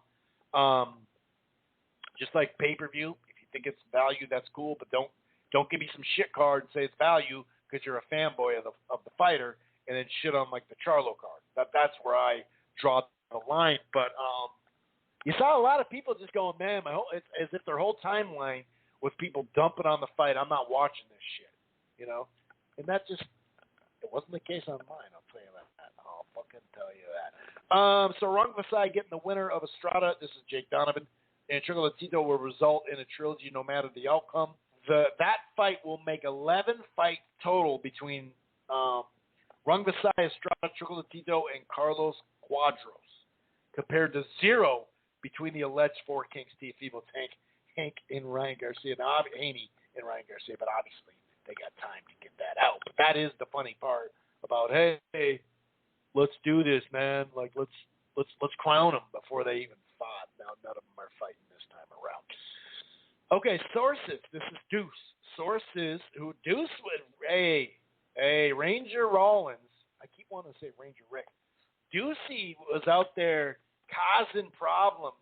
Speaker 3: Just like pay-per-view. If you think it's value, that's cool, but don't give me some shit card and say it's value because you're a fanboy of the fighter and then shit on like the Charlo card. That's where I draw the line. But you saw a lot of people just going, man, it's as if their whole timeline was people dumping on the fight. I'm not watching this shit, And that just, it wasn't the case on mine, I'll tell you that. I'll fucking tell you that. So Rung Basai getting the winner of Estrada. This is Jake Donovan. and Chocolatito will result in a trilogy no matter the outcome. That fight will make 11 fights total between Rungvisai, Estrada, Chocolatito, and Carlos Quadros, compared to 0 between the alleged Four Kings, Teofimo, Hank, and Ryan Garcia. Now, Haney and Ryan Garcia, but obviously they got time to get that out. But that is the funny part about, hey, let's do this, man. Like, let's crown them before they even fought. Now none of them are fighting this time around. Okay, sources. This is Deuce. Sources who Deuce would, hey, Ranger Rollins. I keep wanting to say Ranger Rick. Deucey was out there causing problems.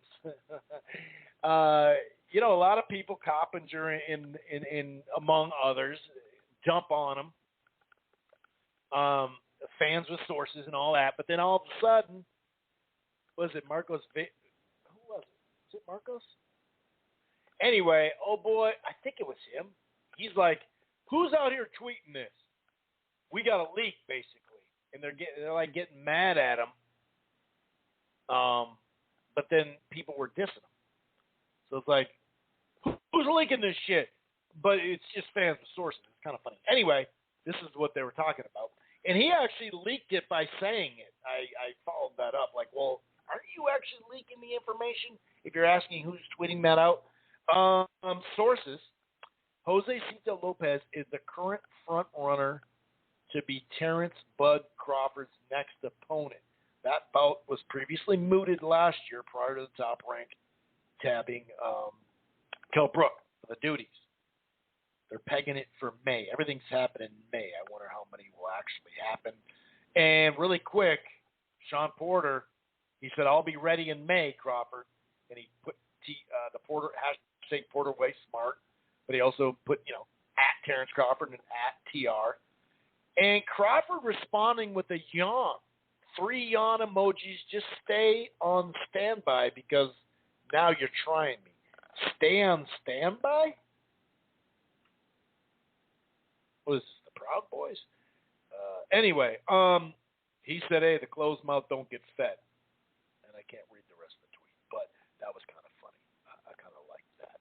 Speaker 3: A lot of people, Coppinger in among others, jump on him. Fans with sources and all that, but then all of a sudden, was it Marcos? Who was it? Was it Marcos? Anyway, oh boy, I think it was him. He's like, "Who's out here tweeting this? We got a leak, basically," and they're getting mad at him. But then people were dissing him, so it's like, who's leaking this shit? But it's just fans with sources. It's kind of funny. Anyway, this is what they were talking about. And he actually leaked it by saying it. I followed that up. Like, well, aren't you actually leaking the information if you're asking who's tweeting that out? Sources. Jose Cito Lopez is the current front runner to be Terrence Bud Crawford's next opponent. That bout was previously mooted last year prior to the Top Rank tabbing Kell Brook for the duties. They're pegging it for May. Everything's happening in May. I wonder how many will actually happen. And really quick, Sean Porter, he said, "I'll be ready in May, Crawford." And he put the Porter hashtag Porter way smart, but he also put at Terrence Crawford and at TR. And Crawford responding with a yawn, 3 yawn emojis. Just stay on standby because now you're trying me. Stay on standby. What is this, the Proud Boys? Anyway, he said, "Hey, the closed mouth don't get fed." And I can't read the rest of the tweet, but that was kind of funny. I kind of liked that.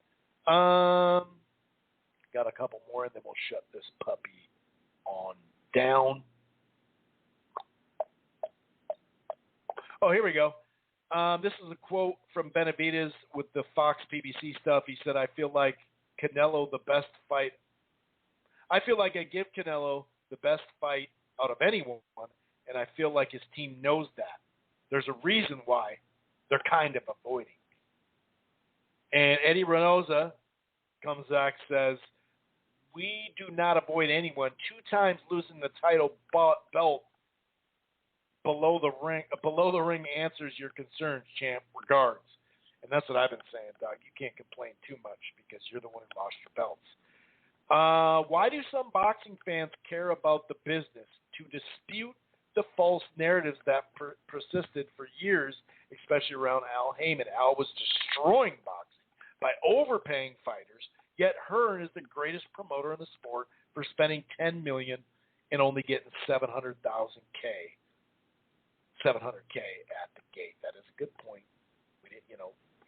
Speaker 3: Got a couple more, and then we'll shut this puppy on down. Oh, here we go. This is a quote from Benavidez with the Fox PBC stuff. He said, "I feel like Canelo the best fight. I feel like I give Canelo the best fight out of anyone, and I feel like his team knows that. There's a reason why they're kind of avoiding." And Eddie Reynosa comes back, says, "We do not avoid anyone. 2 times losing the title belt below the ring answers your concerns, champ. Regards." And that's what I've been saying, Doug. You can't complain too much because you're the one who lost your belts. Why do some boxing fans care about the business? To dispute the false narratives that persisted for years, especially around Al Heyman. Al was destroying boxing by overpaying fighters, yet Hearn is the greatest promoter in the sport for spending $10 million and only getting $700K at the gate. That is a good point. We didn't,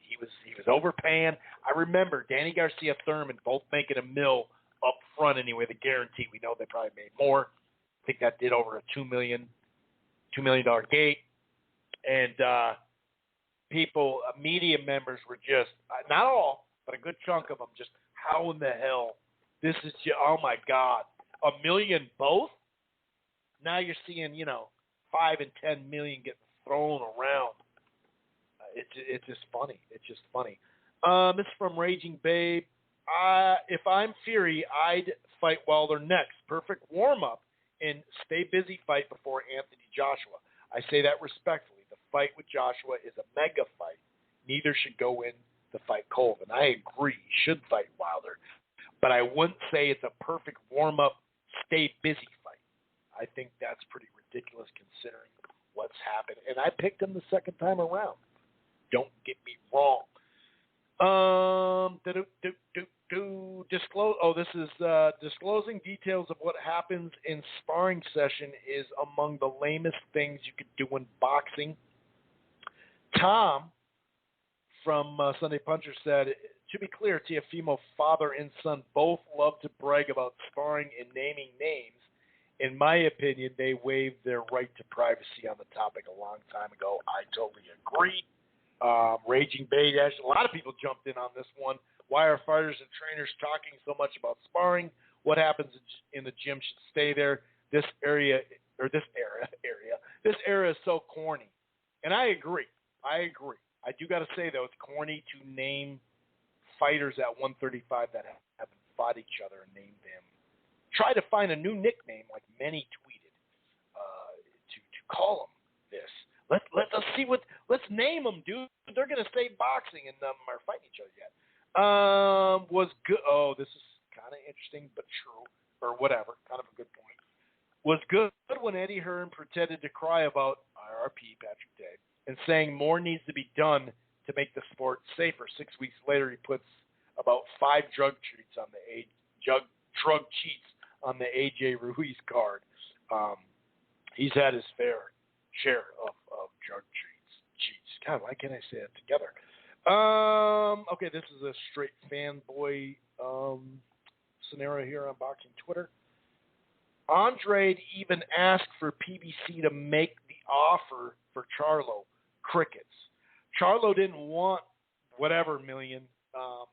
Speaker 3: he was overpaying. I remember Danny Garcia, Thurman both making $1 million up front anyway, the guarantee. We know they probably made more. I think that did over a $2 million gate. And people, media members were just, not all, but a good chunk of them, just how in the hell? This is just, oh my God, $1 million both? Now you're seeing, $5 and $10 million getting thrown around. It's just funny. It's just funny. This is from Raging Babe. If I'm Fury, I'd fight Wilder next. Perfect warm-up and stay busy fight before Anthony Joshua. I say that respectfully. The fight with Joshua is a mega fight. Neither should go in to fight Colvin. I agree. He should fight Wilder. But I wouldn't say it's a perfect warm-up, stay busy fight. I think that's pretty ridiculous considering what's happened. And I picked him the second time around. Don't get me wrong. This is disclosing details of what happens in sparring session is among the lamest things you could do in boxing. Tom from Sunday Puncher said, to be clear, Teofimo father and son both love to brag about sparring and naming names. In my opinion, they waived their right to privacy on the topic a long time ago. I totally agree. Raging Bay Dash, a lot of people jumped in on this one. Why are fighters and trainers talking so much about sparring? What happens in the gym should stay there. This era is so corny. And I agree. I do got to say, though, it's corny to name fighters at 135 that haven't fought each other and name them. Try to find a new nickname, like many tweeted, to call them this. Let's see what. Let's name them, dude. They're gonna say boxing and are fighting each other yet. Was good. Oh, this is kind of interesting, but true, or whatever. Kind of a good point. Was good when Eddie Hearn pretended to cry about IRP Patrick Day and saying more needs to be done to make the sport safer. 6 weeks later, he puts about 5 drug cheats on the AJ Ruiz card. He's had his fair share of drug cheats. God, why can't I say it together? Okay, this is a straight fanboy scenario here on Boxing Twitter. Andrade even asked for PBC to make the offer for Charlo. Crickets. Charlo didn't want whatever million.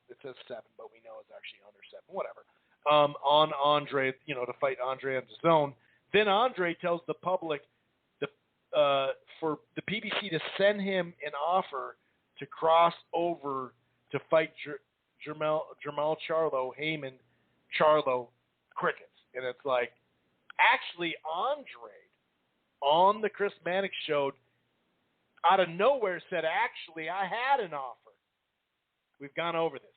Speaker 3: It says 7, but we know it's actually under 7. Whatever. On Andre, to fight Andre on the zone. Then Andre tells the public for the PBC to send him an offer to cross over to fight Jermell Charlo, Heyman, Charlo, crickets. And it's like, actually, Andre on the Chris Mannix show out of nowhere said, actually, I had an offer. We've gone over this.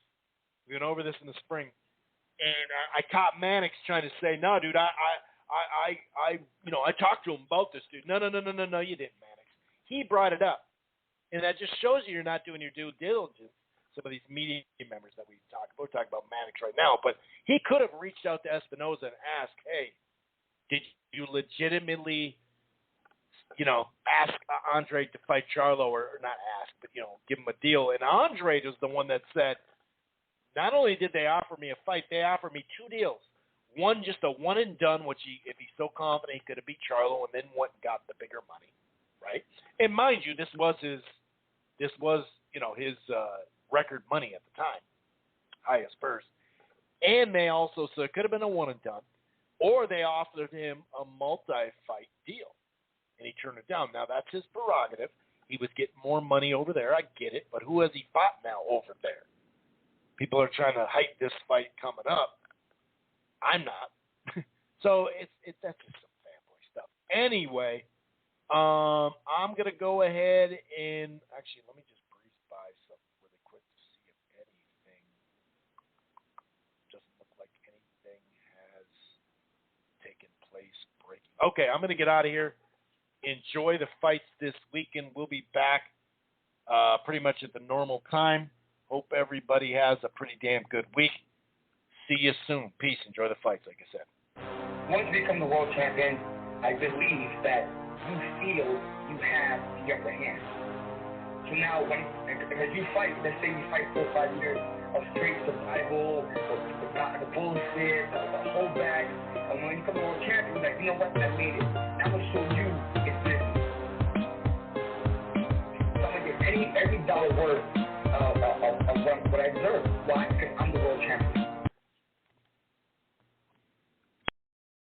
Speaker 3: We went over this in the spring. And I caught Mannix trying to say, no, dude, I talked to him about this, dude. No, you didn't, Mannix. He brought it up. And that just shows you're not doing your due diligence. Some of these media members that we talk about, we're talking about Mannix right now, but he could have reached out to Espinoza and asked, hey, did you legitimately, ask Andre to fight Charlo, or not ask, but, give him a deal. And Andre was the one that said, not only did they offer me a fight, they offered me 2 deals. One, just a one and done, which if he's so confident he could have beat Charlo, and then went and got the bigger money, right? And mind you, this was his record money at the time, highest first. And they also, so it could have been a one and done, or they offered him a multi-fight deal, and he turned it down. Now, that's his prerogative. He was getting more money over there. I get it, but who has he fought now over there? People are trying to hype this fight coming up. I'm not. So that's just some fanboy stuff. Anyway, I'm going to go ahead and actually let me just breeze by something really quick to see if anything doesn't look like anything has taken place breaking. Okay, I'm going to get out of here. Enjoy the fights this weekend. We'll be back pretty much at the normal time. Hope everybody has a pretty damn good week. See you soon. Peace. Enjoy the fights, like I said.
Speaker 5: Once you become the world champion, I believe that you feel you have the upper hand. So now, as you fight, let's say you fight 4 or 5 years of straight survival, the bullshit, the holdback, and when you become the world champion, you're like, you know what, I made it. I'm going to show you it's this. So I'm going to get every dollar worth